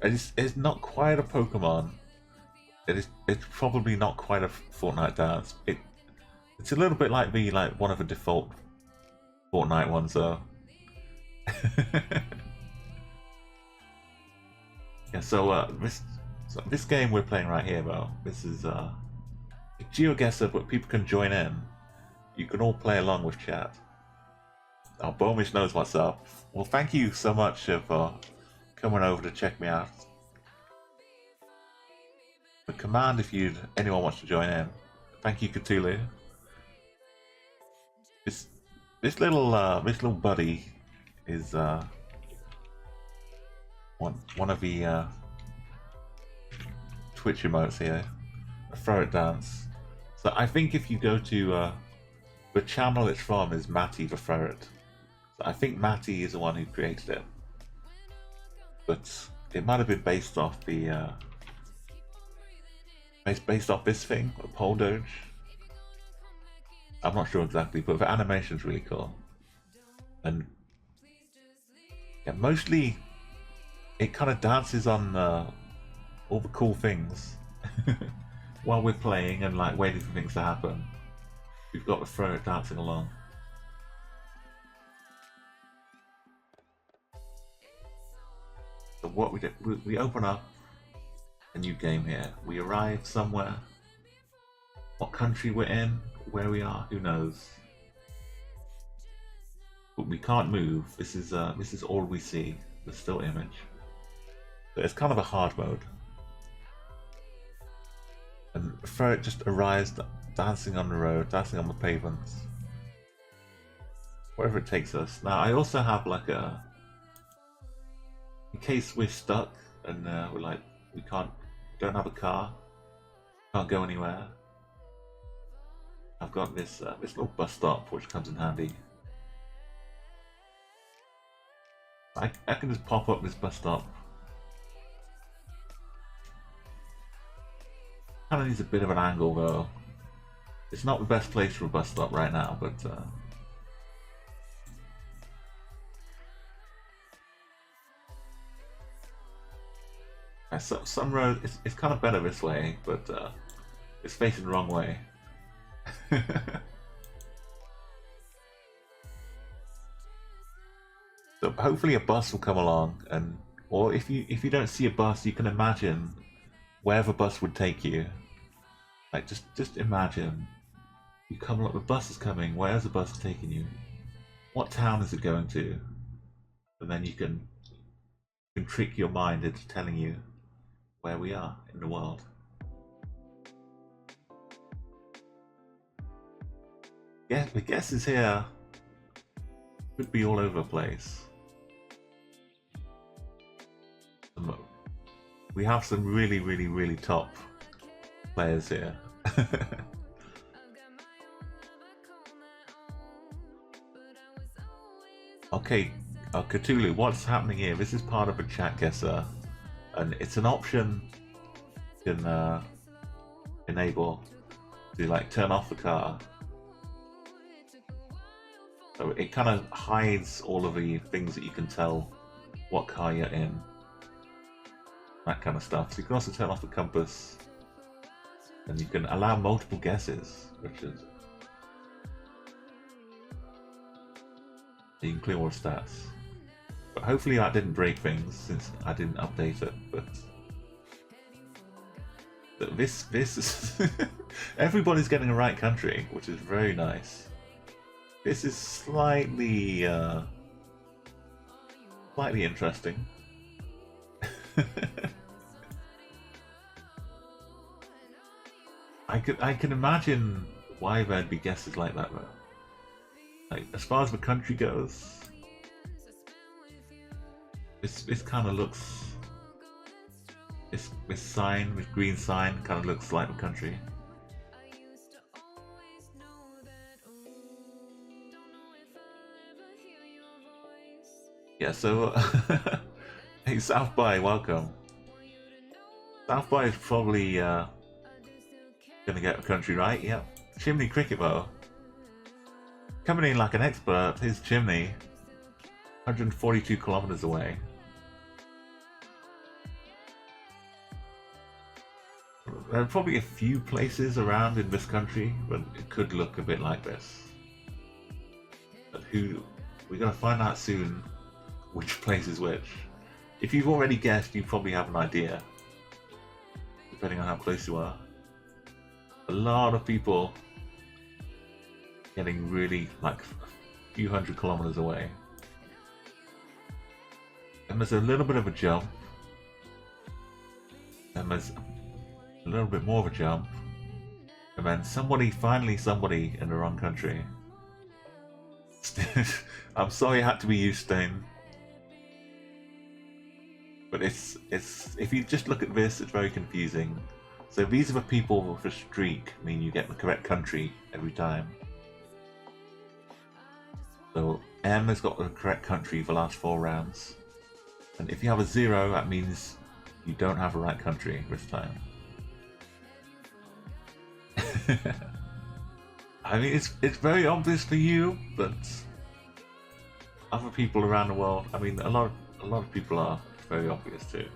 [SPEAKER 1] It's not quite a Pokemon. It's probably not quite a Fortnite dance. It's a little bit like one of the default Fortnite ones though. Yeah, so this game we're playing right here though, this is Geoguessr, but people can join in. You can all play along with chat. Oh, Bomish knows what's up. Well, thank you so much for coming over to check me out. The command if anyone wants to join in. Thank you, Cthulhu. This little buddy is one of the Twitch emotes here. A throw it dance. So I think if you go to the channel it's from is Matty the Ferret. So I think Matty is the one who created it. But it might have been based off the based off this thing, a pole doge. I'm not sure exactly, but the animation's really cool. And yeah, mostly it kind of dances on all the cool things while we're playing and like waiting for things to happen. We've got the ferret dancing along. So what we do, we open up a new game here. We arrive somewhere. What country we're in, where we are, who knows? But we can't move. This is all we see. The still image. So it's kind of a hard mode. And Ferret just arrives dancing on the road, dancing on the pavements. Wherever it takes us. Now I also have like in case we're stuck and we're like, don't have a car, can't go anywhere. I've got this little bus stop which comes in handy. I can just pop up this bus stop. Kind of needs a bit of an angle though. It's not the best place for a bus stop right now, but Some road it's kind of better this way, but it's facing the wrong way. So hopefully a bus will come along, and or if you don't see a bus, you can imagine where the bus would take you. Like just imagine you come along, the bus is coming. Where's the bus taking you? What town is it going to? And then you can trick your mind into telling you where we are in the world. Yeah, the guesses here could be all over the place. We have some really top players here. Okay, Cthulhu, what's happening here? This is part of a Chatguessr, and it's an option you can enable to like turn off the car. So it kind of hides all of the things that you can tell what car you're in, that kind of stuff. So you can also turn off the compass, and you can allow multiple guesses, which is you can clear all the stats. But hopefully that didn't break things since I didn't update it. But this is everybody's getting the right country, which is very nice. This is slightly interesting. I can imagine why there'd be guesses like that though. Like as far as the country goes, this kind of looks this sign, this green sign, kind of looks like the country. Yeah, so hey, South by, welcome. South by is probably gonna get the country right. Yep. Chimney Cricket though, coming in like an expert. Here's Chimney, 142 kilometers away. There are probably a few places around in this country, but it could look a bit like this. But we're gonna find out soon. Which place is which? If you've already guessed, you probably have an idea, depending on how close you are. A lot of people getting really like a few hundred kilometers away. And there's a little bit of a jump. And there's a little bit more of a jump. And then finally somebody in the wrong country. I'm sorry it had to be you, Stain. But it's if you just look at this, it's very confusing. So these are the people with a streak, mean you get the correct country every time. So M has got the correct country for the last 4 rounds. And if you have a 0, that means you don't have the right country this time. I mean, it's very obvious for you, but other people around the world, I mean, a lot of people are. Very obvious too.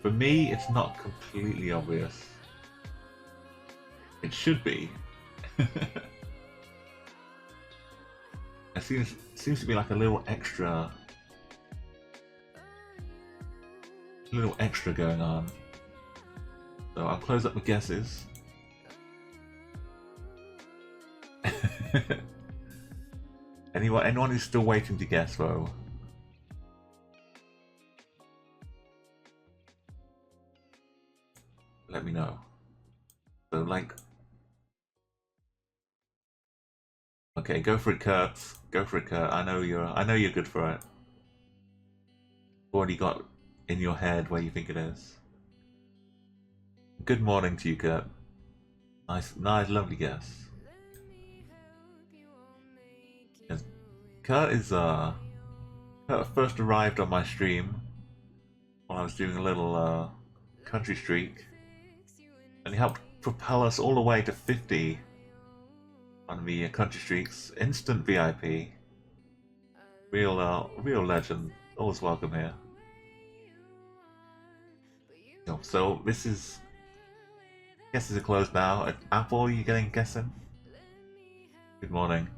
[SPEAKER 1] For me, it's not completely obvious. It should be. It seems to be like a little extra going on. So I'll close up the guesses. Anyone who's still waiting to guess though, let me know. So like, okay, go for it, Kurt. Go for it, Kurt. I know you're good for it. Already got in your head where you think it is. Good morning to you, Kurt. Nice, lovely guess. Yes. Kurt first arrived on my stream when I was doing a little country streak. And he helped propel us all the way to 50 on the country streaks. Instant VIP. Real legend. Always welcome here. So this is guesses are closed now. Apple, are you getting guessing? Good morning.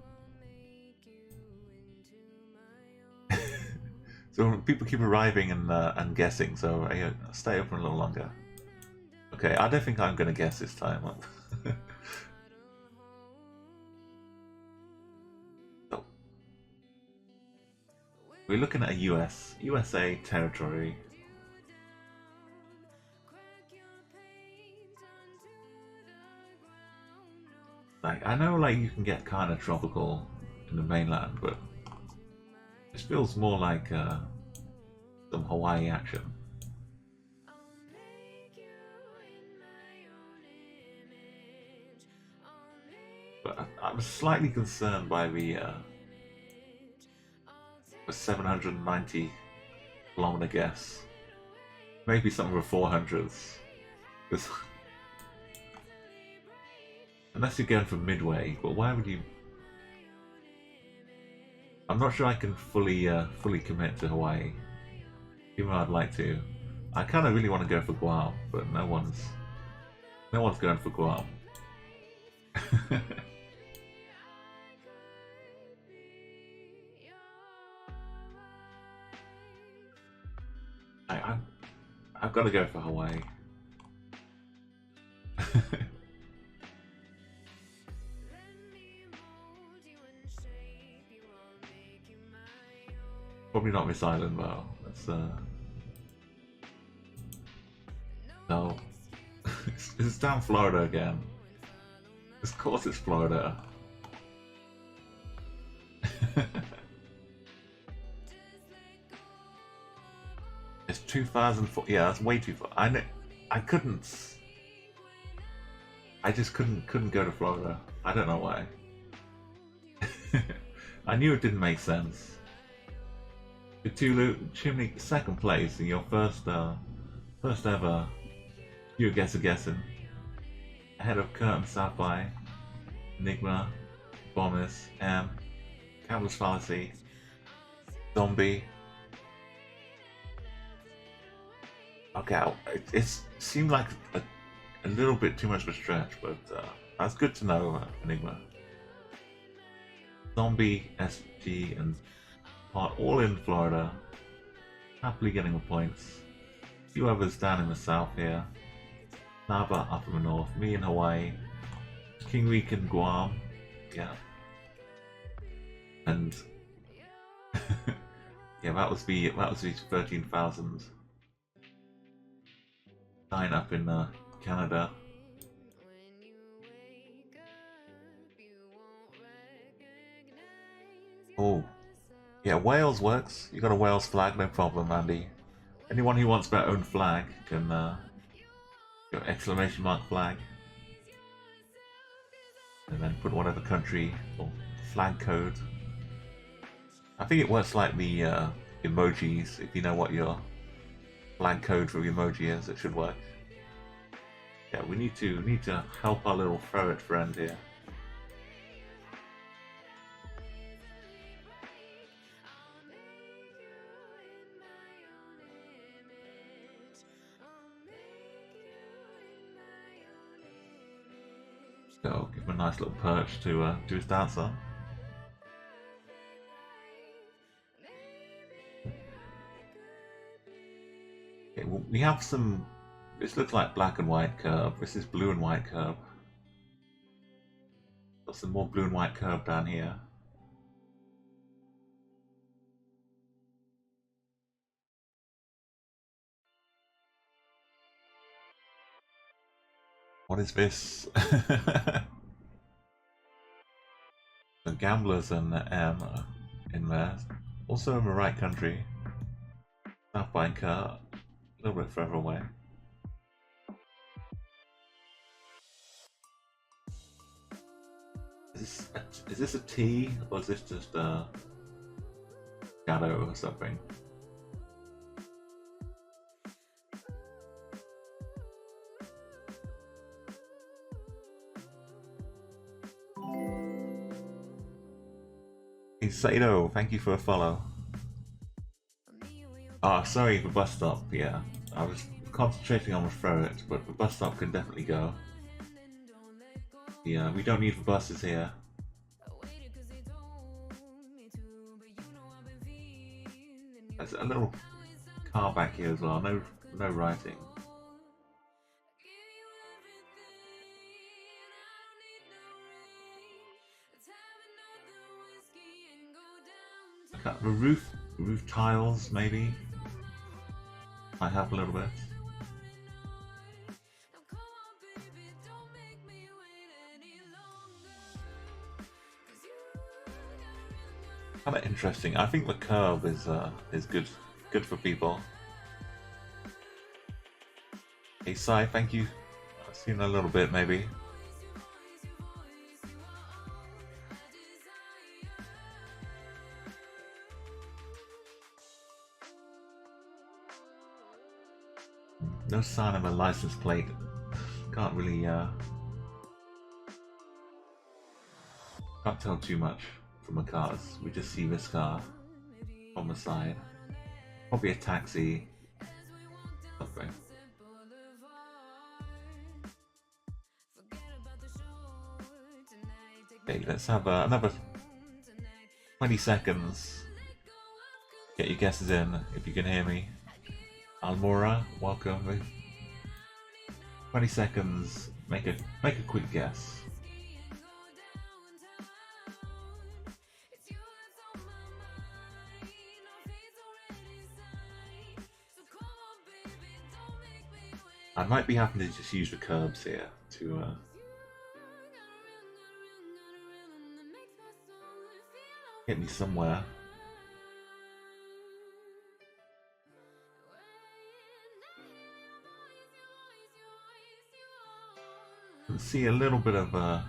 [SPEAKER 1] So people keep arriving and guessing. So stay open a little longer. Okay, I don't think I'm gonna guess this time. So, we're looking at a USA territory. Like, I know, like, you can get kind of tropical in the mainland, but this feels more like some Hawaii action. But I'm slightly concerned by the 790-kilometer guess. Maybe some of the 400s. Because unless you're going for midway, but why would you? I'm not sure I can fully commit to Hawaii. Even though I'd like to. I kind of really want to go for Guam, but no one's going for Guam. I've got to go for Hawaii. Probably not Miss Island though. That's no. It's down Florida again. Of course it's Florida. It's 2004. Yeah, that's way too far. I couldn't. I just couldn't go to Florida. I don't know why. I knew it didn't make sense. Cthulhu, Chimney, second place in your first ever Geoguessr guessing. Ahead of Curtain Sapphire, Enigma, Bombus, M, Campbell's Fallacy, Zombie. Okay, it seemed like a little bit too much of a stretch, but that's good to know, Enigma. Zombie, SG, and Part all in Florida. Happily getting the points. A few others down in the south here. Naba up in the north. Me in Hawaii. King Week in Guam. Yeah. And yeah, that was the 13,000. 9 up in Canada. Oh. Yeah, Wales works. You got a Wales flag, no problem, Andy. Anyone who wants their own flag can go exclamation mark flag. And then put whatever country or flag code. I think it works like the emojis. If you know what your flag code for the emoji is, it should work. Yeah, we need to help our little ferret friend here. So give him a nice little perch to do his dance on. Okay, well, we have some. This looks like black and white curve. This is blue and white curve. Got some more blue and white curve down here. What is this? The gamblers and the M in there. Also in the right country. South by car, a little bit further away. Is this a T or is this just a shadow or something? Hey Sato, thank you for a follow. Oh, sorry, the bus stop. Yeah, I was concentrating on the throw it, but the bus stop can definitely go. Yeah, we don't need the buses here. There's a little car back here as well. No writing. Look at the roof tiles maybe. I have a little bit. Kind of interesting. I think the curve is good for people. Hey Sai, thank you. I've seen a little bit maybe. No sign of a license plate. Can't really can't tell too much from the cars. We just see this car on the side. Probably a taxi. Something. Okay, let's have another 20 seconds. Get your guesses in if you can hear me. Almora, welcome. 20 seconds. Make a quick guess. I might be having to just use the curbs here to get me somewhere. I can see a little bit of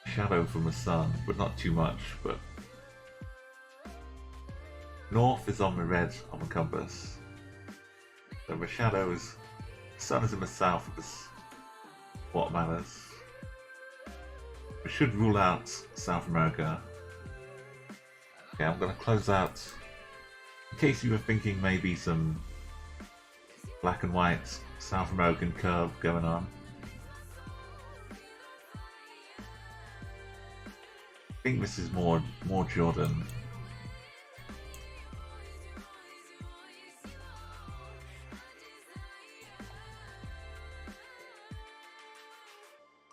[SPEAKER 1] shadow from the sun, but not too much. But north is on the red on the compass, so the shadows. The sun is in the south. Is what matters. We should rule out South America. Okay, I'm going to close out. In case you were thinking maybe some black and white South American curve going on. I think this is more Jordan.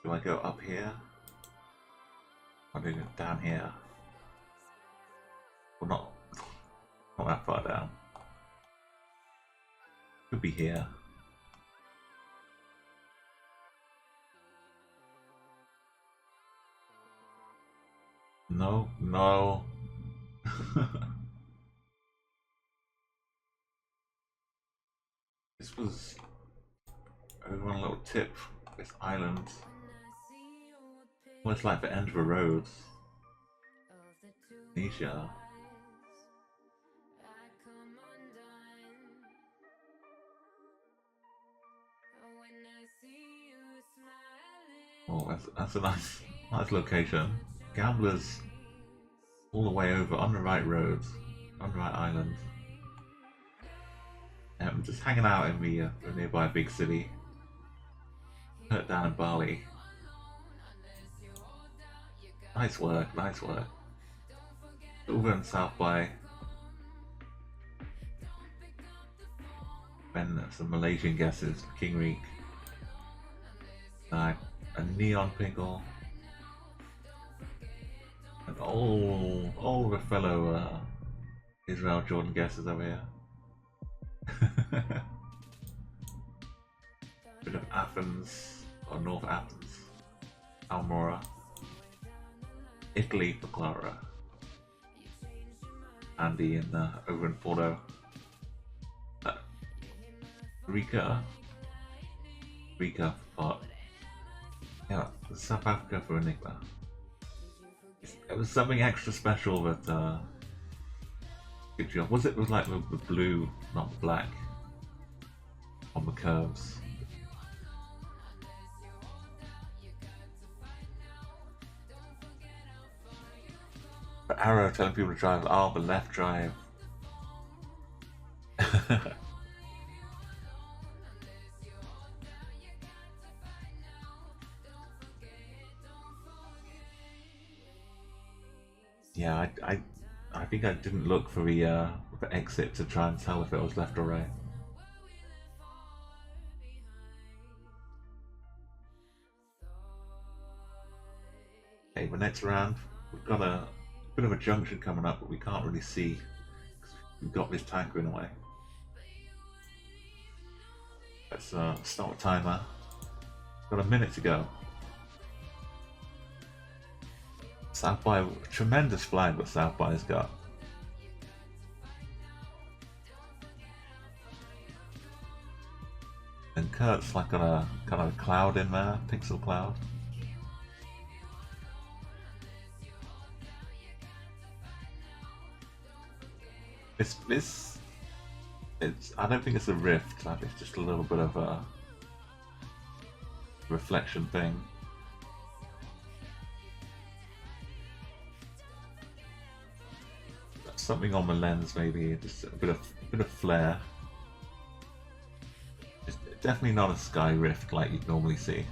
[SPEAKER 1] Do I go up here? Or do I go down here? Well, not that far down. Could be here. No. This was one little tip. This island, almost like the end of a road. Indonesia. Oh, that's a nice location. Gamblers all the way over on the right road, on the right island. Just hanging out in the nearby big city. Down in Bali. Nice work. Over in South by when some Malaysian guesses, King Reek. A neon pickle. And all the fellow Israel Jordan guesses over here. Bit of Athens, or North Athens, Almora, Italy for Clara, Andy in over in Porto, Rica for Pot, yeah, South Africa for Enigma. It was something extra special that good job. Was it like the blue, not the black, on the curves? The arrow telling people to drive, the left drive. Yeah, I think I didn't look for the for exit to try and tell if it was left or right. Okay, the next round, we've got a bit of a junction coming up, but we can't really see because we've got this tanker in the way. Let's start the timer. Got a minute to go. South by, tremendous flag that South by has got. And Kurt's like got a kind of a cloud in there, pixel cloud. It's I don't think it's a rift. I think it's just a little bit of a reflection thing. Something on the lens, maybe just a bit of flare. It's definitely not a sky rift like you'd normally see.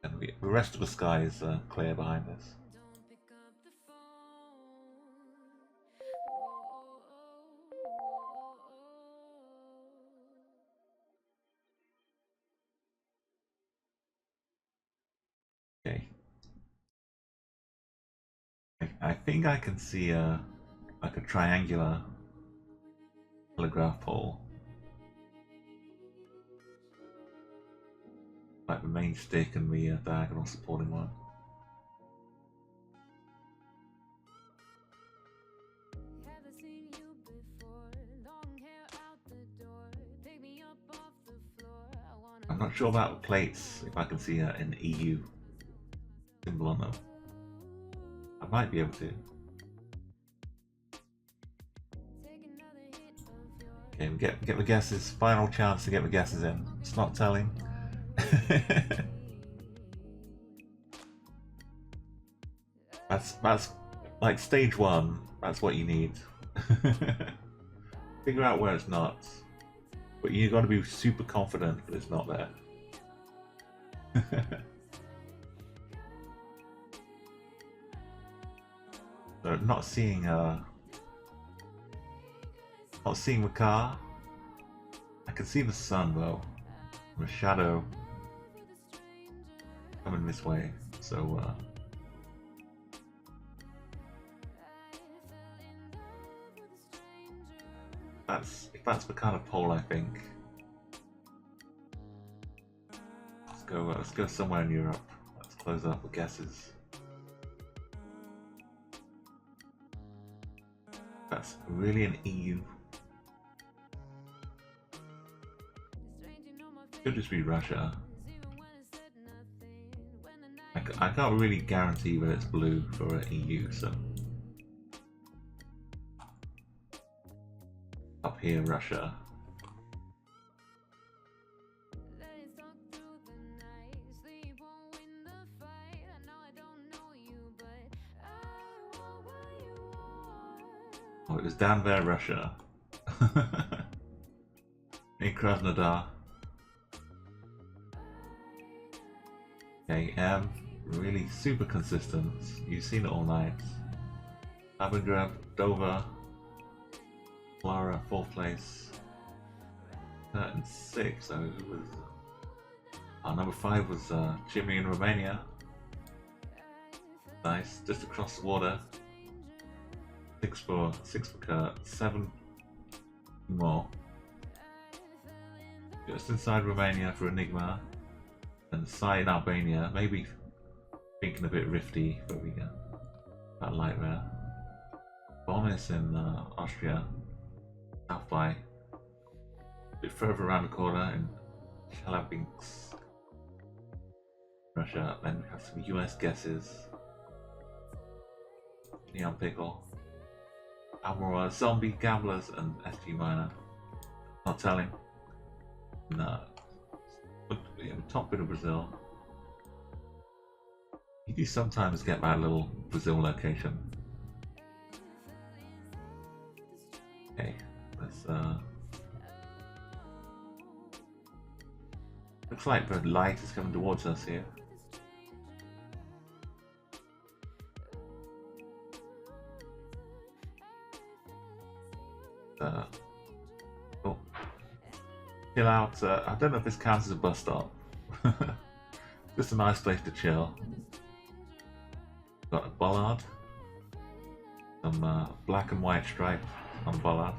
[SPEAKER 1] And the rest of the sky is clear behind us. Okay. I think I can see like a triangular telegraph pole. Like the main stick and the diagonal supporting one. I'm not sure about the plates, if I can see an EU symbol on them. I might be able to. Okay, we get the guesses. Final chance to get the guesses in. It's not telling. That's like stage one. That's what you need. Figure out where it's not, but you got to be super confident that it's not there. So not seeing the car. I can see the sun though. The shadow coming this way. So that's the kind of pole I think. Let's go somewhere in Europe. Let's close up the guesses. That's really an EU. Could just be Russia. I can't really guarantee that it's blue for an EU, so up here, Russia. Oh, it was down there, Russia. In Krasnodar. Okay, really super consistent. You've seen it all night. Abengrab, Dover, Clara, 4th place. And 6, so who was... number 5 was Jimmy in Romania. Nice, just across the water. 6 for Kurt, 7 more. Just inside Romania for Enigma. And Sai in Albania, maybe thinking a bit rifty, but we get that light there. Bonus in Austria, South by, a bit further around the corner in Chelyabinsk, Russia. Then we have some US guesses. Neon Pickle, Almora, Zombie, Gamblers, and SG Minor. Not telling. No. But yeah, the top bit of Brazil. You do sometimes get that little Brazil location. Okay, let's looks like the light is coming towards us here. Oh, chill out. I don't know if this counts as a bus stop. Just a nice place to chill. Got a bollard. Some black and white stripe on the bollard.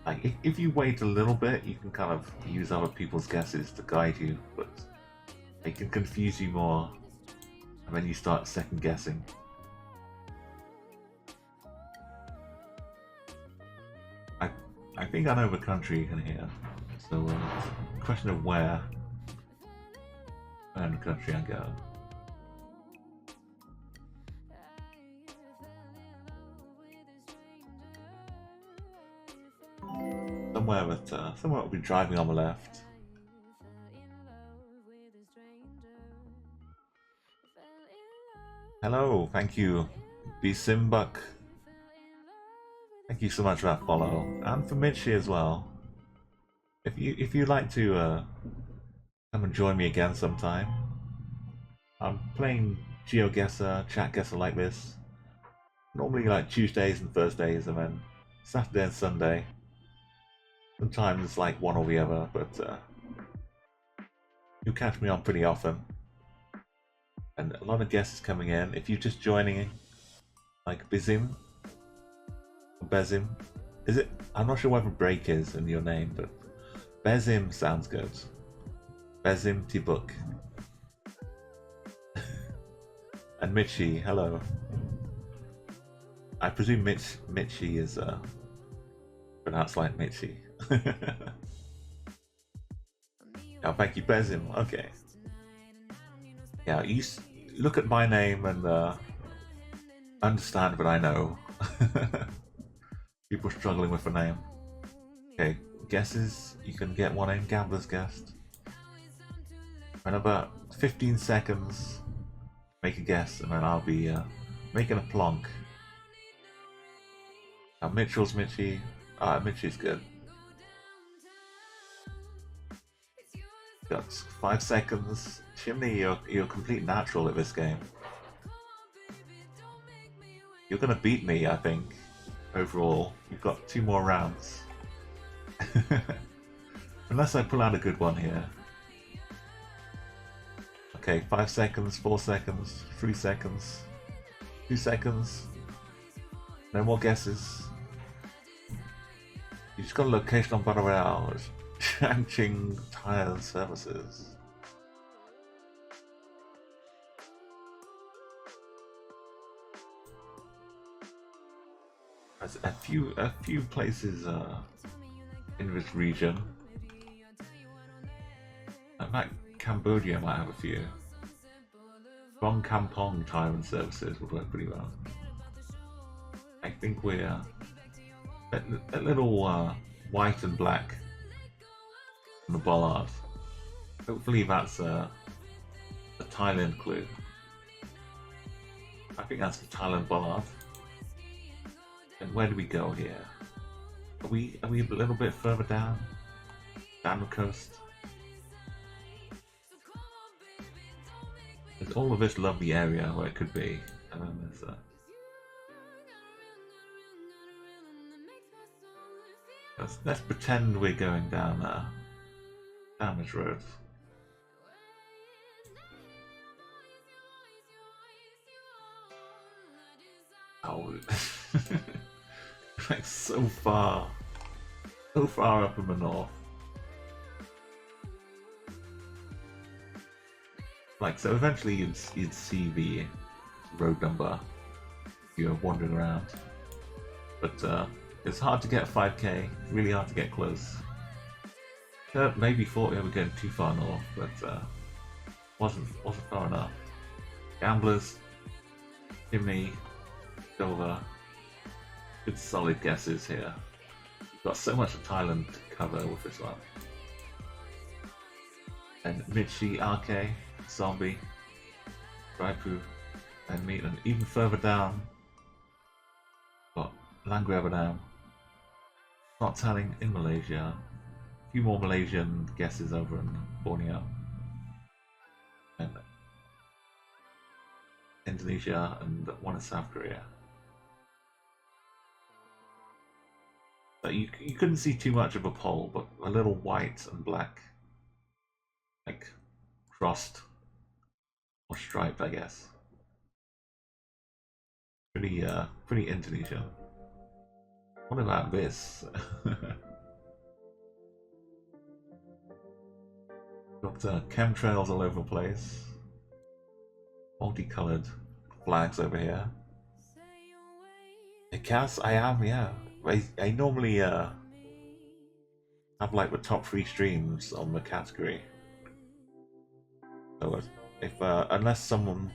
[SPEAKER 1] Like, if you wait a little bit, you can kind of use other people's guesses to guide you, but it can confuse you more, and then you start second guessing. I think I know the country in here, so it's a question of where in the country I go. Somewhere we'll be driving on the left. Hello, thank you, B Simbuck. Thank you so much for that follow, and for Mitchie as well. If you'd like to come and join me again sometime, I'm playing Geoguessr, Chatguessr like this. Normally like Tuesdays and Thursdays, and then Saturday and Sunday. Sometimes it's like one or the other, but you catch me on pretty often. And a lot of guests coming in. If you're just joining, like Bizim, Bezim, is it? I'm not sure whether break is in your name, but Bezim sounds good. Bezim Tibuk. And Mitchie, hello. I presume Mitchie is pronounced like Mitchie. Oh, thank you, Bezim. Okay. Yeah, you look at my name and understand that I know. People struggling with a name. Okay, guesses. You can get one in. Gambler's guessed. In about 15 seconds, make a guess, and then I'll be making a plonk. Now Mitchell's Mitchie. Mitchie's good. Got 5 seconds. Chimney, you're a complete natural at this game. You're gonna beat me, I think. Overall, you've got 2 more rounds. Unless I pull out a good one here. Okay, 5 seconds, 4 seconds, 3 seconds, 2 seconds. No more guesses. You just got a location on Battle Royale. Changching Tire Services. There's a few places in this region. In fact, Cambodia might have a few. From Kampong Tire and Services would work pretty well. I think we're a little white and black on the bollard. Hopefully that's a Thailand clue. I think that's the Thailand bollard. And where do we go here? Are we a little bit further down the coast? There's all of this lovely area where it could be, and then there's let's pretend we're going down this road. Oh, like so far up in the north. Like, so eventually you'd see the road number if you're wandering around. But it's hard to get 5k, really hard to get close. Maybe thought we were going too far north, but wasn't far enough. Gamblers, Chimney, Silver, good solid guesses here. We've got so much of Thailand to cover with this one. And Mitchie RK, Zombie, Raipu, and Meat, and even further down, got Langweabadam, not telling in Malaysia, a few more Malaysian guesses over in Borneo, and Indonesia, and one in South Korea. But you couldn't see too much of a pole, but a little white and black, like crossed or striped, I guess. Pretty Indonesian. What about this? Got chemtrails all over the place. Multicolored flags over here. I guess I am, yeah. I normally have like the top 3 streams on the category. So if unless someone's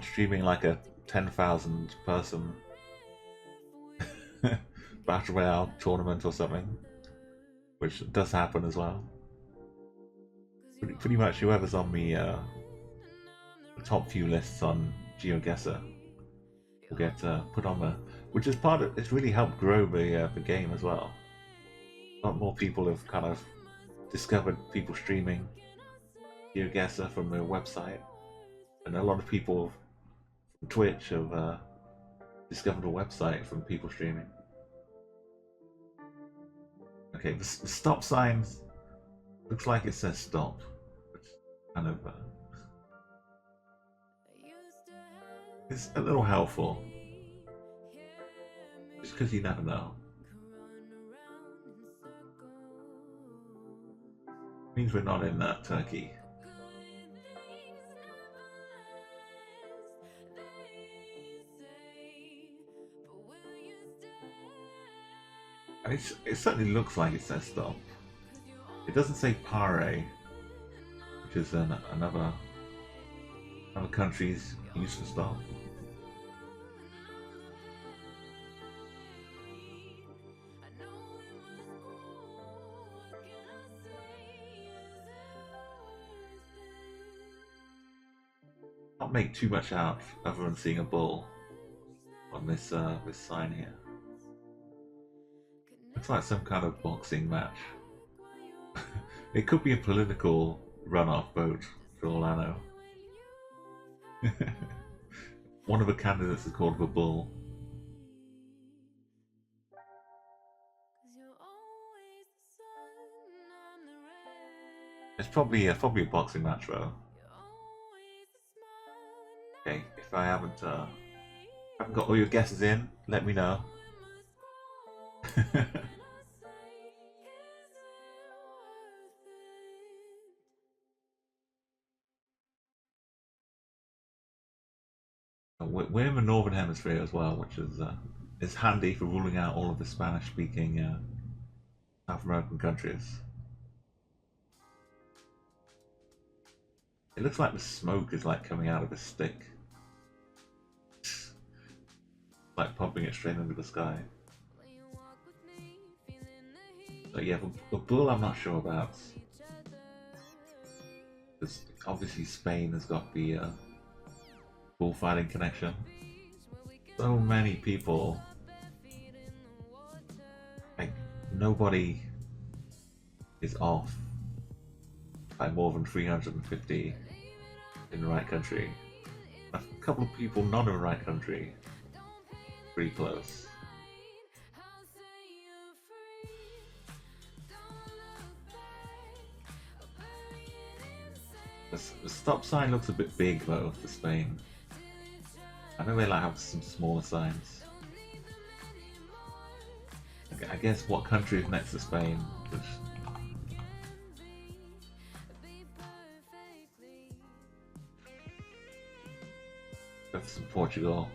[SPEAKER 1] streaming like a 10,000 person battle royale tournament or something, which does happen as well. Pretty much whoever's on the top few lists on Geoguessr will get put on the, which is part of, it's really helped grow the game as well. A lot more people have kind of discovered people streaming Geoguessr from their website, and a lot of people from Twitch have discovered a website from people streaming. Okay, the stop sign looks like it says stop, which kind of it's a little helpful, just because you never know. Means we're not in Turkey. And it certainly looks like it says stop. It doesn't say pare, which is another country's use to stop. Not make too much out other than seeing a bull on this this sign here. Looks like some kind of boxing match. It could be a political runoff vote, for all I know. One of the candidates is called the Bull. It's probably a boxing match though. Okay, if I haven't got all your guesses in, let me know. We're in the Northern Hemisphere as well, which is handy for ruling out all of the Spanish-speaking South American countries. It looks like the smoke is like coming out of a stick, like pumping it straight into the sky. But yeah, the bull I'm not sure about, because obviously Spain has got the bullfighting connection. So many people, like nobody is off by more than 350 in the right country. A couple of people not in the right country, pretty close. The stop sign looks a bit big though for Spain. I know they like have some smaller signs. I guess what country is next to Spain? Go for some Portugal.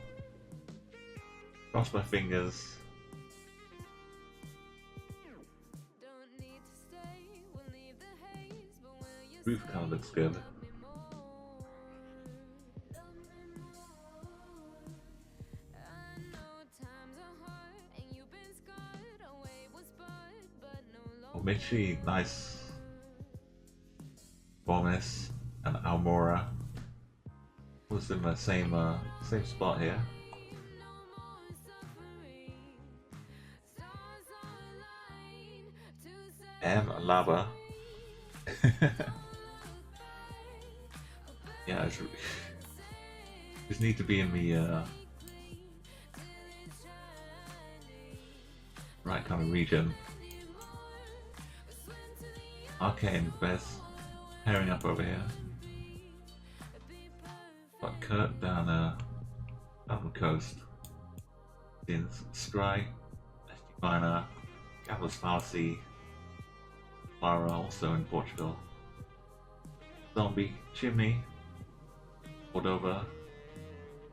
[SPEAKER 1] Cross my fingers. Roof kind of looks good. Oh, Michi, nice. Bomis and Almora was in the same spot here. M Lava. Yeah, I just need to be in the right kind of region. Arcane Beth pairing up over here. Got Kurt down the coast. In Scry, Estimina, Gavos Farsi, Clara also in Portugal. Zombie, Chimney, Cordova,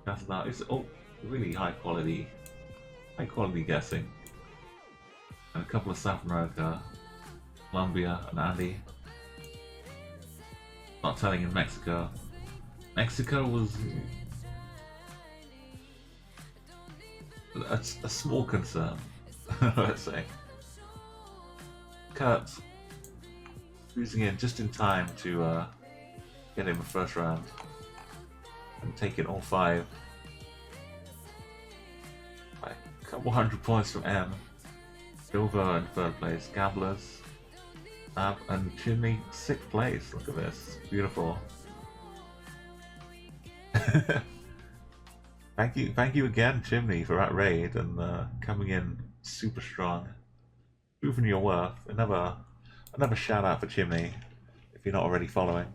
[SPEAKER 1] Casablanca. It's all really high quality guessing. And a couple of South America, Colombia and Andy. Not telling in Mexico. Mexico was a small concern, let's say. Kurt cruising in just in time to get in the first round and taking all 5. Like a couple hundred points from M. Silver in 3rd place. Gamblers. Ab and Chimney 6th place. Look at this. Beautiful. Thank you again, Chimney, for that raid and coming in super strong, proving your worth. Another shout out for Chimney. If you're not already following,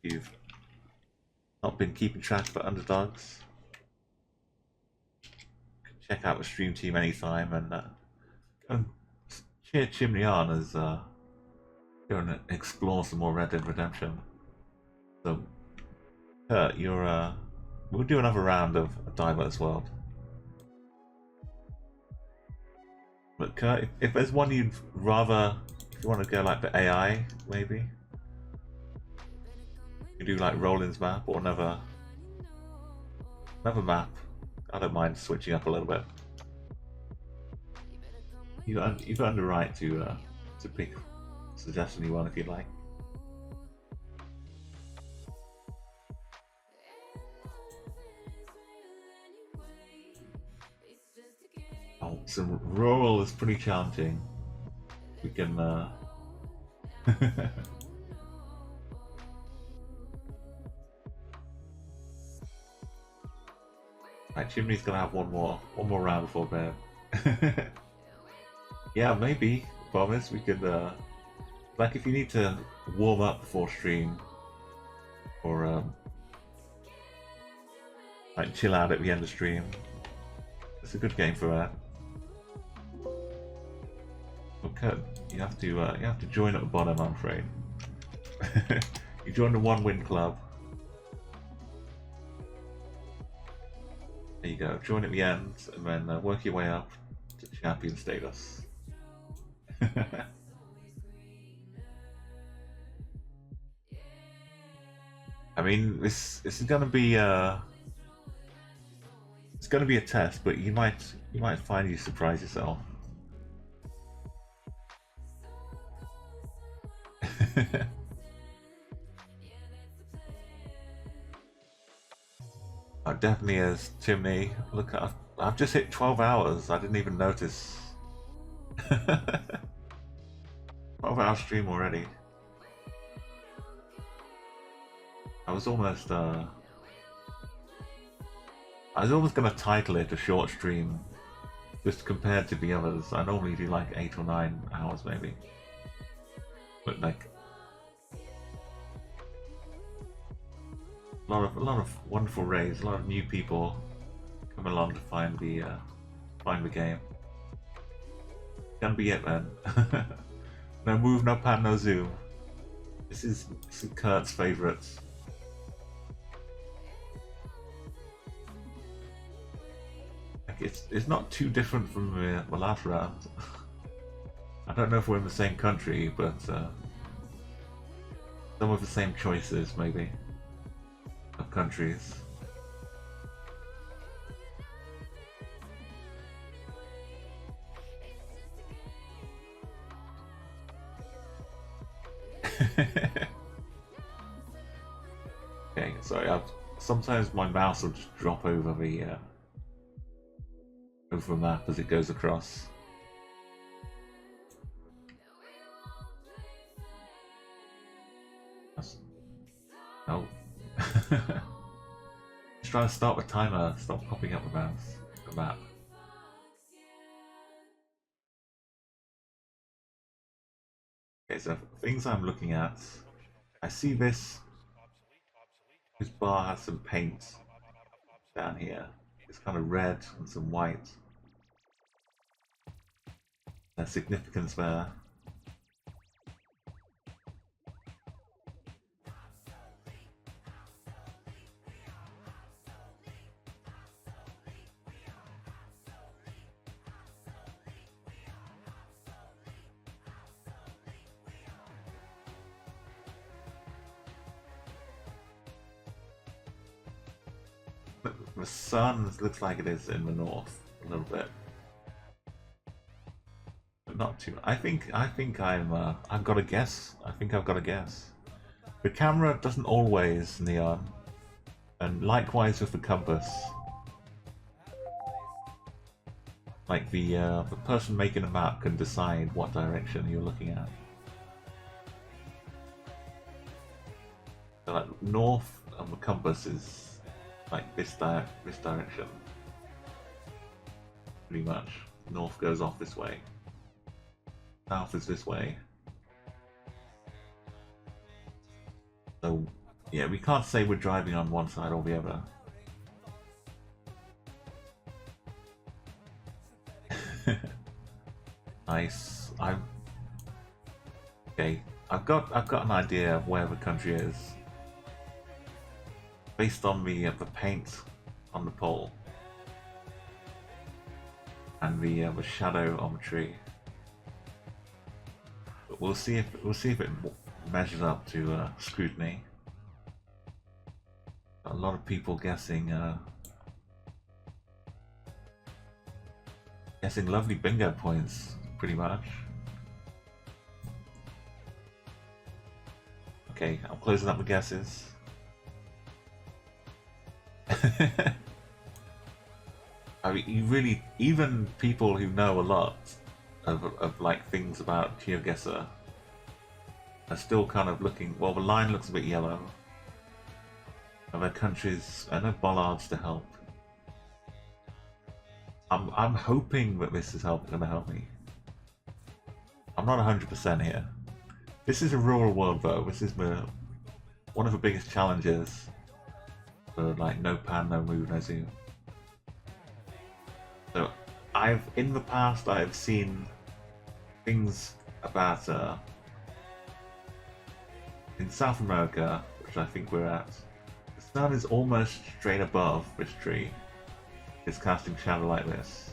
[SPEAKER 1] you've not been keeping track of the underdogs. Check out the stream team anytime and cheer Chimney on as go and explore some more Red Dead Redemption. So, Kurt, we'll do another round of a Diverse World. But Kurt, if there's one you'd rather, if you want to go like the AI, maybe you do like Roland's map or another map. I don't mind switching up a little bit. You've earned the right to pick a suggestion you want if you'd like. Oh, so rural is pretty challenging. We can Right, Chimney's gonna have one more round before bed. Yeah, maybe. Promise we could like if you need to warm up before stream or like chill out at the end of stream. It's a good game for that. Okay, you have to join at the bottom, I'm afraid. You join the 1-win club. There you go. Join at the end, and then work your way up to champion status. I mean, this is gonna be it's gonna be a test, but you might find you surprise yourself. Oh, definitely is, Chimney. Look, I've just hit 12 hours. I didn't even notice. 12-hour stream already. I was almost gonna title it a short stream, just compared to the others. I normally do like 8 or 9 hours maybe, but like a lot of wonderful raids, a lot of new people come along to find the game. Gonna be it then. No move, no pan, no zoom. This is Kurt's favourites. Like it's not too different from the last round. I don't know if we're in the same country, but some of the same choices maybe of countries. sometimes my mouse will just drop over the map as it goes across. Oh. Just trying to start the timer, stop popping up the map. Okay, so things I'm looking at, I see this bar has some paint down here. It's kind of red and some white. There's significance there. The sun looks like it is in the north a little bit, but not too. I think I've got a guess. I think I've got a guess. The camera doesn't always neon, and likewise with the compass. Like the person making a map can decide what direction you're looking at. So like north of the compass is like this direction. Pretty much. North goes off this way. South is this way. So yeah, we can't say we're driving on one side or the other. Nice. Okay. I've got an idea of where the country is based on the paint on the pole and the shadow on the tree. But we'll see if it measures up to scrutiny. A lot of people guessing lovely bingo points, pretty much. Okay, I'm closing up the guesses. I mean, you really, even people who know a lot of like things about Geoguessr are still kind of looking. Well, the line looks a bit yellow. Other countries, I know bollards to help. I'm hoping that this is going to help me. I'm not 100% here. This is a rural world though. This is one of the biggest challenges for like no pan, no move, no zoom. So in the past I've seen things about in South America, which I think we're at. The sun is almost straight above this tree. It's casting shadow like this.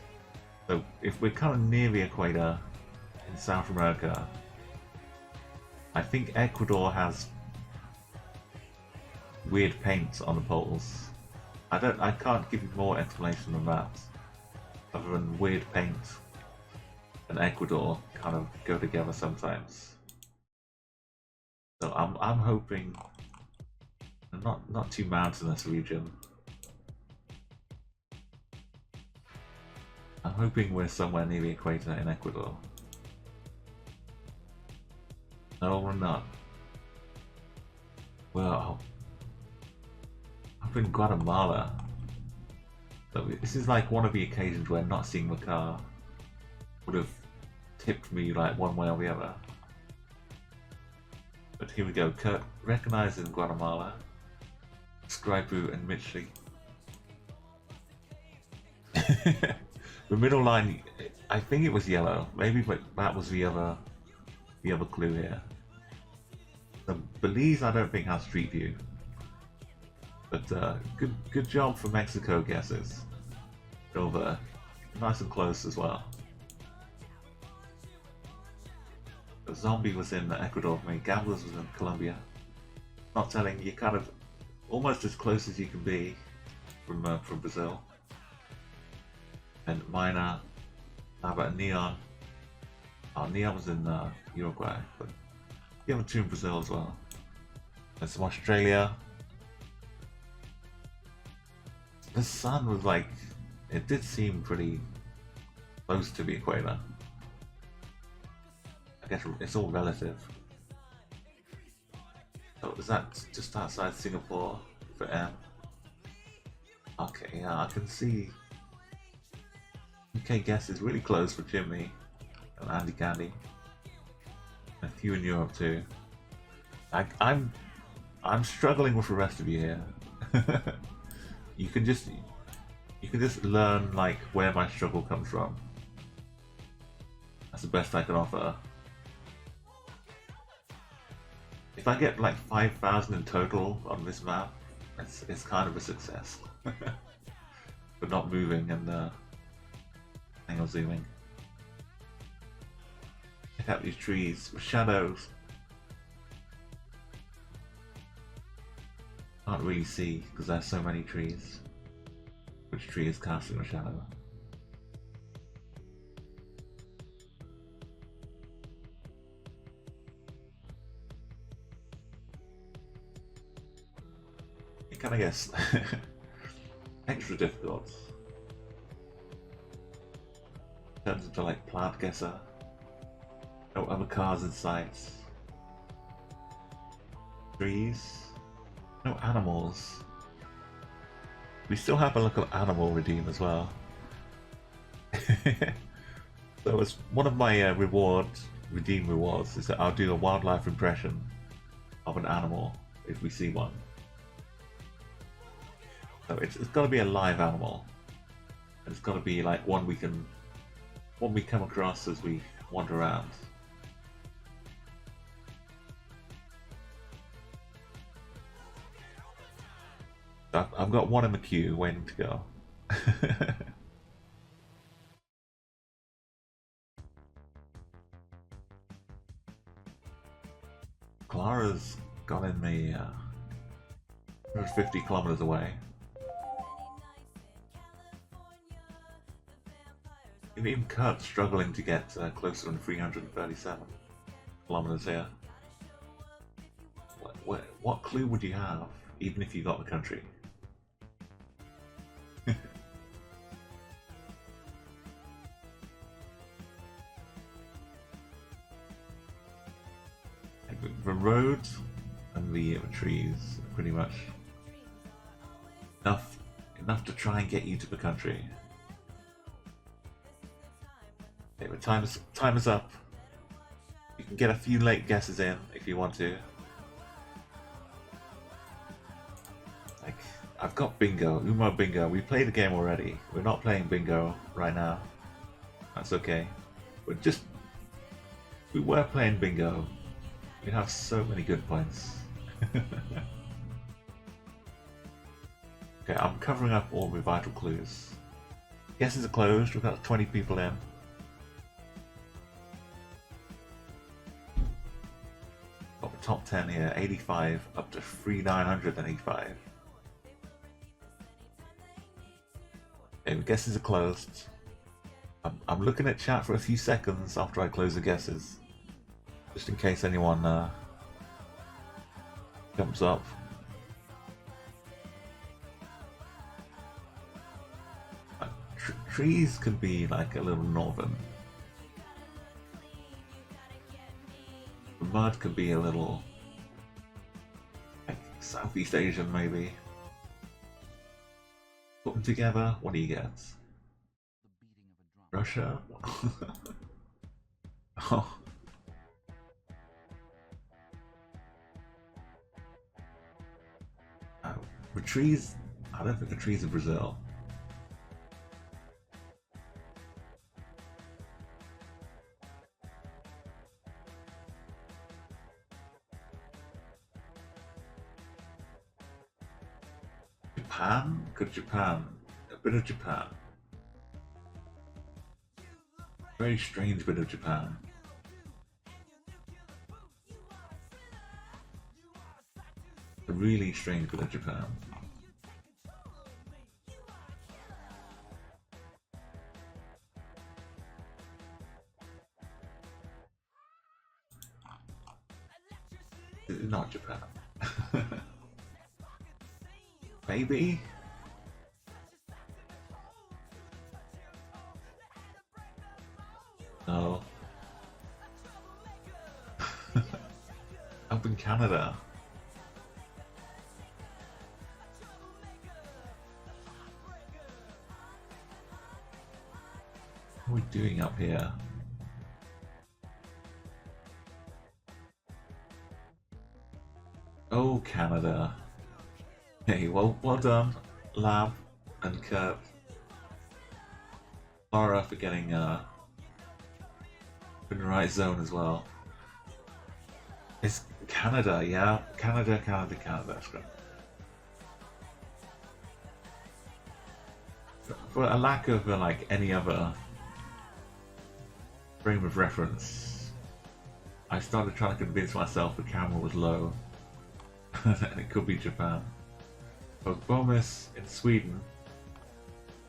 [SPEAKER 1] So if we're kind of near the equator in South America, I think Ecuador has weird paint on the poles. I can't give you more explanation than that, other than weird paint and Ecuador kind of go together sometimes. So I'm hoping not too mountainous region. I'm hoping we're somewhere near the equator in Ecuador. No, we're not. Well, up in Guatemala. So this is like one of the occasions where not seeing the car would have tipped me like one way or the other. But here we go. Kurt recognized in Guatemala. Scripu and Mitchley. The middle line, I think it was yellow. Maybe that was the other clue here. The Belize, I don't think has street view. But good job for Mexico guesses. Over, nice and close as well. The zombie was in Ecuador for me. Gamblers was in Colombia. Not telling you, kind of almost as close as you can be from Brazil. And Minor, how about Neon? Oh, Neon was in Uruguay, but you have two in Brazil as well. And some Australia. the sun was like, it did seem pretty close to the equator. I guess it's all relative. So is that just outside Singapore for M? Okay, yeah, I can see UK Guess is really close for Jimmy and Andy Candy. A few in Europe too. I'm struggling with the rest of you here. you can just learn like where my struggle comes from. That's the best I can offer. If I get like 5,000 in total on this map, it's kind of a success. But not moving and hang on, zooming. Check out these trees with shadows. Can't really see because there's so many trees. Which tree is casting a shadow? You kind of guess. Extra difficult. Turns into like Chatguessr. No other cars in sight. Trees. No animals. We still have a look at animal redeem as well. So it's one of my redeem rewards is that I'll do a wildlife impression of an animal if we see one. So it's got to be a live animal. And it's got to be like one we come across as we wander around. I've got one in the queue waiting to go. Clara's got in me 150 kilometers away. Even Kurt's struggling to get closer than 337 kilometers here. What clue would you have, even if you got the country? The road and the trees are pretty much enough to try and get you to the country. Okay, but time is up. You can get a few late guesses in if you want to. Like, I've got bingo, Umo bingo. We played the game already. We're not playing bingo right now. That's okay. We were playing bingo. We have so many good points. Okay, I'm covering up all my vital clues. Guesses are closed. We've got 20 people in. Got the top 10 here, 85 up to 3,985. Okay, the guesses are closed. I'm looking at chat for a few seconds after I close the guesses, just in case anyone jumps up. Trees can be like a little northern. The mud can be a little like Southeast Asian maybe. Put them together, what do you get? Russia? Oh. The trees, I don't think the trees are Brazil. Japan? Good Japan. A bit of Japan. Very strange bit of Japan. A really strange bit of Japan. This is not Japan. Maybe? Canada. What are we doing up here? Oh, Canada. Hey, well done, Lab and Kurt. Laura for getting in the right zone as well. It's Canada, yeah. Canada. That's great. For a lack of like any other frame of reference, I started trying to convince myself the camera was low. And it could be Japan. But Bomis in Sweden,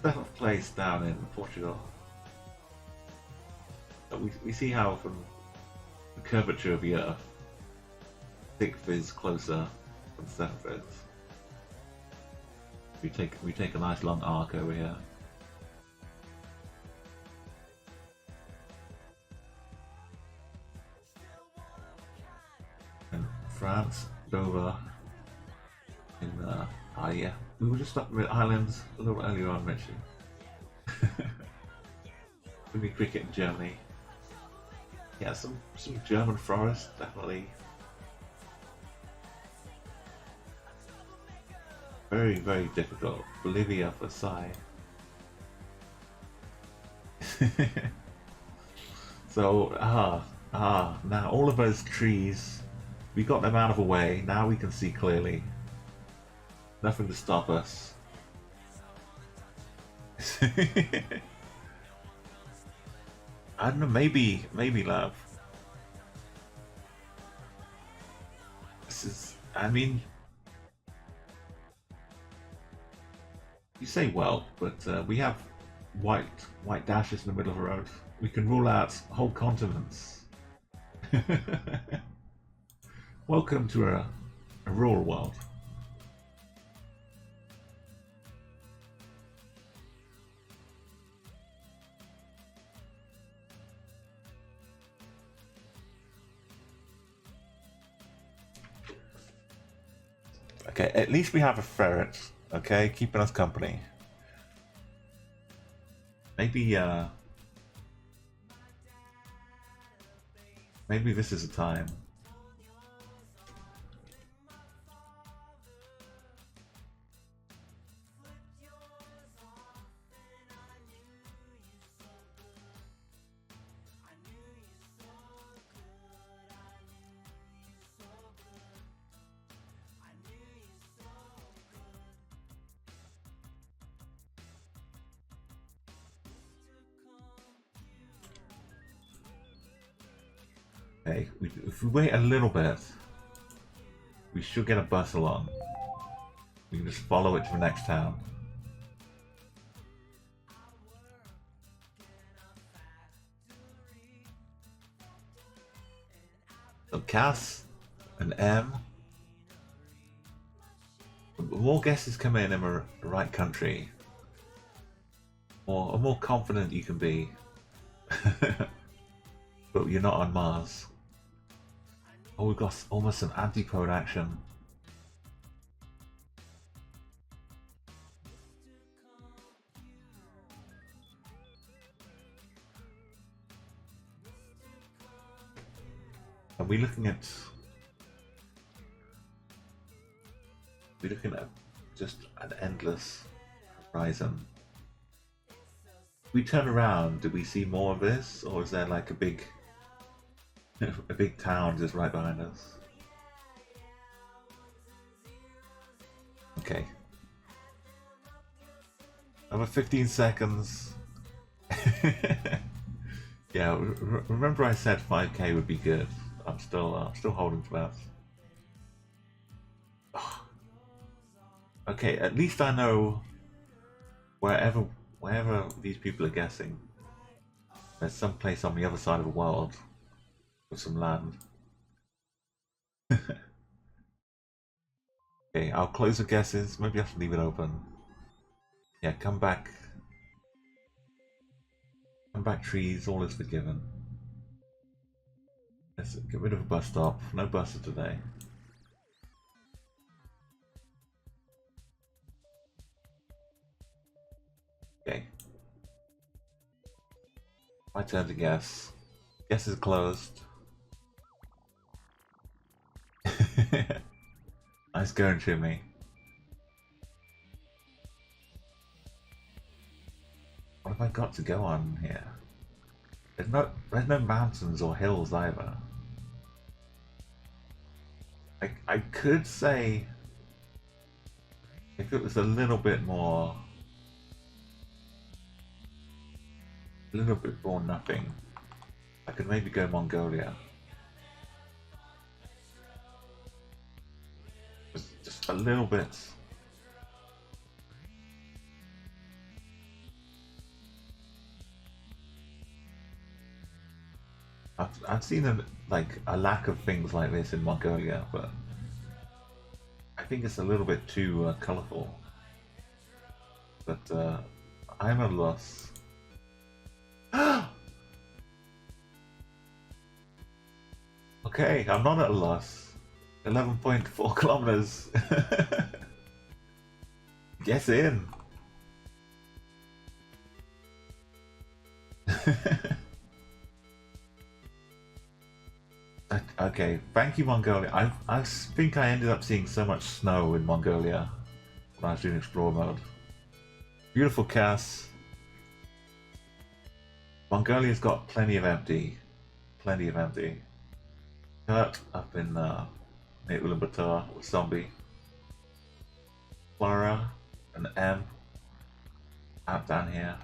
[SPEAKER 1] 7th place down in Portugal. But we see how from the curvature of the Earth, 6th is closer than 7th is. We take a nice long arc over here. And France, Dover, in yeah, we were just up in the islands a little earlier on, Richard. Maybe cricket in Germany. Yeah, some German forest, definitely. Very, very difficult. Bolivia for Sai. So, now all of those trees, we got them out of the way. Now we can see clearly. Nothing to stop us. I don't know, maybe love. This is, I mean, you say well, but we have white dashes in the middle of the road. We can rule out whole continents. Welcome to a rural world. Okay, at least we have a ferret, okay, keeping us company. Maybe maybe this is a time. Okay, if we wait a little bit, we should get a bus along. We can just follow it to the next town. So Cass and M. The more guesses come in the right country, or more confident you can be. But you're not on Mars. Oh, we've got almost some antipode action. Are we looking at... We're looking at just an endless horizon. If we turn around, do we see more of this? Or is there like a big town just right behind us? Okay. Another 15 seconds. Yeah, remember I said 5k would be good. I'm still holding to that. Okay, at least I know wherever these people are guessing, there's some place on the other side of the world with some land. Okay, I'll close the guesses. Maybe I have to leave it open. Yeah, come back. Come back, trees. All is forgiven. Let's get rid of a bus stop. No buses today. Okay. My turn to guess. Guess is closed. Nice going, Jimmy. What have I got to go on here? There's no mountains or hills either. I could say if it was a little bit more nothing, I could maybe go Mongolia. Just a little bit. I've seen a lack of things like this in Mongolia, but I think it's a little bit too colourful. But I'm at a loss. Okay, I'm not at a loss. 11.4 kilometers. Guess in. Okay, thank you, Mongolia. I think I ended up seeing so much snow in Mongolia when I was doing Explore mode. Beautiful Cass. Mongolia's got plenty of empty. Plenty of empty. Kurt up in near Ulaanbaatar with Zombie. Flora and M out down here.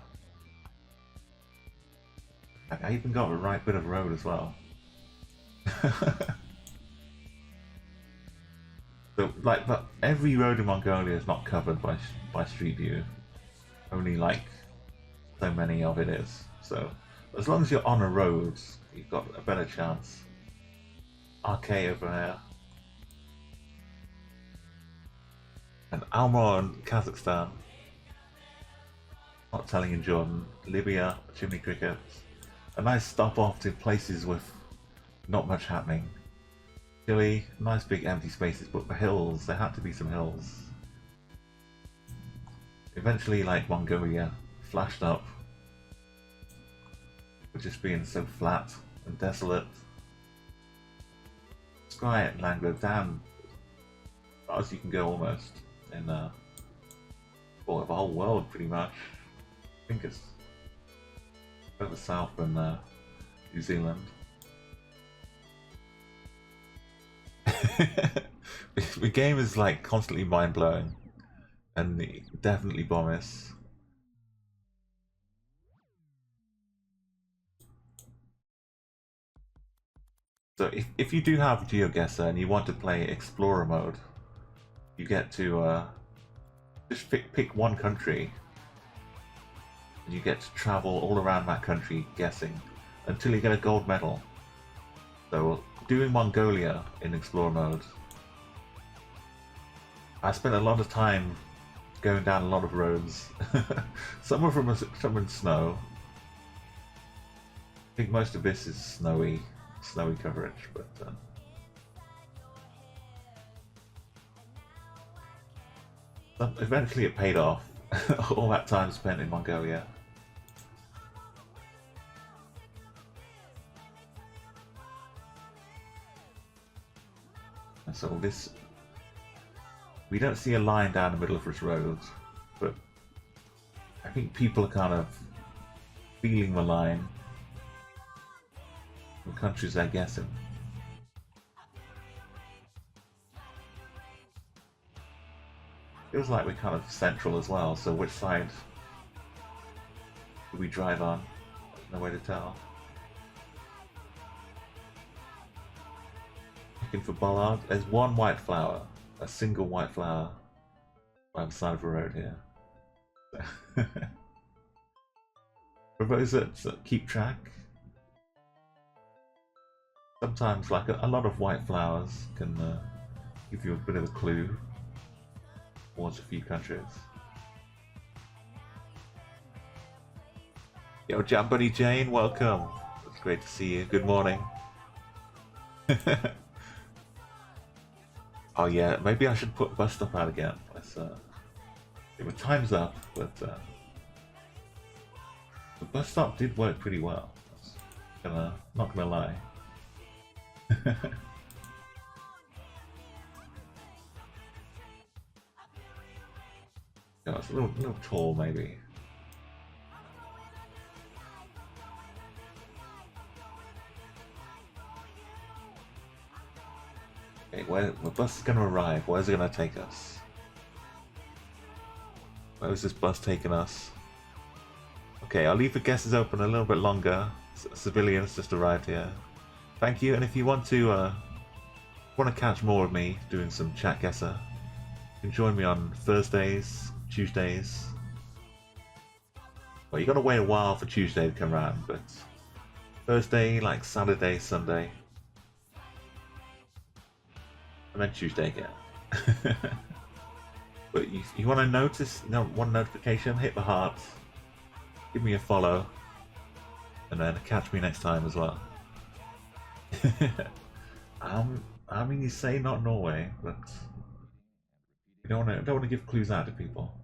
[SPEAKER 1] I even got the right bit of road as well. But every road in Mongolia is not covered by Street View. Only so many of it is. So as long as you're on a road, you've got a better chance. RK over here. And Almor in Kazakhstan. Not telling in Jordan. Libya, Chimney Cricket. A nice stop off to places with not much happening. Chile, nice big empty spaces, but the hills, there had to be some hills. Eventually, Mongolia flashed up with just being so flat and desolate. Sky at Langlo, damn, as far as you can go almost in the whole world pretty much. I think it's further south than New Zealand. The game is constantly mind blowing and definitely bombus. So if you do have GeoGuessr and you want to play Explorer mode, you get to just pick one country and you get to travel all around that country guessing until you get a gold medal. So doing Mongolia in Explorer mode, I spent a lot of time going down a lot of roads. Some of them are covered in snow. I think most of this is snowy coverage, but eventually it paid off. All that time spent in Mongolia. And so we don't see a line down the middle of this road, but I think people are kind of feeling the line. The countries they're guessing. Feels like we're kind of central as well, so which side do we drive on? There's no way to tell. Looking for bollard. There's one white flower, a single white flower by the side of the road here. For those that keep track, sometimes a lot of white flowers can give you a bit of a clue towards a few countries. Yo, Jam Bunny Jane, welcome. It's great to see you. Good morning. Oh yeah, maybe I should put bus stop out again. Let's the time's up, but bus stop did work pretty well. Not gonna lie. Yeah, it's a little tall, maybe. Okay, where the bus is gonna arrive? Where's it gonna take us? Where is this bus taking us? Okay, I'll leave the guesses open a little bit longer. Civilians just arrived here. Thank you, and if you want to catch more of me doing some Chatguessr, you can join me on Thursdays, Tuesdays. Well, you gotta wait a while for Tuesday to come around, but Thursday, like Saturday, Sunday, and then Tuesday again. But you want to want notification? Hit the heart, give me a follow, and then catch me next time as well. I mean, you say not Norway, but you don't want to give clues out to people.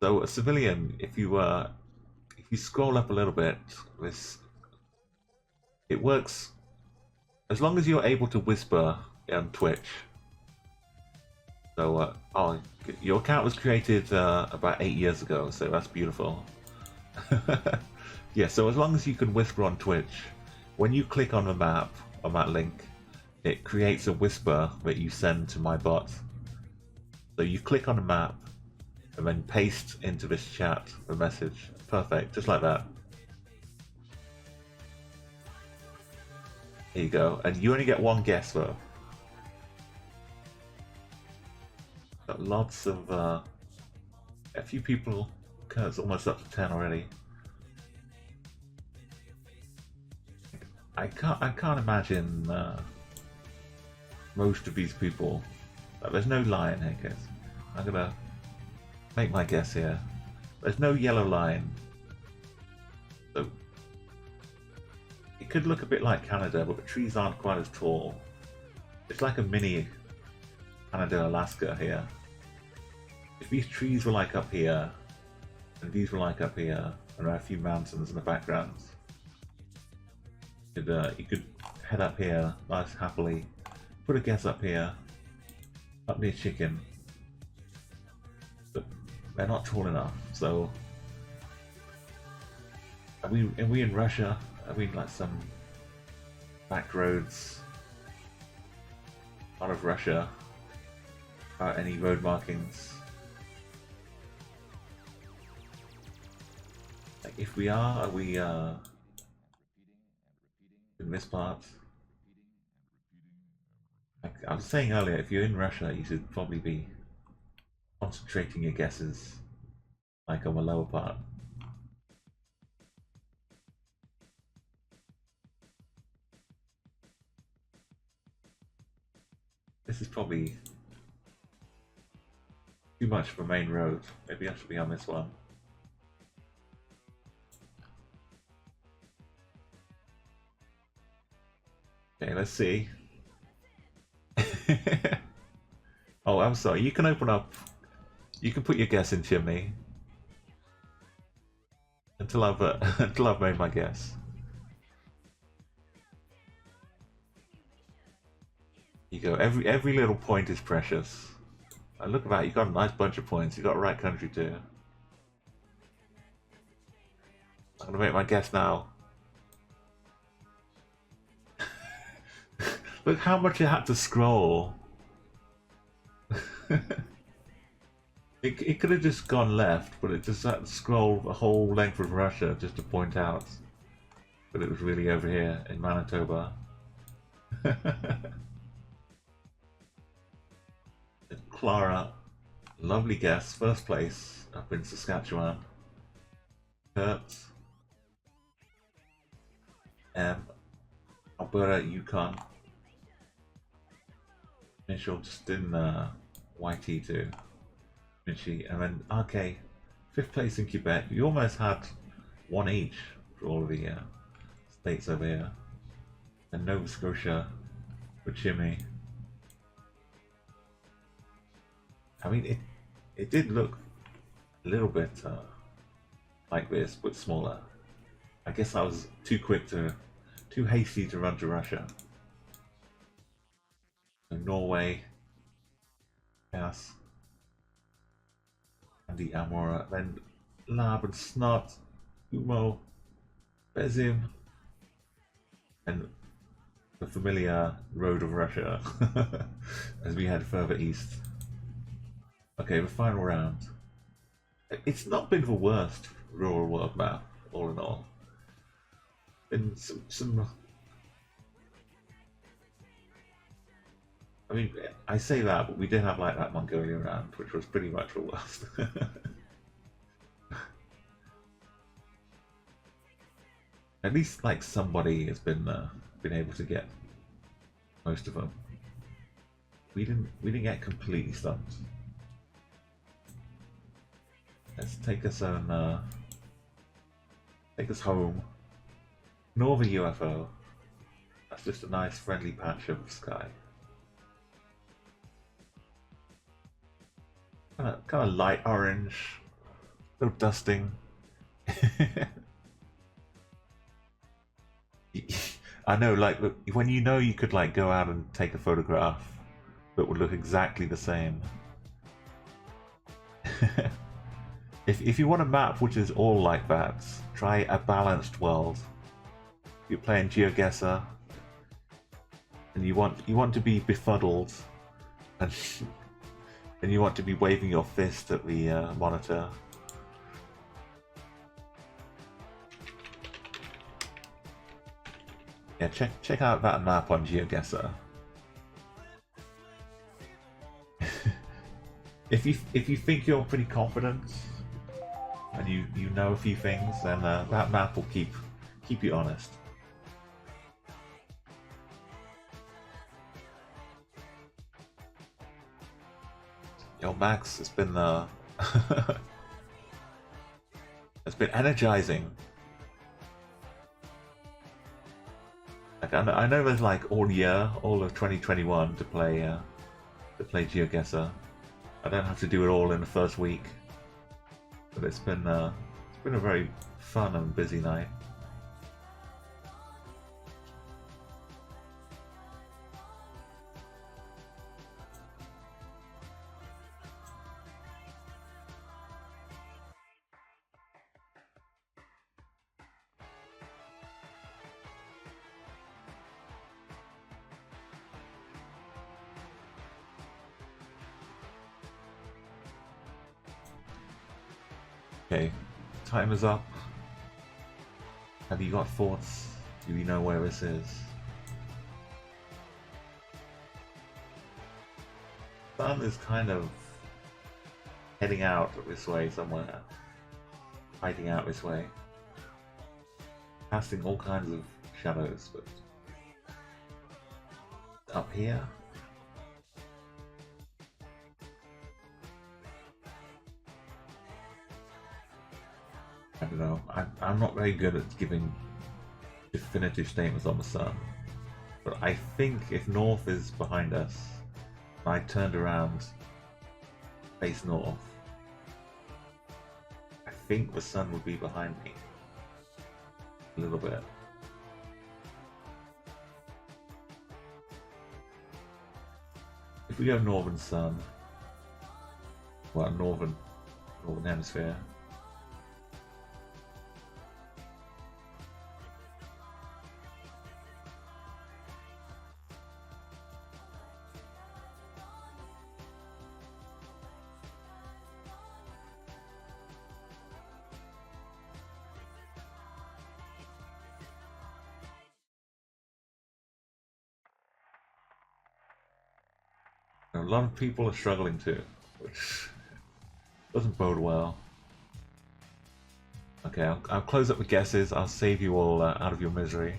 [SPEAKER 1] So a civilian, if you scroll up a little bit, it works as long as you're able to whisper on Twitch. So your account was created about 8 years ago, so that's beautiful. Yeah, so as long as you can whisper on Twitch, when you click on the map, on that link, it creates a whisper that you send to my bot. So you click on the map, and then paste into this chat a message. Perfect, just like that. There you go, and you only get one guess though. Got lots of, a few people, it's almost up to 10 already. I can't imagine most of these people. There's no line here, guys. I'm gonna make my guess here. There's no yellow line. So it could look a bit like Canada, but the trees aren't quite as tall. It's like a mini Canada, Alaska here. If these trees were like up here, and these were like up here, and there are a few mountains in the background, you could head up here, nice happily, put a guess up here, up near chicken, but they're not tall enough. So are we in Russia? Are we in like some back roads out of Russia without any road markings? Like, if we are we in this part? Like I was saying earlier, if you're in Russia, you should probably be concentrating your guesses like on the lower part. This is probably too much of a main road. Maybe I should be on this one. Okay, let's see. Oh, I'm sorry. You can open up. You can put your guess into me until I've until I've made my guess. You go. Every little point is precious. And look at that. You got a nice bunch of points. You got the right country too. I'm gonna make my guess now. Look how much you had to scroll. It could have just gone left, but it just had to scroll the whole length of Russia just to point out that it was really over here in Manitoba. Clara, lovely guess, first place up in Saskatchewan. Kurt, Alberta, Yukon. Mitchell just in YT too. Mitchie, and then okay, 5th place in Quebec. You almost had one each for all of the states over here. And Nova Scotia for Jimmy. I mean, it did look a little bit like this, but smaller. I guess I was too hasty to run to Russia. So Norway, yes, and the Amora, then Lab and Snot, Umo, Bezim, and the familiar road of Russia as we head further east. Okay, the final round. It's not been the worst rural world map, all in all. Been some I mean, I say that, but we did have like that Mongolia round, which was pretty much the worst. At least like somebody has been able to get most of them. We didn't get completely stumped. Let's take us home. Nova UFO. That's just a nice friendly patch of sky. Kind of light orange, a little dusting. I know, like when you know you could like go out and take a photograph that would look exactly the same. If you want a map which is all like that, try a balanced world. You're playing Geoguessr, and you want to be befuddled, and and you want to be waving your fist at the monitor. Yeah, check out that map on Geoguessr. If you think you're pretty confident and you know a few things, then that map will keep you honest. Yo, Max, it's been it's been energizing. Like, I know there's like all of 2021 to play Geoguessr. I don't have to do it all in the first week, but it's been a very fun and busy night. Okay, time is up. Have you got thoughts? Do you know where this is? Sun is kind of heading out this way somewhere. Hiding out this way. Casting all kinds of shadows, but up here? I don't know. I'm not very good at giving definitive statements on the sun, but I think if north is behind us, and I turned around, face north, I think the sun would be behind me a little bit. If we go northern sun, well, northern hemisphere. A lot of people are struggling too, which doesn't bode well. Okay, I'll close up the guesses. I'll save you all out of your misery.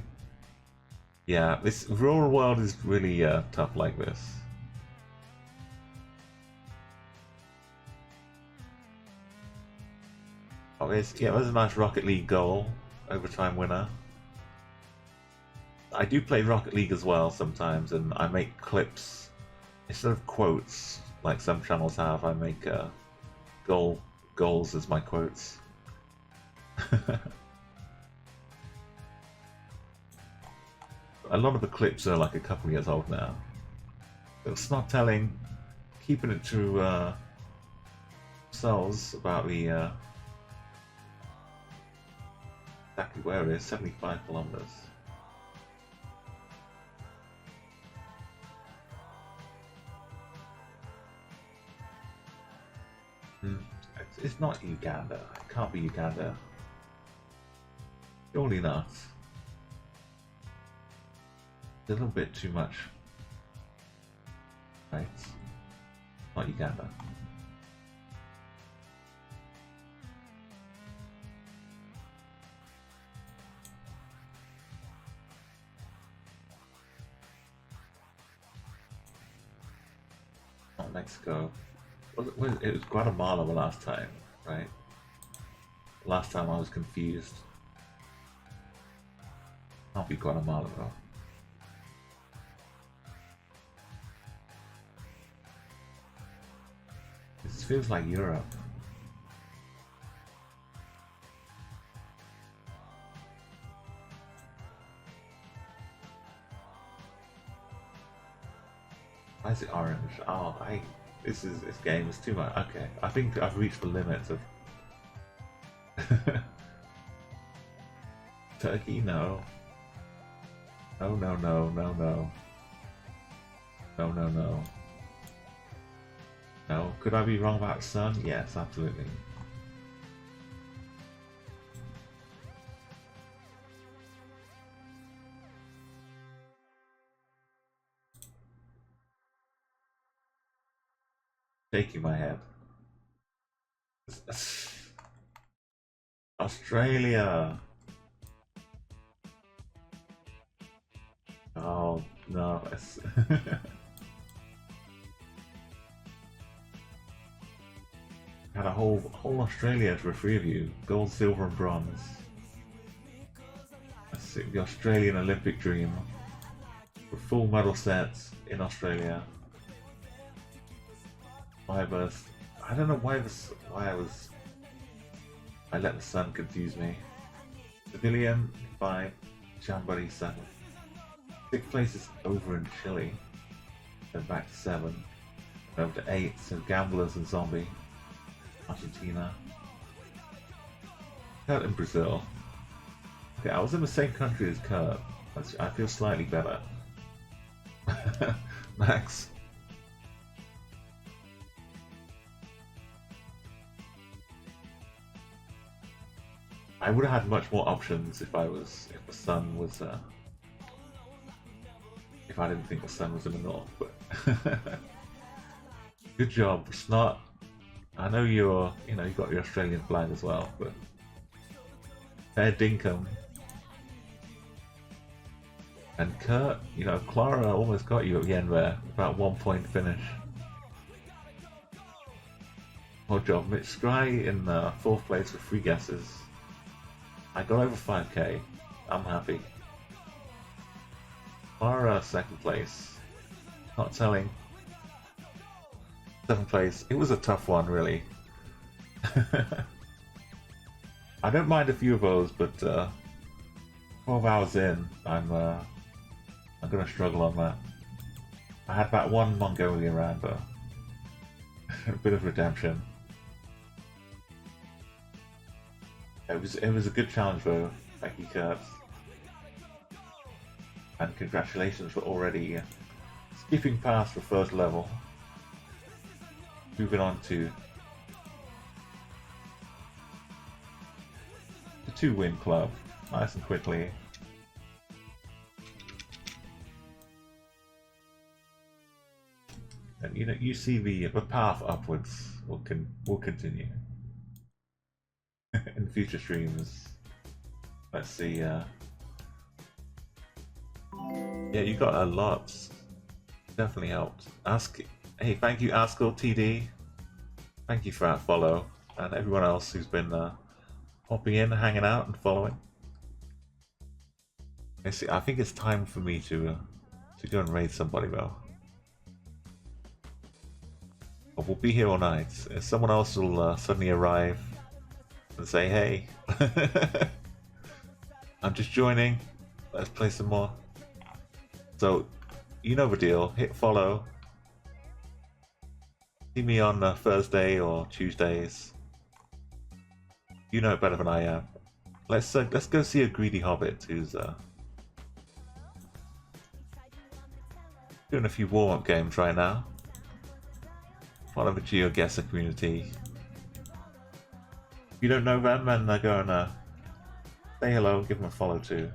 [SPEAKER 1] Yeah, this rural world is really tough like this. Oh, there's a nice Rocket League goal, overtime winner. I do play Rocket League as well sometimes, and I make clips instead of quotes like some channels have. I make goal goals as my quotes. A lot of the clips are like a couple years old now. It's not telling, keeping it to cells about the exactly where it is, 75 kilometers. It's not Uganda. It can't be Uganda. Surely not. It's a little bit too much. Right? Not Uganda. Not Mexico. It was Guatemala the last time, right? Last time I was confused. Can't be Guatemala though. This feels like Europe. Why is it orange? Oh, this game is too much. Okay, I think I've reached the limits of Turkey. No. No, no, no, no, no. No, no, no. No. Could I be wrong about sun? Yes, absolutely. Shaking my head. Australia. Oh no. Had a whole Australia to retrieve you. Gold, silver, and bronze. Let's see, the Australian Olympic dream. With full medal sets in Australia. Birth. I don't know why I let the sun confuse me. Civilian 5, Jamboree 7. 6th place is over in Chile. Then back to 7. Then over to 8, so Gamblers and Zombie. Argentina. Kurt in Brazil. Okay, I was in the same country as Kurt. I feel slightly better. Max. I would have had much more options if the sun was if I didn't think the sun was in the north, but good job, Snot. I know you got your Australian flag as well, but fair dinkum. And Kurt, Clara almost got you at the end there, about 1 point finish. Good job, Mitch Scry in 4th place with 3 guesses. I got over 5k. I'm happy. Clara 2nd place. Not telling. 7th place. It was a tough one, really. I don't mind a few of those, but 12 hours in, I'm gonna struggle on that. I had that one Mongolian round, though. A bit of redemption. It was a good challenge though. Thank you, Kurt. And congratulations for already skipping past the first level. Moving on to the 2-win club, nice and quickly. And you see the path upwards will continue. In future streams. Let's see. Yeah, you got a lot. Definitely helped. Hey, thank you, Askell TD. Thank you for that follow, and everyone else who's been hopping in, hanging out, and following. I think it's time for me to go and raid somebody though. But we'll be here all night. Someone else will suddenly arrive and say, hey, I'm just joining. Let's play some more. So, you know the deal. Hit follow. See me on Thursday or Tuesdays. You know it better than I am. Let's go see a greedy hobbit who's doing a few warm-up games right now. Part of the Geoguessr community. If you don't know them, then go and say hello and give them a follow too.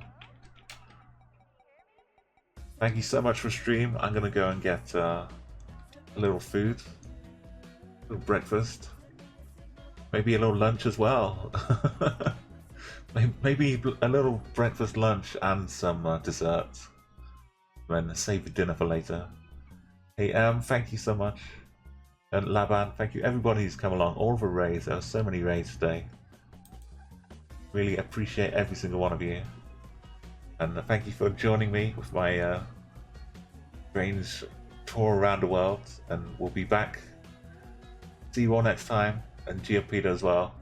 [SPEAKER 1] Thank you so much for stream. I'm gonna go and get a little food, a little breakfast, maybe a little lunch as well. Maybe a little breakfast, lunch, and some dessert. Then save the dinner for later. Hey, thank you so much. And Laban, thank you everybody who's come along. All of the raids, there were so many raids today. Really appreciate every single one of you. And thank you for joining me with my strange tour around the world. And we'll be back. See you all next time. And GeoPeter as well.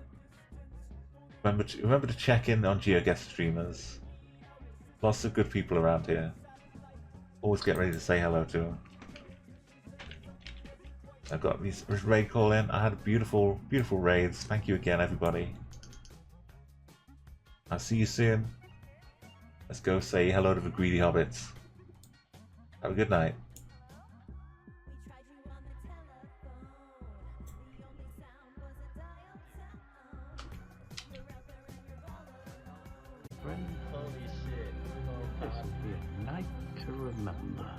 [SPEAKER 1] Remember to check in on Geoguessr streamers. Lots of good people around here. Always get ready to say hello to them. I've got this raid call in. I had beautiful, beautiful raids. Thank you again, everybody. I'll see you soon. Let's go say hello to the greedy hobbits. Have a good night.
[SPEAKER 2] Holy shit.
[SPEAKER 3] This will be a night to remember.